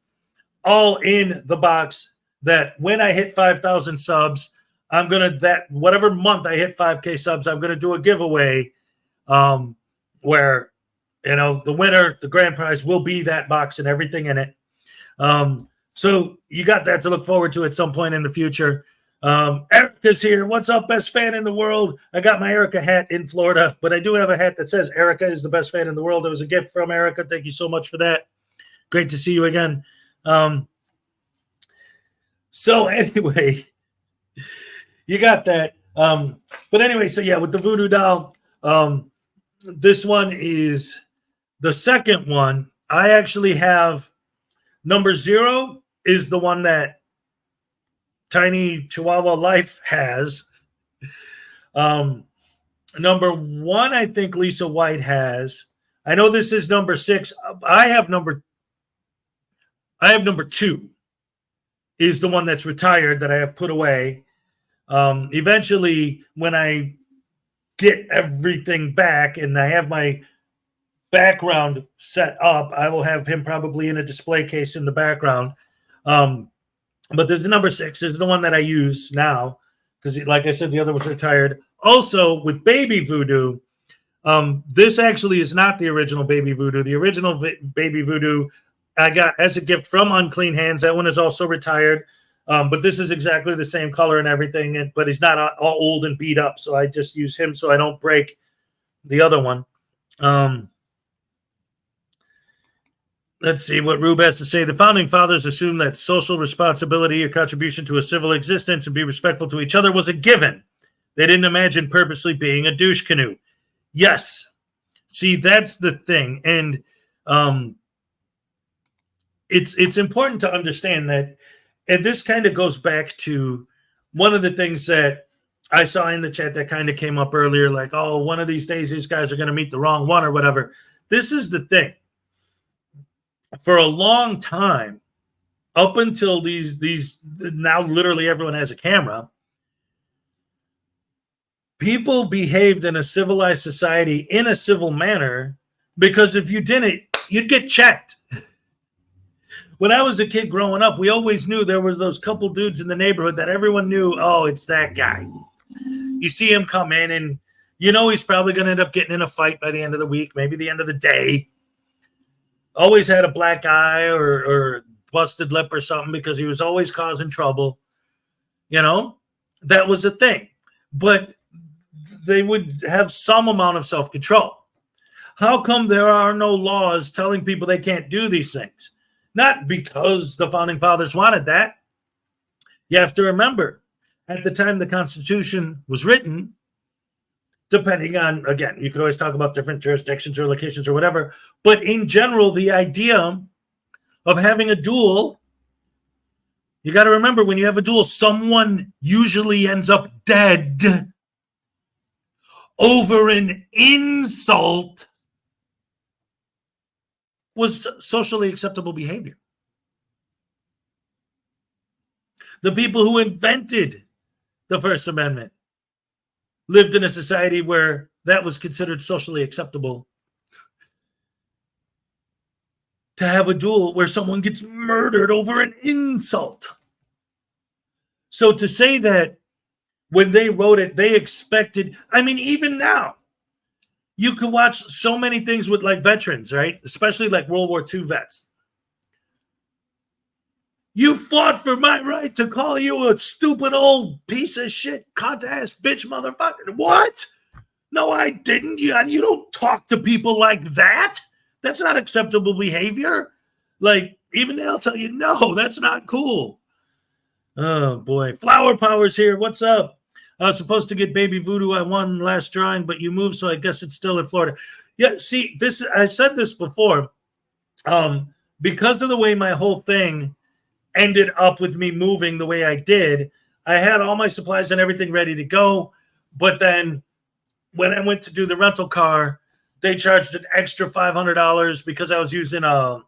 S10: all in the box that when I hit 5,000 subs, I'm going to, whatever month I hit 5K subs, I'm going to do a giveaway where, the winner, the grand prize will be that box and everything in it. So you got that to look forward to at some point in the future. Erica's here. What's up, best fan in the world? I got my Erica hat in Florida, but I do have a hat that says Erica is the best fan in the world. It was a gift from Erica. Thank you so much for that. Great to see you again. So anyway, you got that. But anyway, so yeah, with the voodoo doll, this one is the second one. I actually have number 0 is the one that Tiny Chihuahua Life has. Number 1, I think Lisa White has. I know this is number 6. I have number 2 is the one that's retired that I have put away. Eventually, when I get everything back and I have my background set up, I will have him probably in a display case in the background. But there's the number 6 is the one that I use now because, like I said, the other was retired. Also, with Baby Voodoo, this actually is not the original Baby Voodoo. The original Baby Voodoo I got as a gift from Unclean Hands. That one is also retired. But this is exactly the same color and everything, but he's not all old and beat up. So I just use him so I don't break the other one. Let's see what Rube has to say. The founding fathers assumed that social responsibility or contribution to a civil existence and be respectful to each other was a given. They didn't imagine purposely being a douche canoe. Yes. See, that's the thing. And it's important to understand that, and this kind of goes back to one of the things that I saw in the chat that kind of came up earlier, like, oh, one of these days these guys are going to meet the wrong one or whatever. This is the thing. For a long time, up until these now literally everyone has a camera, people behaved in a civilized society in a civil manner because if you didn't, you'd get checked. When I was a kid growing up, we always knew there was those couple dudes in the neighborhood that everyone knew, oh, it's that guy. You see him come in and you know he's probably going to end up getting in a fight by the end of the week, maybe the end of the day. Always had a black eye or busted lip or something because he was always causing trouble. You know, that was a thing. But they would have some amount of self-control. How come there are no laws telling people they can't do these things? Not because the founding fathers wanted that. You have to remember, at the time the Constitution was written, depending on, again, you could always talk about different jurisdictions or locations or whatever, but in general, the idea of having a duel, you got to remember when you have a duel, someone usually ends up dead over an insult was socially acceptable behavior. The people who invented the First Amendment lived in a society where that was considered socially acceptable. To have a duel where someone gets murdered over an insult. So to say that when they wrote it, they expected, I mean, even now, you can watch so many things with like veterans, right? Especially like World War II vets. You fought for my right to call you a stupid old piece of shit, cunt-ass bitch motherfucker. What? No, I didn't. You don't talk to people like that. That's not acceptable behavior. Like, even they'll tell you, no, that's not cool. Oh, boy. Flower Power's here. What's up? I was supposed to get Baby Voodoo. I won last drawing, but you moved, so I guess it's still in Florida. Yeah, see, this I said this before. Because of the way my whole thing ended up with me moving the way I did, I had all my supplies and everything ready to go. But then when I went to do the rental car, they charged an extra $500 because I was using a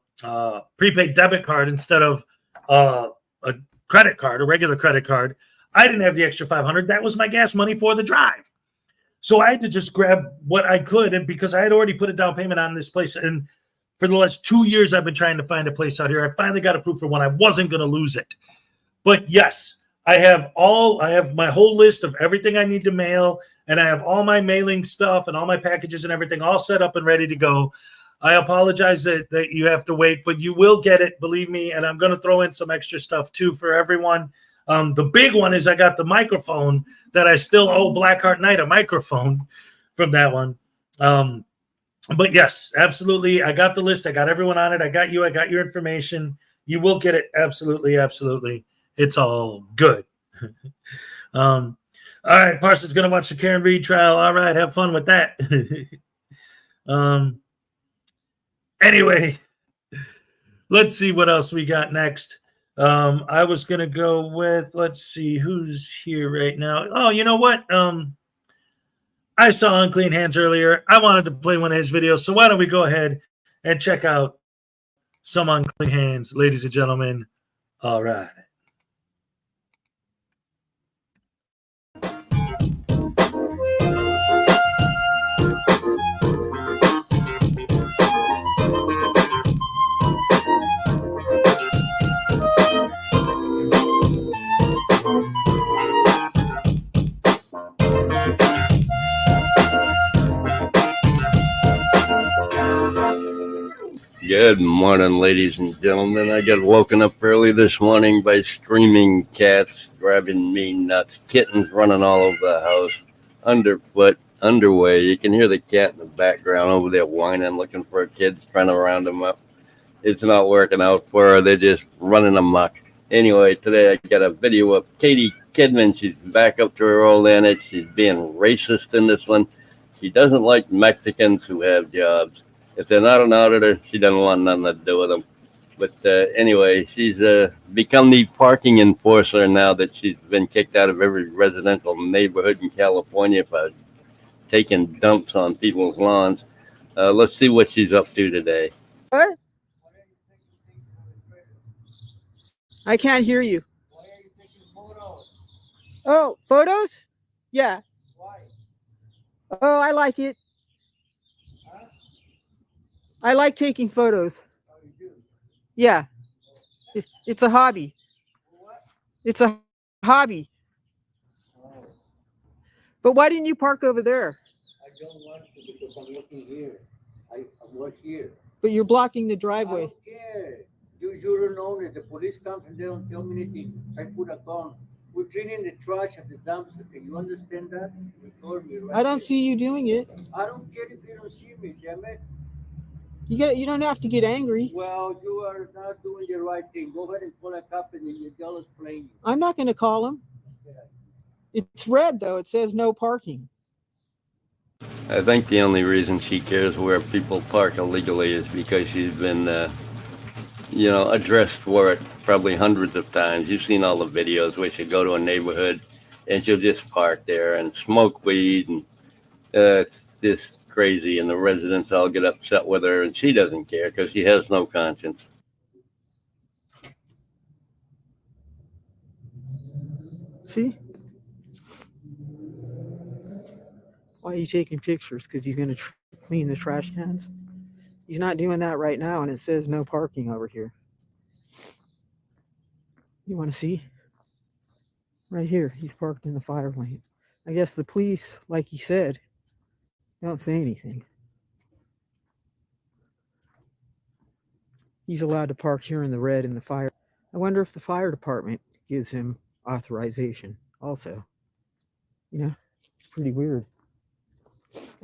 S10: prepaid debit card instead of a credit card, a regular credit card. I didn't have the extra $500. That was my gas money for the drive. So I had to just grab what I could. And because I had already put a down payment on this place, and for the last 2 years, I've been trying to find a place out here. I finally got approved for one. I wasn't going to lose it. But yes, I have my whole list of everything I need to mail, and I have all my mailing stuff and all my packages and everything all set up and ready to go. I apologize that you have to wait, but you will get it, believe me, and I'm going to throw in some extra stuff too for everyone. The big one is I got the microphone that I still owe Blackheart Knight a microphone from that one. But yes, absolutely. I got the list. I got everyone on it. I got you. I got your information. You will get it. Absolutely. Absolutely. It's all good. All right. Parsons going to watch the Karen Reed trial. All right. Have fun with that. Anyway, let's see what else we got next. I was going to go with, let's see who's here right now. Oh, you know what? I saw Unclean Hands earlier. I wanted to play one of his videos, so why don't we go ahead and check out some Unclean Hands, ladies and gentlemen. All right.
S2: Good morning, ladies and gentlemen. I got woken up early this morning by screaming cats, driving me nuts, kittens running all over the house, underfoot, underway. You can hear the cat in the background over there whining, looking for her kids, trying to round them up. It's not working out for her. They're just running amok. Anyway, today I got a video of Katie Kidman. She's back up to her old antics. She's being racist in this one. She doesn't like Mexicans who have jobs. If they're not an auditor, she doesn't want nothing to do with them. But anyway, she's become the parking enforcer now that she's been kicked out of every residential neighborhood in California for taking dumps on people's lawns. Let's see what she's up to today.
S22: What? I can't hear you. Oh, photos? Yeah. Oh, I like it. I like taking photos. Yeah. It's a hobby. It's a hobby. But why didn't you park over there?
S23: I don't want to because I'm looking here. I work here.
S22: But you're blocking the driveway.
S23: I don't care. You don't know that the police comes and they don't tell me anything. I put a gun. We're cleaning the trash at the dumpster. You understand that? You told me, right?
S22: I don't see you doing it.
S23: I don't care if you don't see me, damn it.
S22: You don't have to get angry.
S23: Well, you are not doing the right thing. Go ahead and call a cop and your girl is playing.
S22: I'm not going to call him. It's red, though. It says no parking.
S2: I think the only reason she cares where people park illegally is because she's been, addressed for it probably hundreds of times. You've seen all the videos where she'll go to a neighborhood and she'll just park there and smoke weed, and it's just crazy. And the residents all get upset with her, and she doesn't care because she has no conscience.
S22: See? Why are you taking pictures? Because he's going to clean the trash cans? He's not doing that right now, and it says no parking over here. You want to see? Right here, he's parked in the fire lane. I guess the police, like he said, don't say anything. He's allowed to park here in the red in the fire. I wonder if the fire department gives him authorization also. It's pretty weird.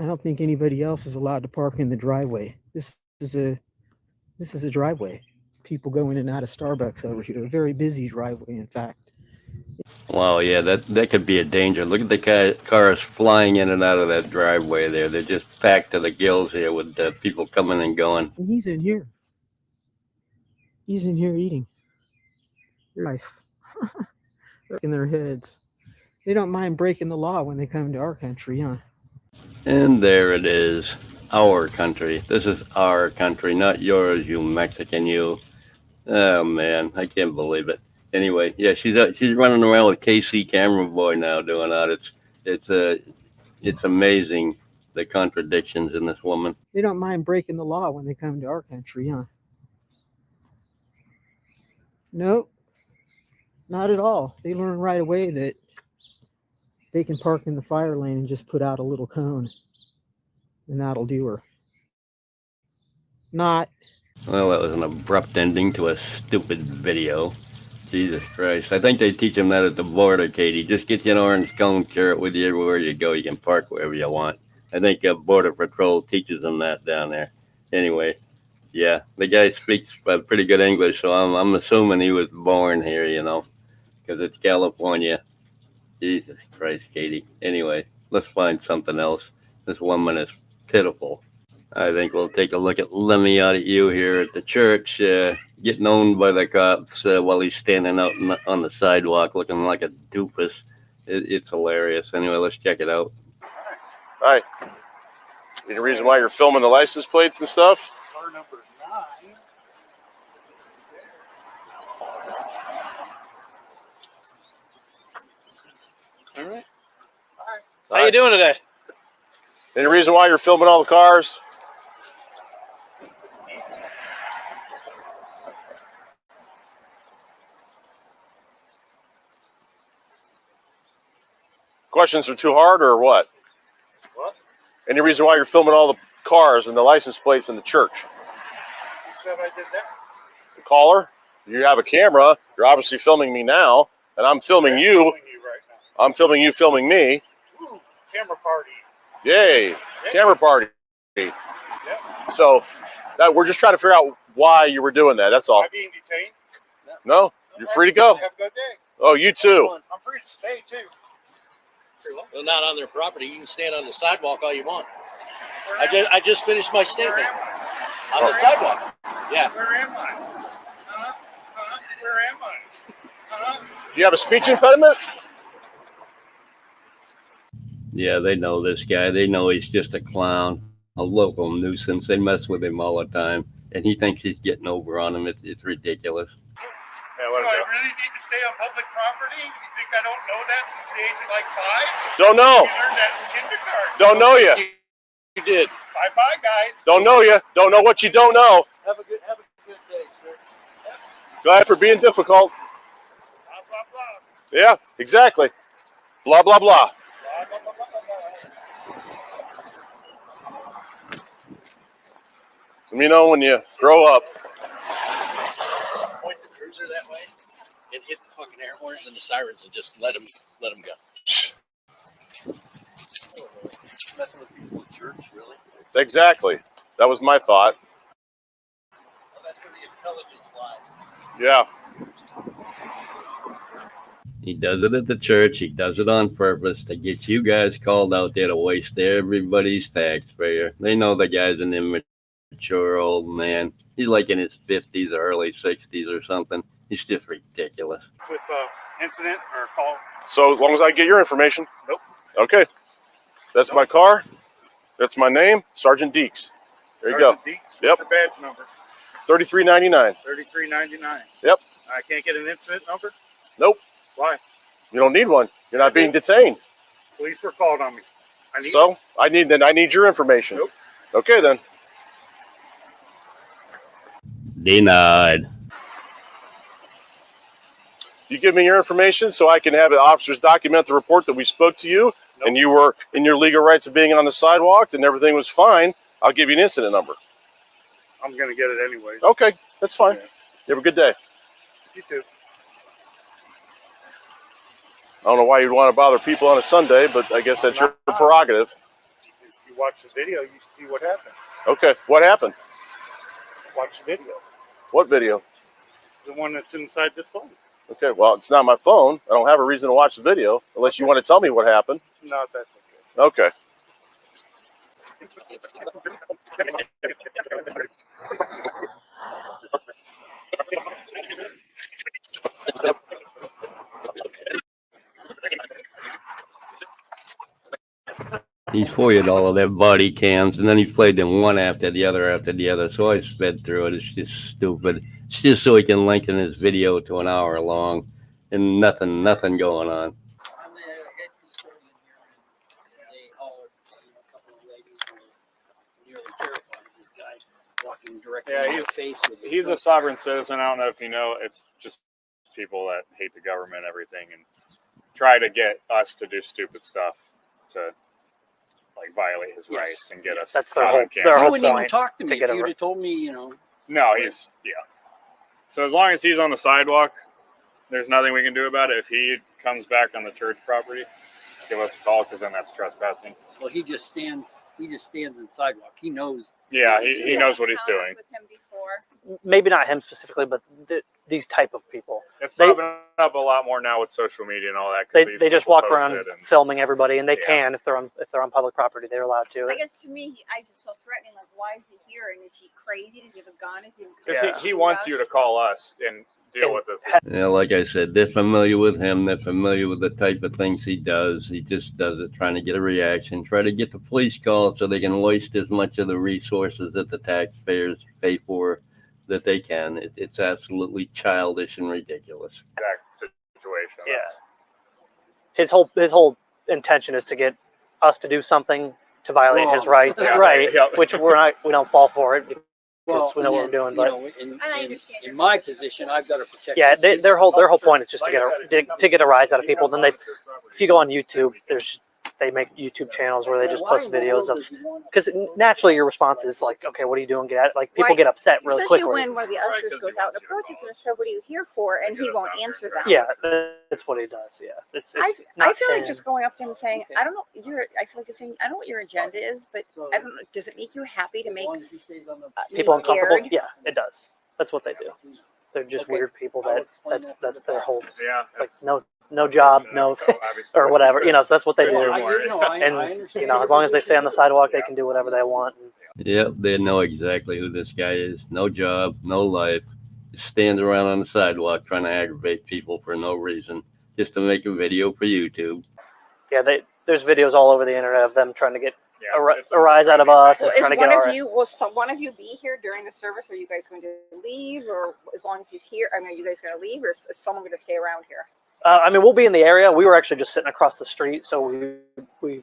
S22: I don't think anybody else is allowed to park in the driveway. This is a driveway. People go in and out of Starbucks over here. A very busy driveway, in fact.
S2: Wow, yeah, that could be a danger. Look at the cars flying in and out of that driveway there. They're just packed to the gills here with people coming and going.
S22: And he's in here. He's in here eating. Life. In their heads. They don't mind breaking the law when they come to our country, huh?
S2: And there it is, our country. This is our country, not yours, you Mexican, you. Oh man, I can't believe it. Anyway, yeah, she's running around with KC Camera Boy now doing audits. It's amazing the contradictions in this woman.
S22: They don't mind breaking the law when they come to our country, huh? Nope, not at all. They learn right away that they can park in the fire lane and just put out a little cone, and that'll do her. Not.
S2: Well, that was an abrupt ending to a stupid video. Jesus Christ. I think they teach them that at the border, Katie. Just get you an orange cone, carry it with you everywhere you go. You can park wherever you want. I think Border Patrol teaches them that down there. Anyway, yeah, the guy speaks pretty good English, so I'm assuming he was born here, because it's California. Jesus Christ, Katie. Anyway, let's find something else. This woman is pitiful. I think we'll take a look at Lemmy out at you here at the church, getting owned by the cops while he's standing out on the sidewalk looking like a doofus. It's hilarious. Anyway, let's check it out.
S6: Hi. Any reason why you're filming the license plates and stuff?
S12: Car number 9.
S3: All right.
S6: Hi.
S3: How you doing today?
S6: Any reason why you're filming all the cars? Questions are too hard or what?
S12: What?
S6: Any reason why you're filming all the cars and the license plates in the church?
S12: You said I did that?
S6: The caller, you have a camera. You're obviously filming me now, and I'm filming you.
S12: Filming you right now.
S6: I'm filming you filming me.
S12: Ooh, camera party.
S6: Yay. Camera party.
S12: Yep.
S6: So we're just trying to figure out why you were doing that. That's all.
S12: Am I being detained?
S6: No? You're free to go.
S12: Have a good day.
S6: Oh, you too.
S12: I'm free to stay too.
S3: Well, not on their property. You can stand on the sidewalk all you want. I just finished my statement. On the sidewalk. Yeah.
S12: Where am I? Where am I?
S6: Do you have a speech impediment?
S2: Yeah, they know this guy. They know he's just a clown, a local nuisance. They mess with him all the time, and he thinks he's getting over on them. It's ridiculous.
S12: Do I really need to stay on public property? You think I don't know that since the age of like 5?
S6: Don't know.
S12: You learned that in kindergarten.
S6: Don't know you.
S3: You did.
S12: Bye-bye, guys.
S6: Don't know you. Don't know what you don't know.
S3: Have a good day, sir.
S6: Glad for being difficult.
S12: Blah, blah, blah.
S6: Yeah, exactly. Blah, blah, blah. Let me know when you grow up.
S3: Point the cruiser that way and hit the fucking air horns and the sirens and just let them go. Messing with people in church, really?
S6: Exactly. That was my thought.
S3: Well, that's where the intelligence lies.
S6: Yeah.
S2: He does it at the church. He does it on purpose to get you guys called out there to waste everybody's taxpayer. They know the guy's an immature old man. He's like in his 50s or early 60s or something. He's just ridiculous.
S12: With incident or call?
S6: So as long as I get your information.
S12: Nope.
S6: Okay. That's my car. That's my name, Sergeant Deeks. There you go.
S12: Deeks,
S6: Yep.
S12: what's your badge number?
S6: 3399.
S12: 3399.
S6: Yep.
S12: I can't get an incident number?
S6: Nope.
S12: Why?
S6: You don't need one. You're not being detained.
S12: Police were called on me.
S6: I need your information.
S12: Nope.
S6: Okay then.
S2: Denied.
S6: You give me your information so I can have the officers document the report that we spoke to you, and you were in your legal rights of being on the sidewalk and everything was fine. I'll give you an incident number.
S12: I'm going to get it anyways.
S6: Okay, that's fine. You have a good day.
S12: You too.
S6: I don't know why you'd want to bother people on a Sunday, but I guess that's your prerogative.
S12: If you watch the video, you see what happened.
S6: Okay, what happened?
S12: Watch the video.
S6: What video?
S12: The one that's inside this phone.
S6: Okay, well, it's not my phone. I don't have a reason to watch the video unless you want to tell me what happened.
S12: No, that's okay.
S6: Okay.
S2: He's foiled all of their body cams, and then he played them one after the other. So I sped through it. It's just stupid. It's just so he can lengthen his video to an hour long, and nothing going on.
S4: Yeah, he's a sovereign citizen. I don't know if you know. It's just people that hate the government, everything, and try to get us to do stupid stuff to like violate his rights and get us.
S13: That's their whole point.
S14: Wouldn't even talk to me if you'd have told me,
S4: No, he's So as long as he's on the sidewalk, there's nothing we can do about it. If he comes back on the church property, give us a call because then that's trespassing.
S14: Well, he just stands on the sidewalk. He knows.
S4: Yeah, he knows what he's doing.
S13: Maybe not him specifically, but these type of people.
S4: It's popping up a lot more now with social media and all that.
S13: They just walk around filming everybody, and they can if they're on public property. They're allowed to.
S7: I guess to me, I just feel threatening. Like, why is he here? And is he crazy? Does he have a gun? Is he?
S4: Because he wants you to call us and deal with this.
S2: Yeah, like I said, they're familiar with him. They're familiar with the type of things he does. He just does it trying to get a reaction, try to get the police called so they can waste as much of the resources that the taxpayers pay for that they can. It's absolutely childish and ridiculous.
S4: Exact situation.
S13: Yeah. His whole intention is to get us to do something to violate his rights, right? Which we don't fall for it because we know what we're doing. But
S1: in my position, I've got to protect.
S13: yeah, their whole point is just to get a rise out of people. Then if you go on YouTube, they make YouTube channels where they just post videos of, because naturally your response is like, okay, what are you doing? People get upset really
S7: Especially
S13: quickly.
S7: when one of the ushers goes out and approaches and says, "What are you here for?" and he won't answer them.
S13: Yeah, that's what he does. Yeah,
S7: I feel like just going up to him and saying, "I don't know." I feel like just saying, "I don't know what your agenda is, but I don't know. Does it make you happy to make
S13: people uncomfortable?"
S7: scared?
S13: Yeah, it does. That's what they do. They're just weird people that's their whole like no job, no or whatever, so that's what they do. And as long as they stay on the sidewalk, they can do whatever they want.
S2: Yep, they know exactly who this guy is. No job, no life. Just stands around on the sidewalk trying to aggravate people for no reason, just to make a video for YouTube.
S13: Yeah, there's videos all over the internet of them trying to get a rise out of us.
S7: So
S13: and trying to get
S7: will one of you be here during the service? Are you guys going to leave, or as long as he's here? I mean, are you guys going to leave, or is someone going to stay around here?
S13: We'll be in the area. We were actually just sitting across the street, so we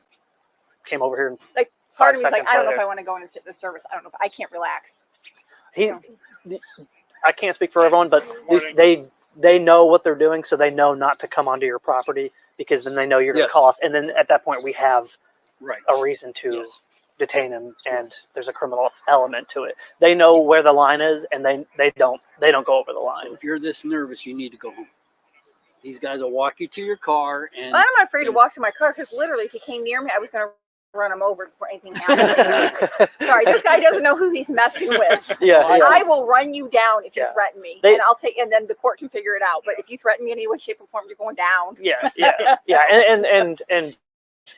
S13: came over here. And
S7: like part of me's like, I don't know if I want to go in and sit in the service. I don't know if I can't relax.
S13: I can't speak for everyone, but at least they know what they're doing, so they know not to come onto your property, because then they know you're going to call us, and then at that point we have a reason to detain him, and there's a criminal element to it. They know where the line is, and they don't go over the line.
S1: So if you're this nervous, you need to go home. These guys will walk you to your car, and
S7: I'm not afraid to walk to my car, because literally, if he came near me, I was going to run him over before anything happened. Sorry, this guy doesn't know who he's messing with. I will run you down if you threaten me, and then the court can figure it out. But if you threaten me in any way, shape, or form, you're going down.
S13: And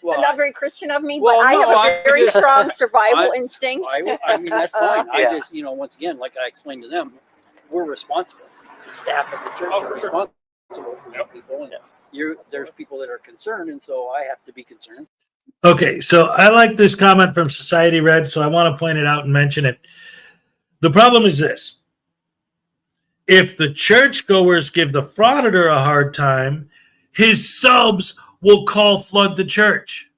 S7: well, not very Christian of me, but I have a very strong survival instinct.
S1: I mean, that's fine. I just, once again, like I explained to them, we're responsible. The staff of the church are responsible for people, and there's people that are concerned, and so I have to be concerned.
S10: Okay, so I like this comment from Society Red, so I want to point it out and mention it. The problem is this. If the churchgoers give the frauditor a hard time, his subs will flood the church.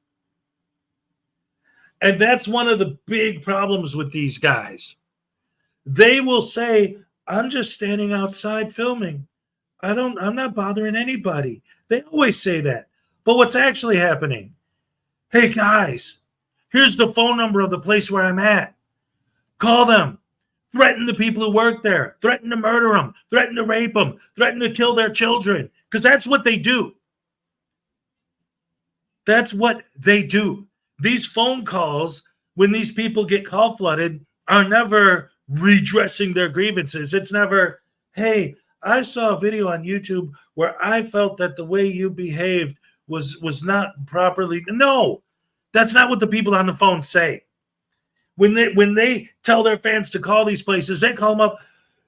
S10: And that's one of the big problems with these guys. They will say, I'm just standing outside filming. I'm not bothering anybody. They always say that. But what's actually happening? Hey guys, here's the phone number of the place where I'm at. Call them. Threaten the people who work there. Threaten to murder them. Threaten to rape them. Threaten to kill their children. Because that's what they do. That's what they do. These phone calls, when these people get call flooded, are never redressing their grievances. It's never, hey, I saw a video on YouTube where I felt that the way you behaved was not properly. No, that's not what the people on the phone say. When they tell their fans to call these places, they call them up.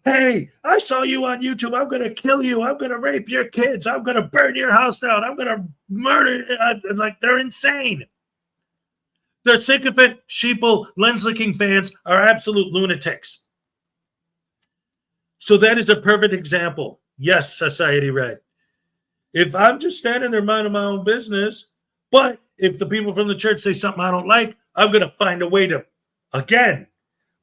S10: Hey, I saw you on YouTube. I'm going to kill you. I'm going to rape your kids. I'm going to burn your house down. I'm going to murder. Like, they're insane. They're sycophant, sheeple, lens-licking fans are absolute lunatics. So that is a perfect example. Yes, Society Red. If I'm just standing there minding my own business, but if the people from the church say something I don't like, I'm going to find a way to, again,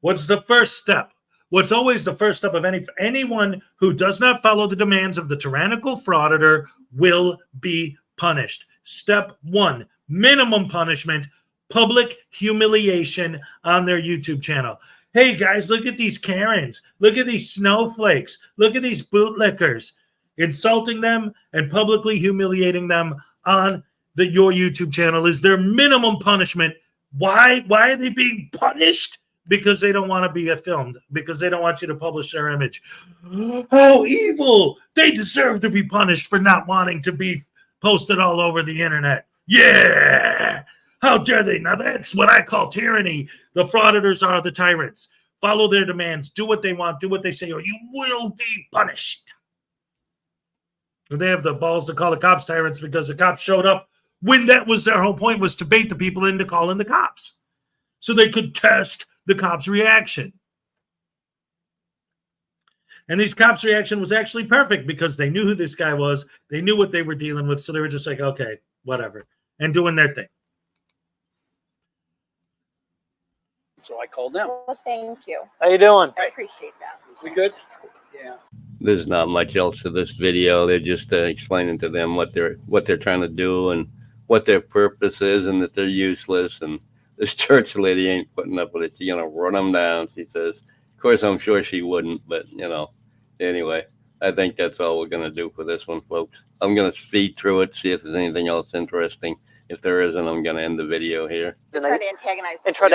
S10: what's the first step? What's always the first step of anyone who does not follow the demands of the tyrannical frauditor will be punished. Step 1, minimum punishment, public humiliation on their YouTube channel. Hey guys, look at these Karens. Look at these snowflakes. Look at these bootlickers. Insulting them and publicly humiliating them on your YouTube channel is their minimum punishment. Why are they being punished? Because they don't want to be filmed. Because they don't want you to publish their image. How evil! They deserve to be punished for not wanting to be posted all over the internet. Yeah! How dare they? Now that's what I call tyranny. The frauditors are the tyrants. Follow their demands. Do what they want. Do what they say, or you will be punished. They have the balls to call the cops tyrants because the cops showed up when that was their whole point, was to bait the people into calling the cops so they could test the cops' reaction. And these cops' reaction was actually perfect because they knew who this guy was. They knew what they were dealing with. So they were just like, okay, whatever, and doing their thing.
S1: So I called them.
S7: Well, thank you.
S13: How you doing?
S7: I appreciate that.
S1: We good? Yeah.
S2: There's not much else to this video. They're just explaining to them what they're trying to do and what their purpose is, and that they're useless. And this church lady ain't putting up with it. She's gonna run them down. She says. Of course, I'm sure she wouldn't, but anyway, I think that's all we're gonna do for this one, folks. I'm gonna speed through it, see if there's anything else interesting. If there isn't, I'm gonna end the video here.
S7: Try to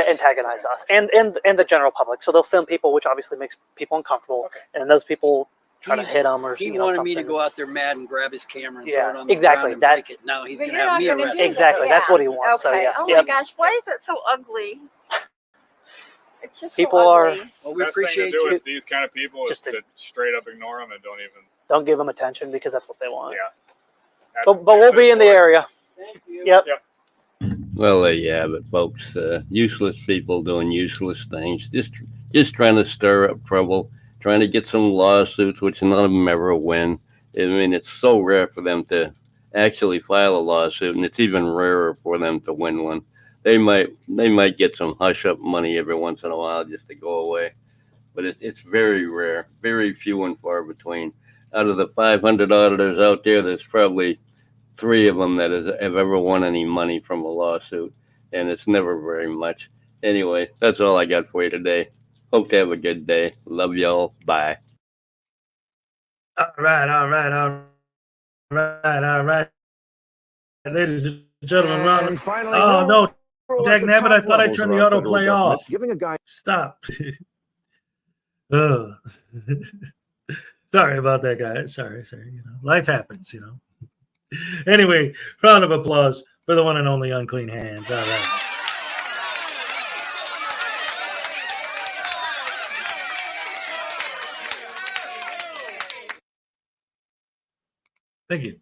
S7: antagonize
S13: us and the general public. So they'll film people, which obviously makes people uncomfortable, and those people try to hit them or
S1: he wanted me to go out there mad and grab his camera and throw it on the
S13: exactly.
S1: ground and break it. Now he's
S7: But
S1: gonna
S7: you're
S1: have me
S7: not gonna
S1: arrested.
S7: do
S13: Exactly.
S7: that.
S13: That's what he wants.
S7: Okay.
S13: So
S7: Oh my gosh, why is it so ugly? It's just
S13: people
S7: so
S13: are.
S7: ugly.
S1: Well, we
S4: Best thing
S1: appreciate
S4: to do
S1: you.
S4: with these kind of people is to straight up ignore them and
S13: don't give them attention because that's what they want.
S4: Yeah.
S13: But we'll be in the area.
S1: Thank you.
S13: Yep.
S2: Well, there you have it, folks. Useless people doing useless things, just trying to stir up trouble, trying to get some lawsuits, which none of them ever win. I mean, it's so rare for them to actually file a lawsuit, and it's even rarer for them to win one. They might get some hush-up money every once in a while just to go away, but it's very rare, very few and far between. Out of the 500 auditors out there, there's probably 3 of them that have ever won any money from a lawsuit, and it's never very much. Anyway, that's all I got for you today. Hope to have a good day. Love y'all. Bye.
S10: All right. Ladies and gentlemen,
S9: And finally,
S10: oh no,
S9: we're at the
S10: dagnabbit, I
S9: top
S10: thought I
S9: levels
S10: turned
S9: of
S10: the
S9: our federal
S10: autoplay
S9: government,
S10: off.
S9: Giving a guy
S10: Stop. Sorry about that, guys. Sorry. Life happens, Anyway, round of applause for the one and only Unclean Hands. All right. Thank you.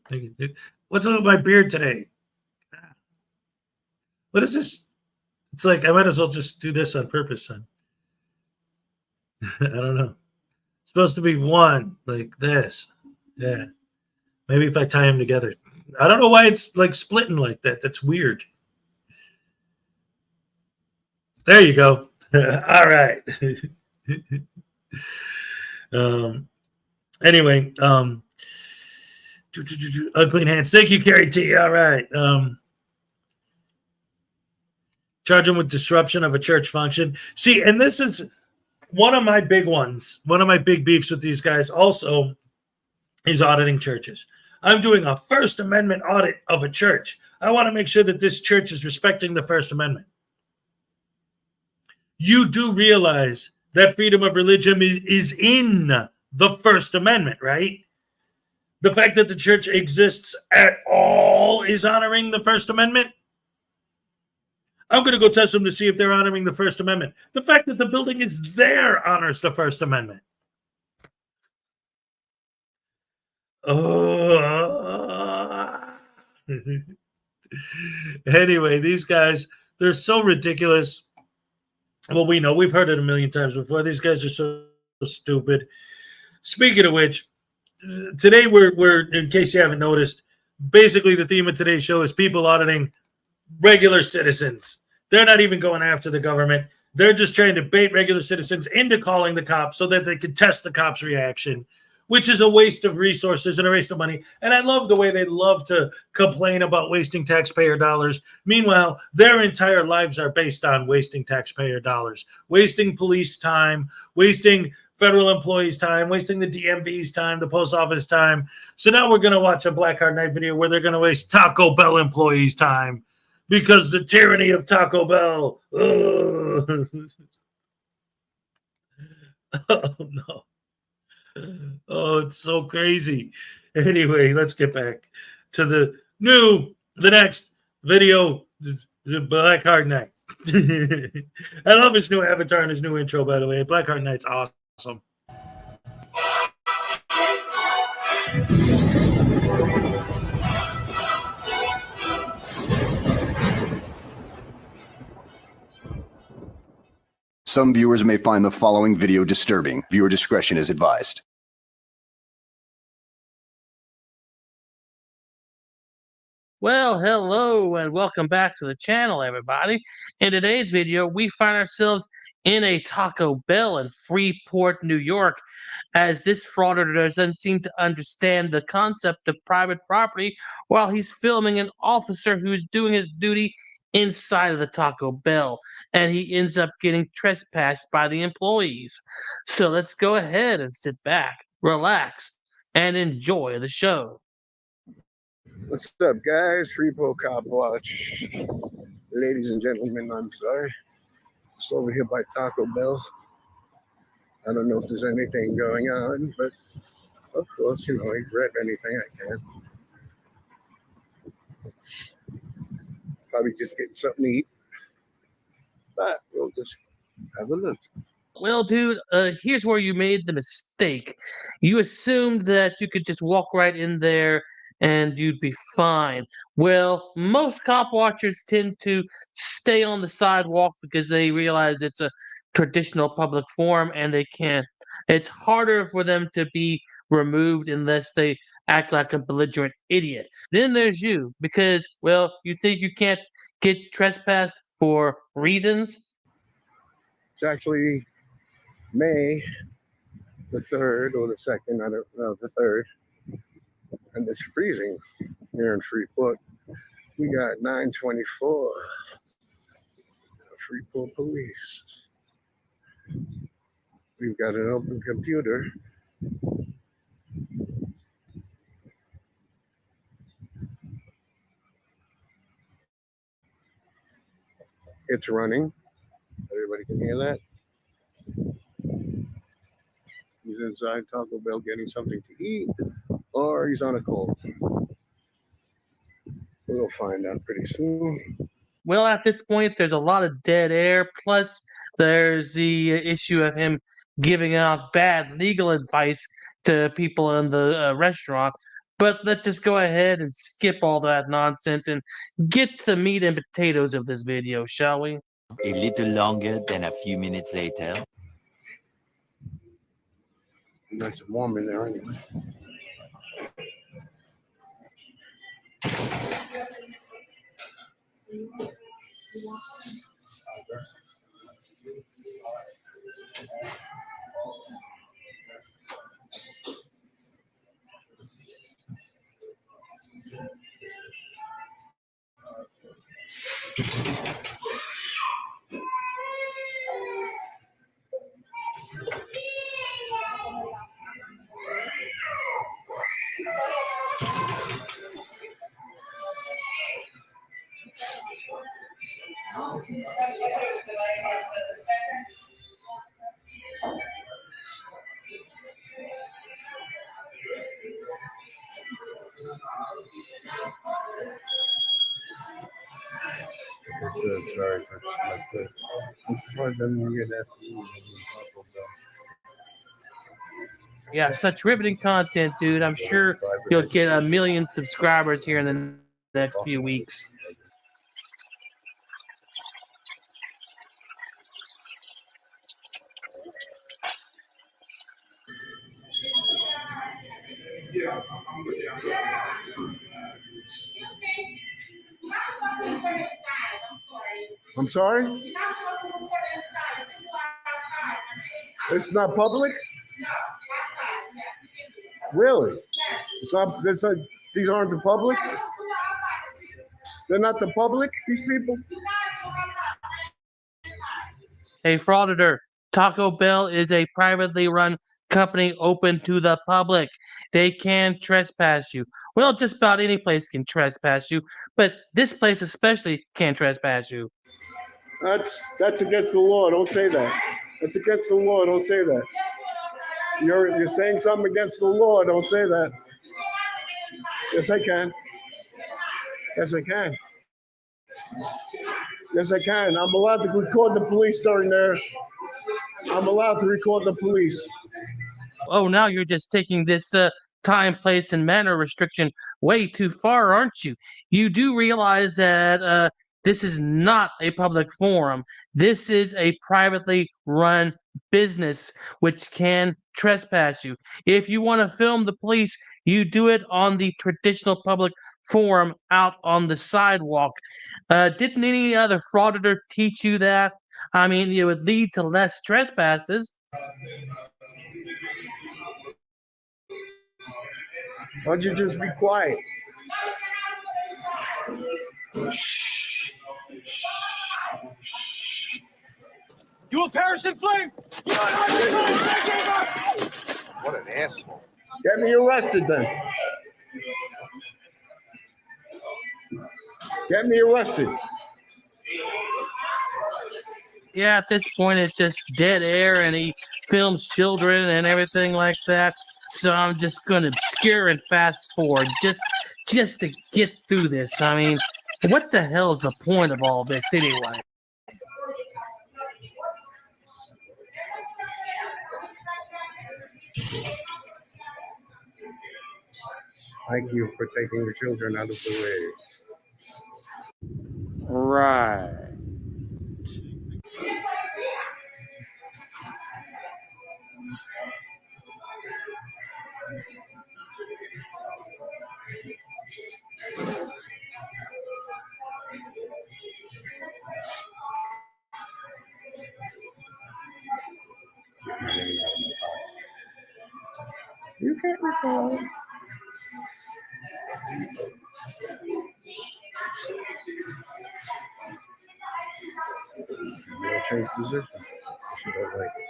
S10: What's up with my beard today? What is this? It's like I might as well just do this on purpose, son. I don't know. It's supposed to be one like this. Yeah. Maybe if I tie them together. I don't know why it's like splitting like that. That's weird. There you go. All right. Anyway, Unclean Hands. Thank you, Carrie T. All right. Charge him with disruption of a church function. See, and this is one of my big ones. One of my big beefs with these guys also is auditing churches. I'm doing a First Amendment audit of a church. I want to make sure that this church is respecting the First Amendment. You do realize that freedom of religion is in the First Amendment, right? The fact that the church exists at all is honoring the First Amendment. I'm going to go test them to see if they're honoring the First Amendment. The fact that the building is there honors the First Amendment. Anyway, these guys, they're so ridiculous. Well, we know. We've heard it a million times before. These guys are so stupid. Speaking of which, today we're, in case you haven't noticed, basically the theme of today's show is people auditing regular citizens. They're not even going after the government. They're just trying to bait regular citizens into calling the cops so that they can test the cops' reaction, which is a waste of resources and a waste of money. And I love the way they love to complain about wasting taxpayer dollars. Meanwhile, their entire lives are based on wasting taxpayer dollars, wasting police time, wasting federal employees' time, wasting the DMV's time, the post office time. So now we're going to watch a Black Hard Night video where they're going to waste Taco Bell employees' time because the tyranny of Taco Bell. Oh, no. Oh, it's so crazy. Anyway, let's get back to the next video, the Black Hard Night. I love his new avatar and his new intro, by the way. Black Hard Night's awesome.
S9: Some viewers may find the following video disturbing. Viewer discretion is advised.
S15: Well, hello and welcome back to the channel, everybody. In today's video, we find ourselves in a Taco Bell in Freeport, New York, as this frauditor doesn't seem to understand the concept of private property while he's filming an officer who's doing his duty inside of the Taco Bell, and he ends up getting trespassed by the employees. So let's go ahead and sit back, relax, and enjoy the show.
S16: What's up, guys? Freeport Cop Watch. Ladies and gentlemen, I'm sorry. Just over here by Taco Bell. I don't know if there's anything going on, but of course, you know, I grab anything I can. Probably just getting something to eat. But we'll just have a look.
S15: Well, dude, here's where you made the mistake. You assumed that you could just walk right in there and you'd be fine. Well, most cop watchers tend to stay on the sidewalk because they realize it's a traditional public forum and they can't. It's harder for them to be removed unless they act like a belligerent idiot. Then there's you because, well, you think you can't get trespassed for reasons?
S16: It's actually May the 3rd or the 2nd, I don't know, the 3rd. And it's freezing here in Freeport. We got 924 Freeport police. We've got an open computer. It's running. Everybody can hear that. He's inside Taco Bell getting something to eat, or he's on a call. We'll find out pretty soon.
S15: Well, at this point, there's a lot of dead air. Plus, there's the issue of him giving out bad legal advice to people in the restaurant. But let's just go ahead and skip all that nonsense and get to the meat and potatoes of this video, shall we?
S24: A little longer than a few minutes later.
S16: Nice and warm in there anyway. Sorry for that. I'm surprised I didn't get that.
S15: Yeah, such riveting content, dude. I'm sure you'll get 1 million subscribers here in the next few weeks.
S16: I'm sorry? It's not public? Really? It's not, these aren't the public? They're not the public, these people?
S15: Hey, Frauditor, Taco Bell is a privately run company open to the public. They can trespass you. Well, just about any place can trespass you, but this place especially can trespass you.
S16: That's against the law. Don't say that. That's against the law. Don't say that. You're saying something against the law. Don't say that. Yes, I can. Yes, I can. Yes, I can. I'm allowed to record the police during there. I'm allowed to record the police.
S15: Oh, now you're just taking this time, place, and manner restriction way too far, aren't you? You do realize that This is not a public forum. This is a privately run business which can trespass you. If you want to film the police, you do it on the traditional public forum out on the sidewalk. Didn't any other frauditor teach you that? I mean, it would lead to less trespasses.
S16: Why'd you just be quiet?
S21: You a parachute flame?
S16: What an asshole. Get me arrested then. Get me arrested.
S15: Yeah, at this point, it's just dead air, and he films children and everything like that. So I'm just going to obscure and fast forward just to get through this. I mean, what the hell is the point of all this anyway?
S16: Thank you for taking the children out of the way.
S4: Right.
S16: You can't record. You'll change position. She don't like it.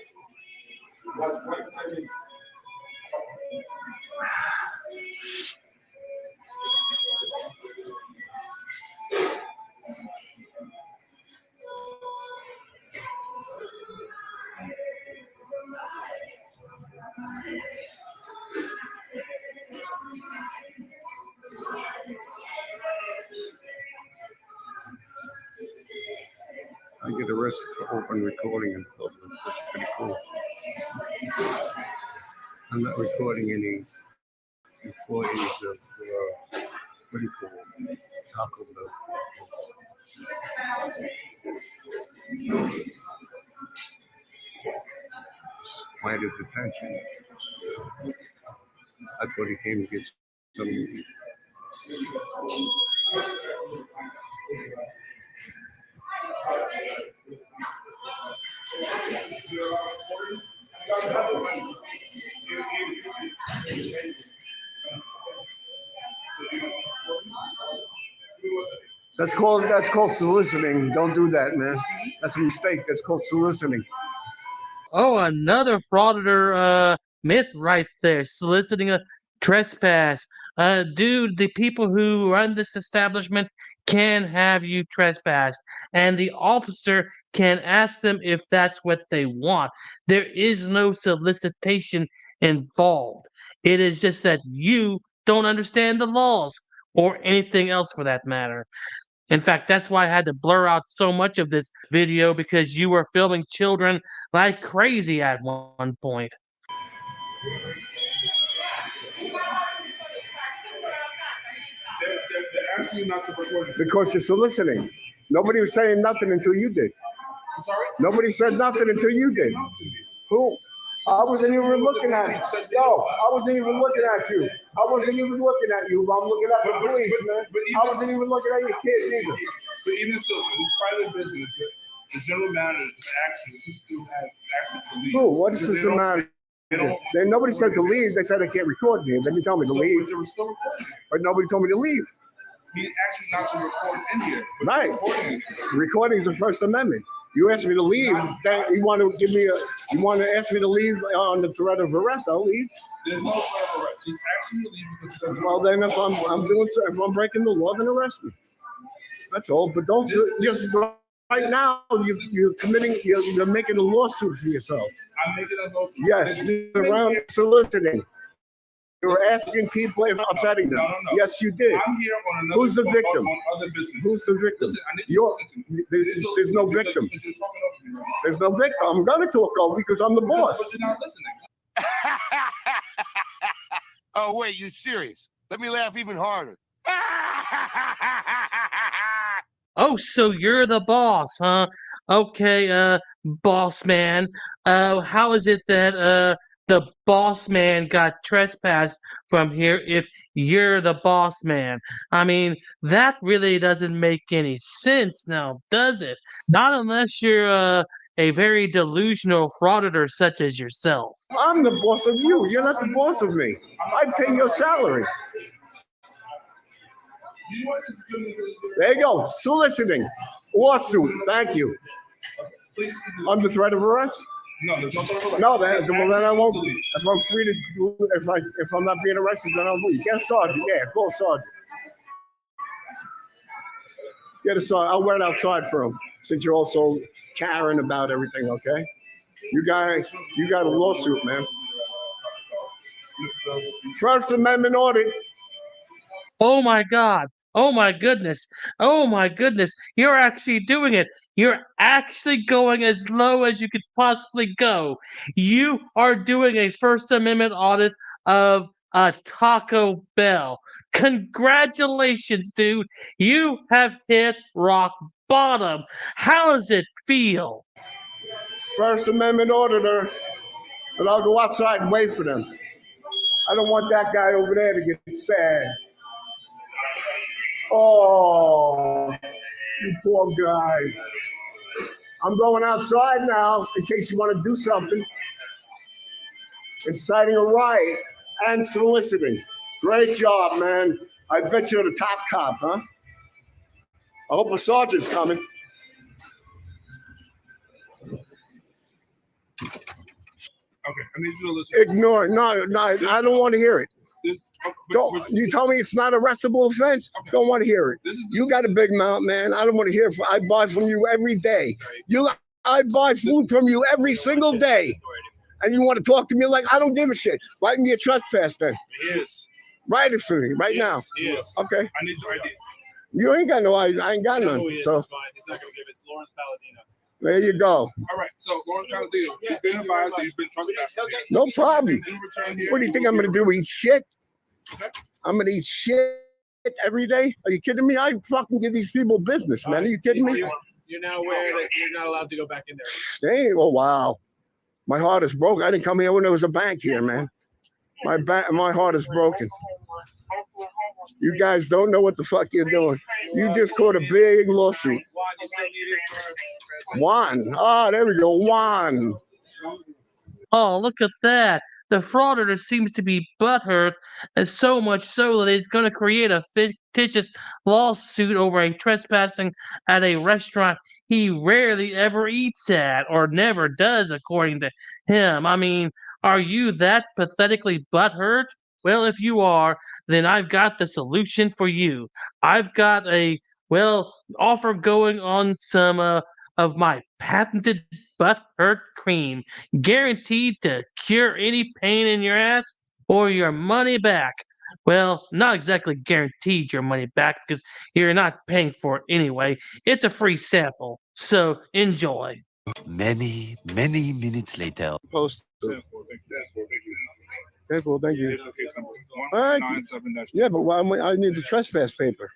S16: I get arrested for open recording in public. That's pretty cool. I'm not recording any employees of, what do you call it? Taco Bell. Flight of detention. I thought he came to get some. That's called soliciting. Don't do that, man. That's a mistake. That's called soliciting.
S15: Oh, another frauditor myth right there, soliciting a trespass. Dude, the people who run this establishment can have you trespass, and the officer can ask them if that's what they want. There is no solicitation involved. It is just that you don't understand the laws or anything else for that matter. In fact, that's why I had to blur out so much of this video, because you were filming children like crazy at one point.
S16: They're asking you not to record. Because you're soliciting. Nobody was saying nothing until you did.
S21: I'm sorry?
S16: Nobody said nothing until you did. Who? I wasn't even looking at you. No, I wasn't even looking at you. I wasn't even looking at you. I'm looking at the police, man. I wasn't even looking at your kids either.
S21: But even still, so in private business, the general manager the system has action to leave.
S16: Who? What is the system manager? Nobody said to leave. They said they can't record me. They didn't tell me to leave.
S21: But they were still recording.
S16: But nobody told me to leave.
S21: He asked you not to record in here.
S16: Right. Recording is the First Amendment. You asked me to leave. You want to give me you want to ask me to leave on the threat of arrest? I'll leave.
S21: There's no threat of arrest. He's asking you to leave because he doesn't.
S16: Well, then if I'm breaking the law, then arrest me. That's all. But don't just right now. You're making a lawsuit for yourself.
S21: I'm making a lawsuit.
S16: Yes, you're around soliciting. You were asking people if upsetting them.
S21: No.
S16: Yes, you did.
S21: I'm here on another.
S16: Who's the victim?
S21: On other business.
S16: Who's the victim?
S21: Listen, I need you to listen to me.
S16: There's no victim.
S21: Because you're talking over me.
S16: There's no victim. I'm gonna talk over because I'm the boss.
S21: But you're not listening.
S5: Oh wait, you serious? Let me laugh even harder.
S15: Oh, so you're the boss, huh? Okay, boss man. How is it that the boss man got trespassed from here if you're the boss man? I mean, that really doesn't make any sense now, does it? Not unless you're a very delusional frauditor such as yourself.
S16: I'm the boss of you. You're not the boss of me. I pay your salary. There you go. Soliciting. Lawsuit. Thank you. Under threat of arrest?
S21: No, there's no threat of arrest.
S16: No, well, then I won't. If I'm free to do, if I'm not being arrested, then I'll leave. Get sergeant. Yeah, call sergeant. Get a sergeant. I'll wait outside for him since you're also caring about everything. Okay. You got a lawsuit, man. First Amendment Audit.
S15: Oh my God. Oh my goodness. Oh my goodness. You're actually doing it. You're actually going as low as you could possibly go. You are doing a First Amendment audit of a Taco Bell. Congratulations, dude. You have hit rock bottom. How does it feel?
S16: First Amendment auditor, and I'll go outside and wait for them. I don't want that guy over there to get sad. Oh, you poor guy. I'm going outside now in case you want to do something. Inciting a riot and soliciting. Great job, man. I bet you're the top cop, huh? I hope a sergeant's coming.
S21: Okay, I need you to listen.
S16: Ignore it. No, I don't want to hear it.
S21: This,
S16: You told me it's not an arrestable offense. Okay. Don't want to hear it. You got a big mouth, man. I don't want to hear. I buy from you every day. I buy food from you every single day, and you want to talk to me like I don't give a shit. Write me a trespass then.
S21: Yes.
S16: Write it for me right now.
S21: Yes.
S16: Okay.
S21: I need your ID.
S16: You ain't got no ID. I ain't got none. So
S21: It's fine. It's not gonna give it. It's Lawrence Palladino.
S16: there you go.
S21: All right. So Lawrence Palladino, you've been advised that you've been trespassing.
S16: No problem.
S21: Do return here.
S16: What do you think I'm gonna do? Eat shit? I'm gonna eat shit every day? Are you kidding me? I fucking give these people business, man. Are you kidding me?
S3: You're now aware that you're not allowed to go back in there.
S16: Hey, oh wow. My heart is broken. I didn't come here when there was a bank here, man. My heart is broken. You guys don't know what the fuck you're doing. You just caught a big lawsuit. Juan. Ah, there we go. Juan.
S15: Oh, look at that. The frauditor seems to be butthurt, and so much so that he's going to create a fictitious lawsuit over a trespassing at a restaurant he rarely ever eats at, or never does, according to him. I mean, are you that pathetically butthurt? Well, if you are, then I've got the solution for you. I've got a, offer going on some of my patented butthurt cream, guaranteed to cure any pain in your ass or your money back. Well, not exactly guaranteed your money back because you're not paying for it anyway. It's a free sample, so enjoy.
S24: Many minutes later.
S16: Post. Okay, well, thank you. All right. Yeah, but I need the trespass paper.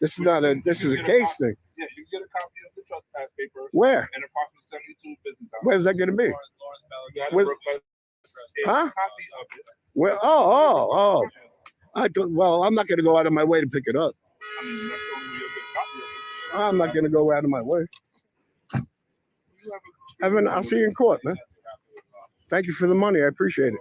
S16: This is a case thing.
S21: Yeah, you get a copy of the trespass paper.
S16: Where?
S21: In apartment 72 business hours.
S16: Where's that going to be?
S21: You gotta
S16: Where-
S21: request a
S16: Huh?
S21: copy of it.
S16: Where? Oh. I'm not going to go out of my way to pick it up.
S21: I mean, that's the only way you'll get a copy of it.
S16: I'm not going to go out of my way. I'll see you in court, man. Thank you for the money. I appreciate it.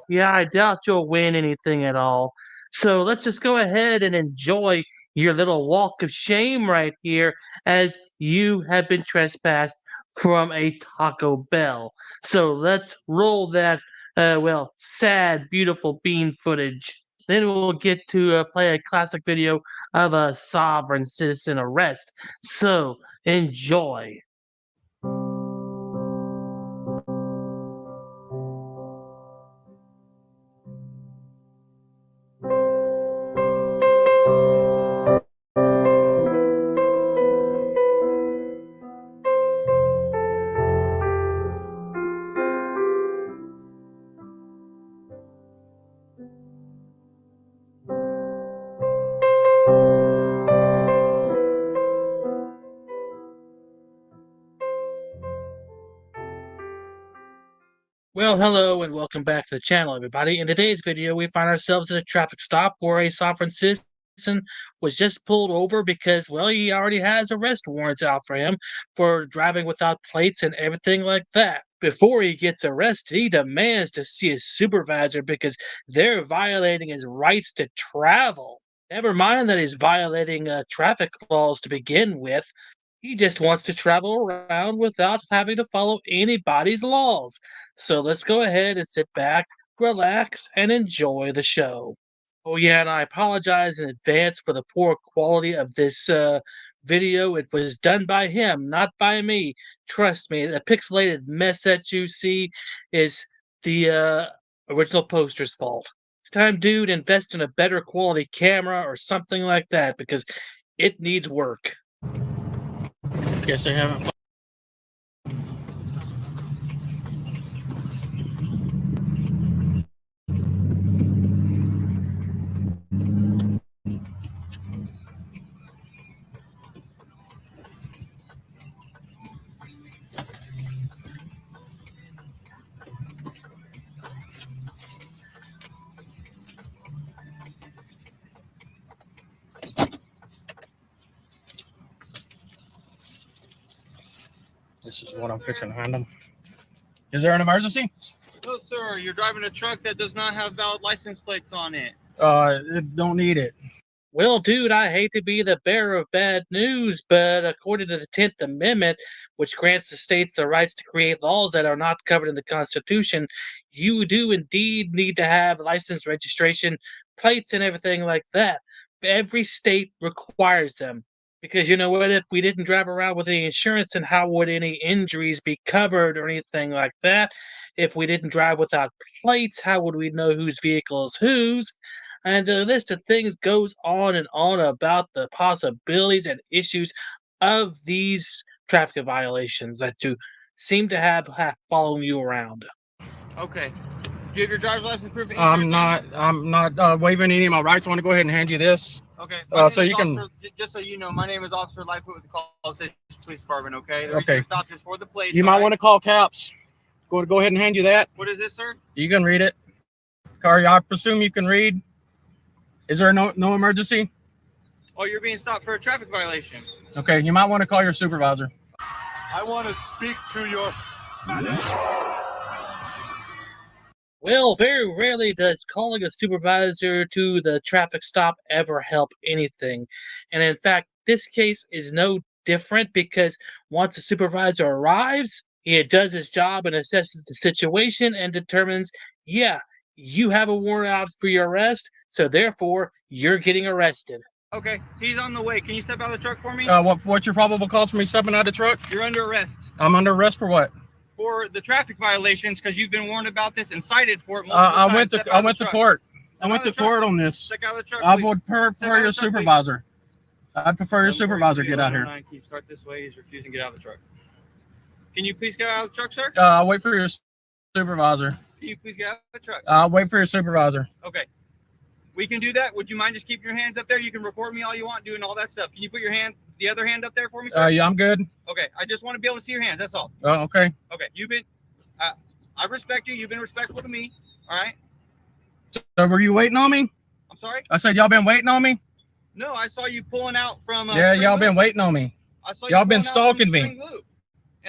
S15: Yeah, I doubt you'll win anything at all. So let's just go ahead and enjoy your little walk of shame right here as you have been trespassed from a Taco Bell. So let's roll that, sad, beautiful bean footage. Then we'll get to play a classic video of a sovereign citizen arrest. So enjoy. Well, hello and welcome back to the channel, everybody. In today's video, we find ourselves at a traffic stop where a sovereign citizen was just pulled over because, well, he already has arrest warrants out for him for driving without plates and everything like that. Before he gets arrested, he demands to see his supervisor because they're violating his rights to travel. Never mind that he's violating traffic laws to begin with. He just wants to travel around without having to follow anybody's laws. So let's go ahead and sit back, relax, and enjoy the show. Oh, yeah, and I apologize in advance for the poor quality of this video. It was done by him, not by me. Trust me, the pixelated mess that you see is the original poster's fault. It's time, dude, invest in a better quality camera or something like that because it needs work. Guess I haven't.
S5: This is what I'm fixing to hand them. Is there an emergency?
S11: No, sir. You're driving a truck that does not have valid license plates on it.
S5: Don't need it.
S15: Well, dude, I hate to be the bearer of bad news, but according to the 10th Amendment, which grants the states the rights to create laws that are not covered in the Constitution, you do indeed need to have license, registration, plates, and everything like that. Every state requires them. Because you know what, if we didn't drive around with any insurance, then how would any injuries be covered or anything like that? If we didn't drive without plates, how would we know whose vehicle is whose? And the list of things goes on and on about the possibilities and issues of these traffic violations that you seem to have following you around.
S11: Okay. Do you have your driver's license proof? Of
S5: I'm not waiving any of my rights. I want to go ahead and hand you this.
S11: Okay.
S5: So you can.
S11: Just so you know, my name is Officer Lightfoot with the Colorado State Police Department. Okay. The
S5: Okay.
S11: Stop is for the plates.
S5: You might want to call CAPS. Go ahead and hand you that.
S11: What is this, sir?
S5: You can read it. Car, I presume you can read. Is there no emergency?
S11: Oh, you're being stopped for a traffic violation.
S5: Okay, you might want to call your supervisor.
S17: I want to speak to your manager.
S15: Well, very rarely does calling a supervisor to the traffic stop ever help anything. And in fact, this case is no different because once a supervisor arrives, he does his job and assesses the situation and determines, yeah, you have a warrant out for your arrest, so therefore you're getting arrested.
S11: Okay, he's on the way. Can you step out of the truck for me?
S5: What's your probable cause for me stepping out of the truck?
S11: You're under arrest.
S5: I'm under arrest for what?
S11: For the traffic violations, because you've been warned about this and cited for it multiple
S5: I
S11: times.
S5: went to court. I went to court on this.
S11: Check out the truck,
S5: I
S11: please.
S5: would prefer your supervisor. I'd prefer your supervisor get out here.
S11: Can you start this way? He's refusing to get out of the truck. Can you please get out of the truck, sir?
S5: I'll wait for your supervisor.
S11: Can you please get out of the truck?
S5: I'll wait for your supervisor.
S11: Okay. We can do that. Would you mind just keeping your hands up there? You can record me all you want doing all that stuff. Can you put your hand, the other hand up there for me, sir?
S5: Yeah, I'm good.
S11: Okay. I just want to be able to see your hands. That's all.
S5: Oh, okay.
S11: Okay. You've been, I respect you. You've been respectful to me. All right.
S5: So were you waiting on me?
S11: I'm sorry?
S5: I said y'all been waiting on me?
S11: No, I saw you pulling out from.
S5: Yeah, y'all been waiting on me. Y'all been stalking me.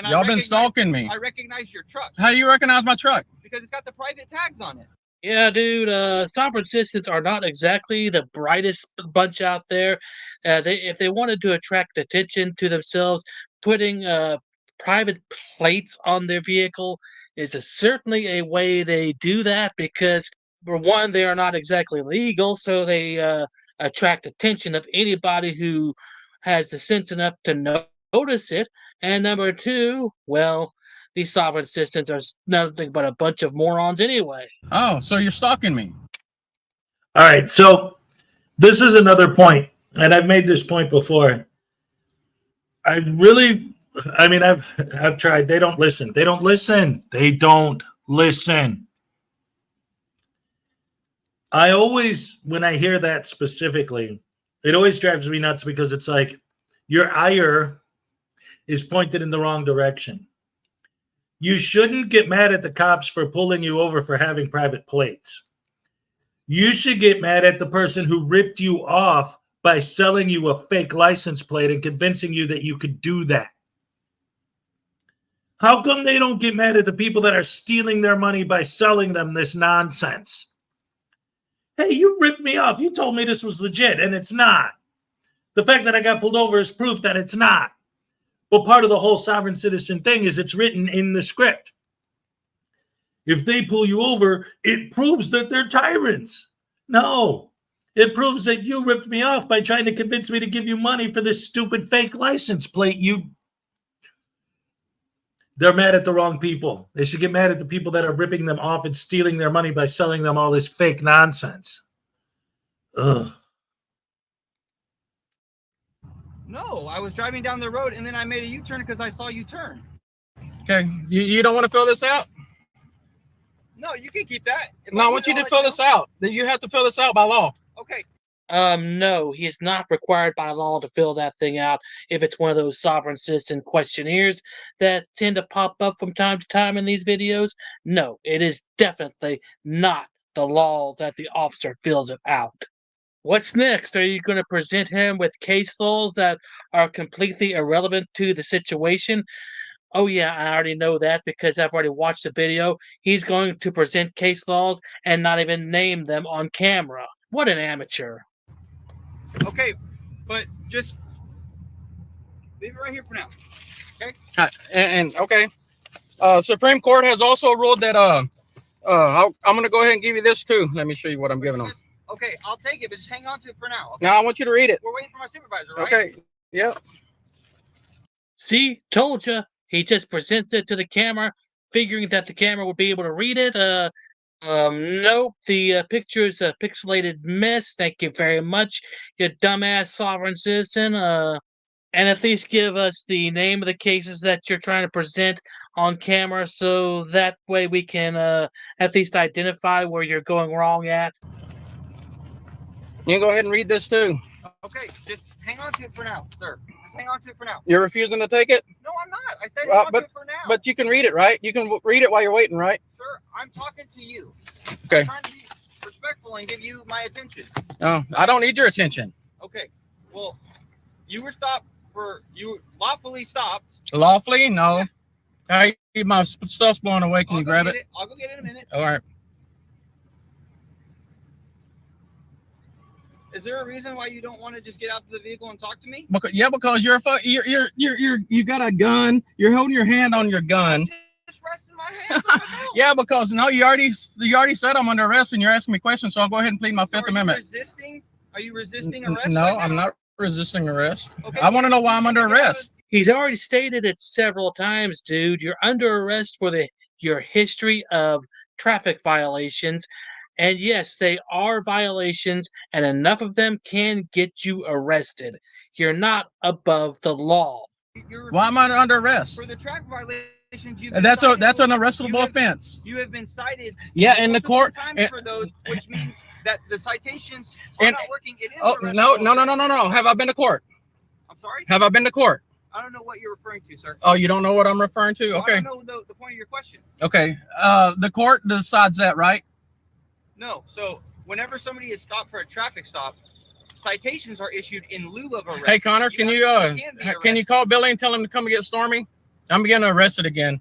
S5: Y'all been stalking me.
S11: I recognize your truck.
S5: How do you recognize my truck?
S11: Because it's got the private tags on it.
S15: Yeah, dude, sovereign citizens are not exactly the brightest bunch out there. If they wanted to attract attention to themselves, putting private plates on their vehicle is certainly a way they do that because, for one, they are not exactly legal, so they attract attention of anybody who has the sense enough to notice it. And number two, well, these sovereign citizens are nothing but a bunch of morons anyway.
S5: Oh, so you're stalking me.
S10: All right, so this is another point, and I've made this point before. I've tried. They don't listen. They don't listen. They don't listen. I always, when I hear that specifically, it always drives me nuts because it's like your ire is pointed in the wrong direction. You shouldn't get mad at the cops for pulling you over for having private plates. You should get mad at the person who ripped you off by selling you a fake license plate and convincing you that you could do that. How come they don't get mad at the people that are stealing their money by selling them this nonsense? Hey, you ripped me off. You told me this was legit, and it's not. The fact that I got pulled over is proof that it's not. But part of the whole sovereign citizen thing is it's written in the script. If they pull you over, it proves that they're tyrants. No, it proves that you ripped me off by trying to convince me to give you money for this stupid fake license plate. They're mad at the wrong people. They should get mad at the people that are ripping them off and stealing their money by selling them all this fake nonsense. Ugh.
S11: No, I was driving down the road and then I made a U-turn because I saw you turn.
S5: Okay, you don't want to fill this out?
S11: No, you can keep that.
S5: No, I want you to fill this out. You have to fill this out by law.
S11: Okay.
S15: No, he is not required by law to fill that thing out if it's one of those sovereign citizen questionnaires that tend to pop up from time to time in these videos. No, it is definitely not the law that the officer fills it out. What's next? Are you going to present him with case laws that are completely irrelevant to the situation? Oh yeah, I already know that because I've already watched the video. He's going to present case laws and not even name them on camera. What an amateur.
S11: Okay, but just leave it right here for now. Okay?
S5: And okay. Supreme Court has also ruled that I'm going to go ahead and give you this too. Let me show you what I'm giving them.
S11: Okay, I'll take it, but just hang on to it for now. Okay?
S5: Now I want you to read it.
S11: We're waiting for my supervisor, right?
S5: Okay. Yep.
S15: See, told you. He just presents it to the camera, figuring that the camera would be able to read it. Nope. The picture is a pixelated mess. Thank you very much, you dumbass sovereign citizen. And at least give us the name of the cases that you're trying to present on camera, so that way we can at least identify where you're going wrong at.
S5: You can go ahead and read this too.
S11: Okay, just hang on to it for now, sir. Just hang on to it for now.
S5: You're refusing to take it?
S11: No, I'm not. I said hang on to it for now.
S5: But you can read it, right? You can read it while you're waiting, right?
S11: Sir, I'm talking to you.
S5: Okay.
S11: I'm trying to be respectful and give you my attention.
S5: No, I don't need your attention.
S11: Okay. Well, you were stopped you lawfully stopped.
S5: Lawfully? No. Yeah. Hey, my stuff's blowing away. Can you grab it?
S11: I'll go get it in a minute.
S5: All right.
S11: Is there a reason why you don't want to just get out of the vehicle and talk to me?
S5: Because you're you got a gun. You're holding your hand on your gun.
S11: Just resting my hand on my belt.
S5: Yeah, because no, you already said I'm under arrest and you're asking me questions, so I'll go ahead and plead my Fifth Amendment.
S11: Are you resisting arrest?
S5: No,
S11: right now?
S5: I'm not resisting arrest.
S11: Okay,
S5: I want to know why I'm under arrest.
S15: He's already stated it several times, dude. You're under arrest for your history of traffic violations. And yes, they are violations, and enough of them can get you arrested. You're not above the law.
S5: Why am I under arrest?
S11: For the traffic violations,
S5: That's an arrestable offense.
S11: You have been cited.
S5: Yeah, in the court.
S11: For those, which means that the citations are not working. It is.
S5: No. Have I been to court?
S11: I'm sorry?
S5: Have I been to court?
S11: I don't know what you're referring to, sir.
S5: Oh, you don't know what I'm referring to? Okay.
S11: I don't know the point of your question.
S5: Okay. The court decides that, right?
S11: No. So whenever somebody is stopped for a traffic stop, citations are issued in lieu of arrest.
S5: Hey, Connor, can you call Billy and tell him to come and get Stormy? I'm getting arrested again.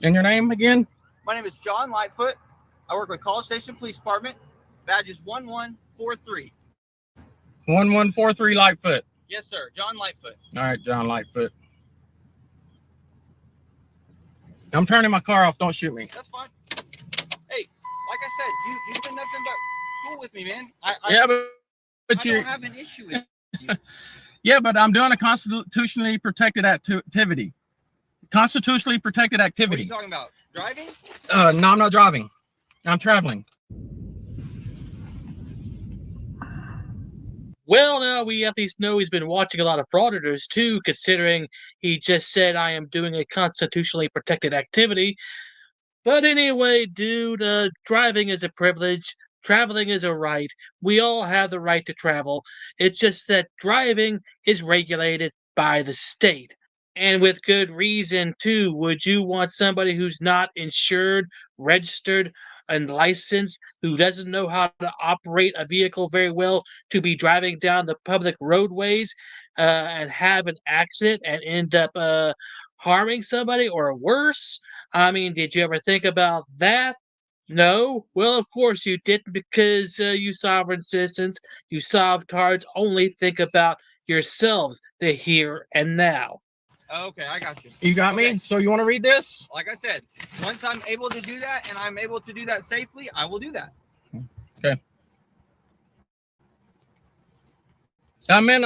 S5: And your name again?
S11: My name is John Lightfoot. I work with College Station Police Department. Badge is 1143.
S5: 1143 Lightfoot.
S11: Yes, sir. John Lightfoot.
S5: All right, John Lightfoot. I'm turning my car off. Don't shoot me.
S11: That's fine. Hey, like I said, you've been nothing but cool with me, man. I don't have an issue with you.
S5: Yeah, but I'm doing a constitutionally protected activity. Constitutionally protected activity.
S11: What are you talking about? Driving?
S5: No, I'm not driving. I'm traveling.
S15: Well, now we at least know he's been watching a lot of Frauditors too, considering he just said I am doing a constitutionally protected activity. But anyway, dude, driving is a privilege. Traveling is a right. We all have the right to travel. It's just that driving is regulated by the state, and with good reason too. Would you want somebody who's not insured, registered, and licensed, who doesn't know how to operate a vehicle very well, to be driving down the public roadways and have an accident and end up harming somebody or worse? I mean, did you ever think about that? No? Well, of course you didn't, because you sovereign citizens, you sovtards, only think about yourselves, the here and now.
S11: Okay, I got you.
S5: You got me? So you want to read this?
S11: Like I said, once I'm able to do that and I'm able to do that safely, I will do that.
S5: Okay. I'm in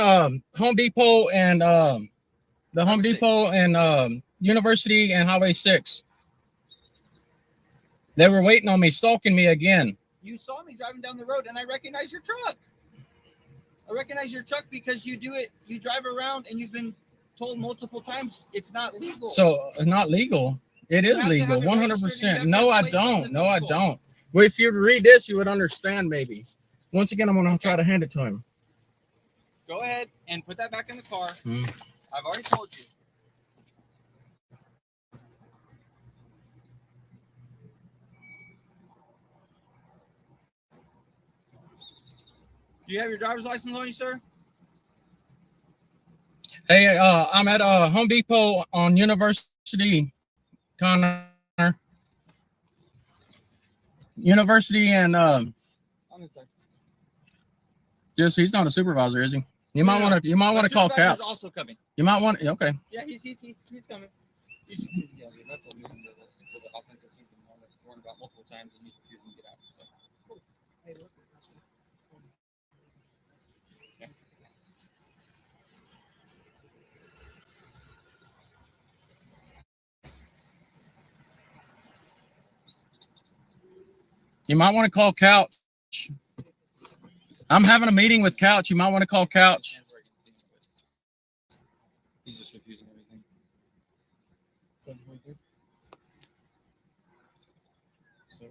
S5: Home Depot and the Home Depot and University and Highway 6. They were waiting on me, stalking me again.
S11: You saw me driving down the road and I recognize your truck. I recognize your truck because you do it, you drive around and you've been told multiple times it's not legal.
S5: So not legal. It is legal, 100%. No, I don't. No, I don't. Well, if you read this, you would understand maybe. Once again, I'm going to try to hand it to him.
S11: Go ahead and put that back in the car. I've already told you. Do you have your driver's license on you, sir?
S5: Hey, I'm at Home Depot on University, Connor. University and just he's not a supervisor, is he? You might want to call Couch.
S11: Also coming.
S5: You might want okay.
S11: Yeah, he's coming. He's, yeah, that's what moving to the offensive season. Warned about multiple times and he's refusing to get out. So. Cool. Hey, look, yeah.
S5: You might want to call Couch. I'm having a meeting with Couch. You might want to call Couch.
S11: He's just refusing everything. So.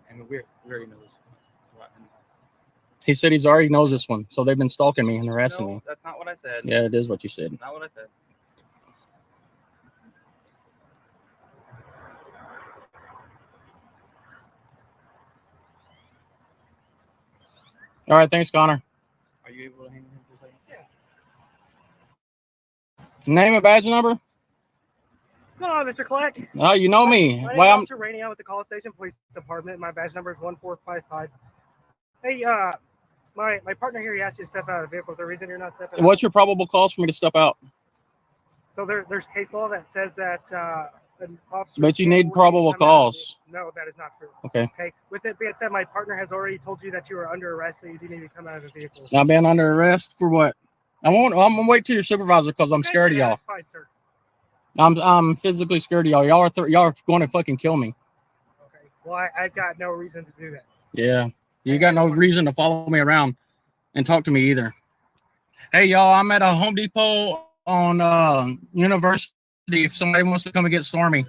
S11: And we already knows what.
S5: He said he's already knows this one, so they've been stalking me and harassing me.
S11: That's not what I said.
S5: Yeah, it is what you said.
S11: Not what I said.
S5: All right, thanks, Connor.
S11: Are you able to hang him for a second? Yeah.
S5: Name and badge number?
S8: What's going on, Mr. Clark?
S5: Oh, you know me.
S8: My
S5: Well,
S8: name's Officer Rainey. I'm with the Call Station Police Department. My badge number is 1455. Hey, my partner here, he asked you to step out of the vehicle. Is there a reason you're not stepping out?
S5: what's your probable cause for me to step out?
S8: So there's case law that says that an officer.
S5: But you need probable cause.
S8: No, that is not true.
S5: Okay.
S8: Okay. With it being said, my partner has already told you that you were under arrest, so you do need to come out of the vehicle.
S5: I've been under arrest for what? I'm gonna wait till your supervisor because I'm scared of y'all.
S8: That's fine, sir.
S5: I'm physically scared of y'all. Y'all are going to fucking kill me.
S8: Okay. Well, I've got no reason to do that.
S5: Yeah. You got no reason to follow me around and talk to me either. Hey, y'all, I'm at a Home Depot on University. If somebody wants to come and get Stormy,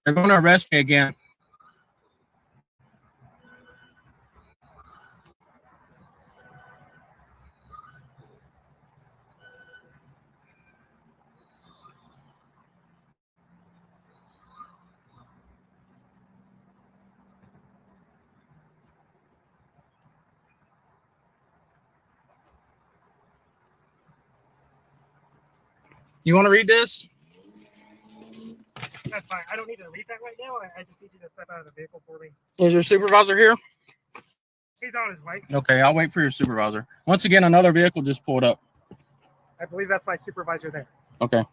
S5: they're going to arrest me again. You want to read this?
S8: That's fine. I don't need to read that right now. I just need you to step out of the vehicle for me.
S5: Is your supervisor here?
S8: He's on his way.
S5: Okay, I'll wait for your supervisor. Once again, another vehicle just pulled up.
S8: I believe that's my supervisor there.
S5: Okay.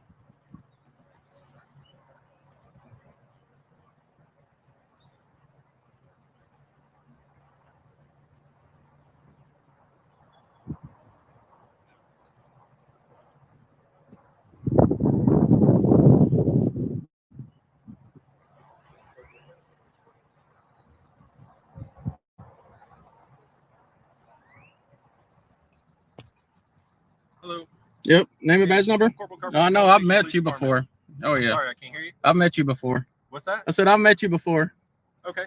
S11: Hello.
S5: Yep. Name and badge number? No, I've met you before. Oh, yeah.
S11: Sorry, I can't hear you.
S5: I've met you before.
S18: What's that?
S5: I said, I've met you before.
S18: Okay.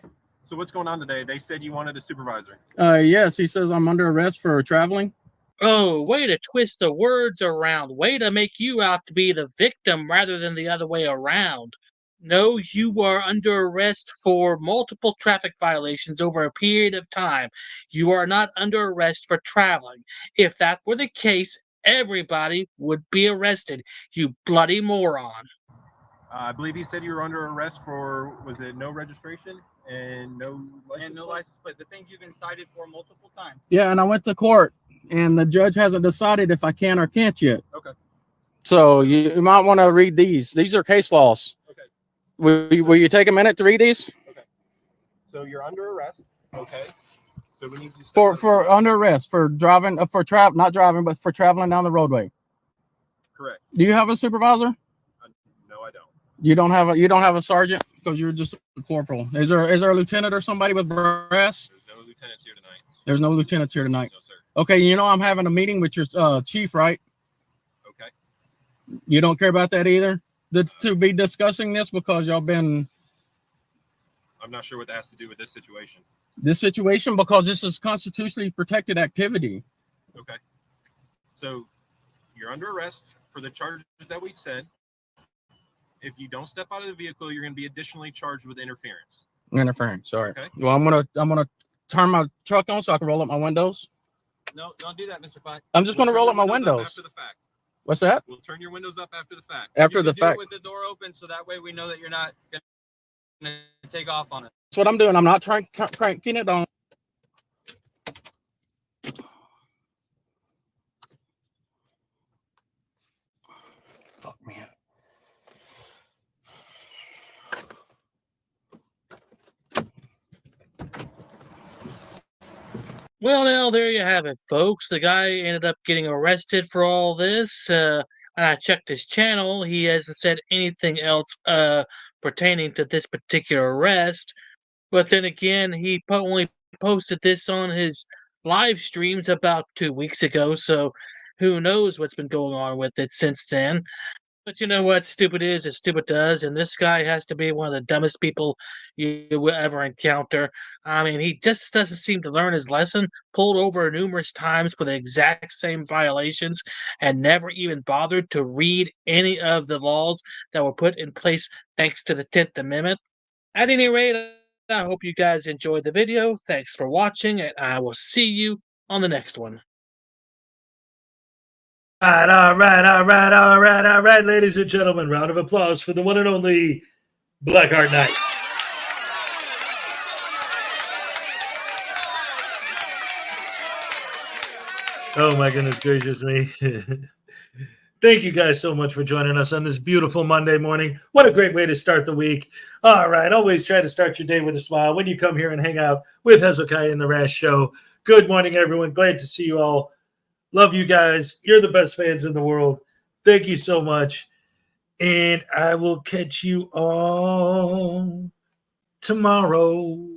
S18: So what's going on today? They said you wanted a supervisor.
S5: Yes, he says I'm under arrest for traveling.
S15: Oh, way to twist the words around. Way to make you out to be the victim rather than the other way around. No, you are under arrest for multiple traffic violations over a period of time. You are not under arrest for traveling. If that were the case, everybody would be arrested. You bloody moron.
S18: I believe you said you were under arrest for, was it no registration and no license?
S11: But the things you've been cited for multiple times.
S5: Yeah, and I went to court, and the judge hasn't decided if I can or can't yet.
S18: Okay.
S5: So you might want to read these. These are case laws.
S18: Okay.
S5: Will you take a minute to read these?
S18: Okay. So you're under arrest. Okay. So we need to
S5: For under arrest for driving not driving, but for traveling down the roadway.
S18: Correct.
S5: Do you have a supervisor?
S18: No, I don't.
S5: You don't have a sergeant because you're just a corporal. Is there a lieutenant or somebody with brass?
S18: There's no lieutenants here tonight.
S5: There's no lieutenants here tonight.
S18: No, sir.
S5: Okay, you know I'm having a meeting with your chief, right?
S18: Okay.
S5: You don't care about that either? To be discussing this because y'all been
S18: I'm not sure what that has to do with this situation.
S5: Because this is constitutionally protected activity.
S18: Okay. So you're under arrest for the charges that we said. If you don't step out of the vehicle, you're going to be additionally charged with interference.
S5: Interference, sorry.
S18: Okay.
S5: Well, I'm gonna turn my truck on so I can roll up my windows.
S11: No, don't do that, Mr. Pike.
S5: I'm just gonna roll up my windows.
S18: After the fact.
S5: What's that?
S18: We'll turn your windows up after the fact.
S5: After the fact.
S11: With the door open, so that way we know that you're not gonna take off on it.
S5: That's what I'm doing. I'm not cranking it on. Fuck, man.
S15: Well, now there you have it, folks. The guy ended up getting arrested for all this. I checked his channel. He hasn't said anything else pertaining to this particular arrest. But then again, he only posted this on his live streams about 2 weeks ago. So who knows what's been going on with it since then. But you know what? Stupid is as stupid does, and this guy has to be one of the dumbest people you will ever encounter. I mean, he just doesn't seem to learn his lesson, pulled over numerous times for the exact same violations, and never even bothered to read any of the laws that were put in place thanks to the 10th Amendment. At any rate, I hope you guys enjoyed the video. Thanks for watching, and I will see you on the next one.
S10: All right, ladies and gentlemen. Round of applause for the one and only Blackheart Knight. Oh my goodness gracious me. Thank you guys so much for joining us on this beautiful Monday morning. What a great way to start the week. All right, always try to start your day with a smile when you come here and hang out with Hezokuai and the Rash Show. Good morning, everyone. Glad to see you all. Love you guys. You're the best fans in the world. Thank you so much. And I will catch you all tomorrow.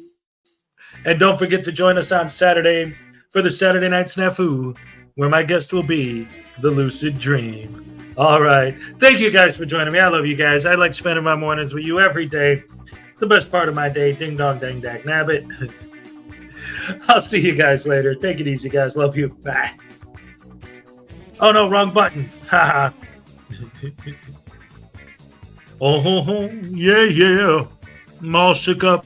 S10: And don't forget to join us on Saturday for the Saturday Night Snafu, where my guest will be the Lucid Dream. All right. Thank you guys for joining me. I love you guys. I like spending my mornings with you every day. It's the best part of my day. Ding dong, dang, dag, nabbit. I'll see you guys later. Take it easy, guys. Love you. Bye. Oh, no, wrong button. Ha ha. Oh, yeah. I'm all shook up.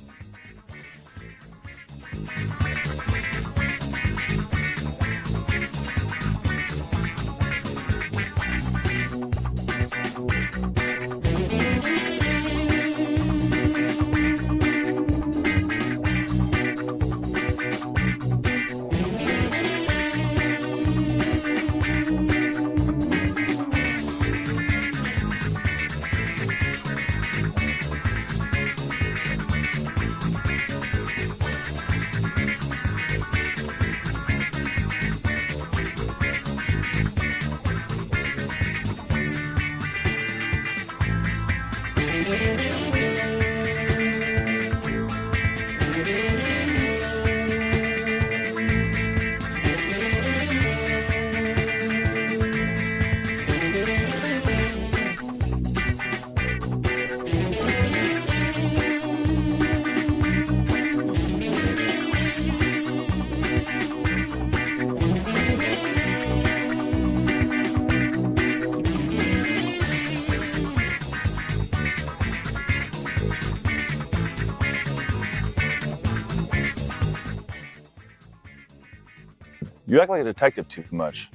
S19: You act like a detective too much.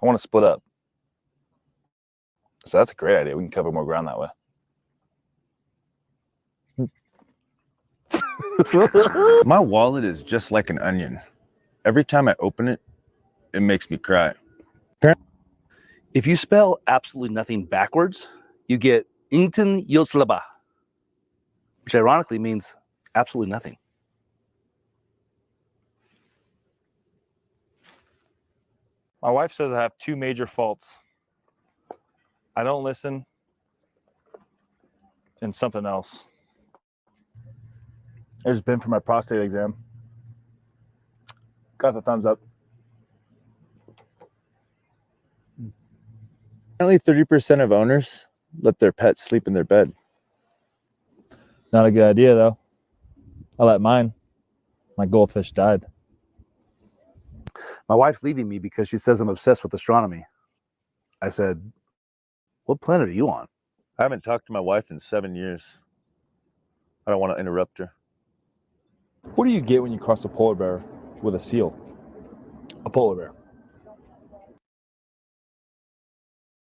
S19: I want to split up. So that's a great idea. We can cover more ground that way.
S20: My wallet is just like an onion. Every time I open it, it makes me cry.
S22: If you spell absolutely nothing backwards, you get Ington Yoslaba, which ironically means absolutely nothing.
S19: My wife says I have two major faults. I don't listen, and something else. I just been for my prostate exam. Got the thumbs up.
S23: Apparently 30% of owners let their pets sleep in their bed.
S19: Not a good idea, though. I let mine. My goldfish died.
S22: My wife's leaving me because she says I'm obsessed with astronomy. I said, what planet are you on?
S20: I haven't talked to my wife in 7 years. I don't want to interrupt her.
S19: What do you get when you cross a polar bear with a seal?
S22: A polar bear.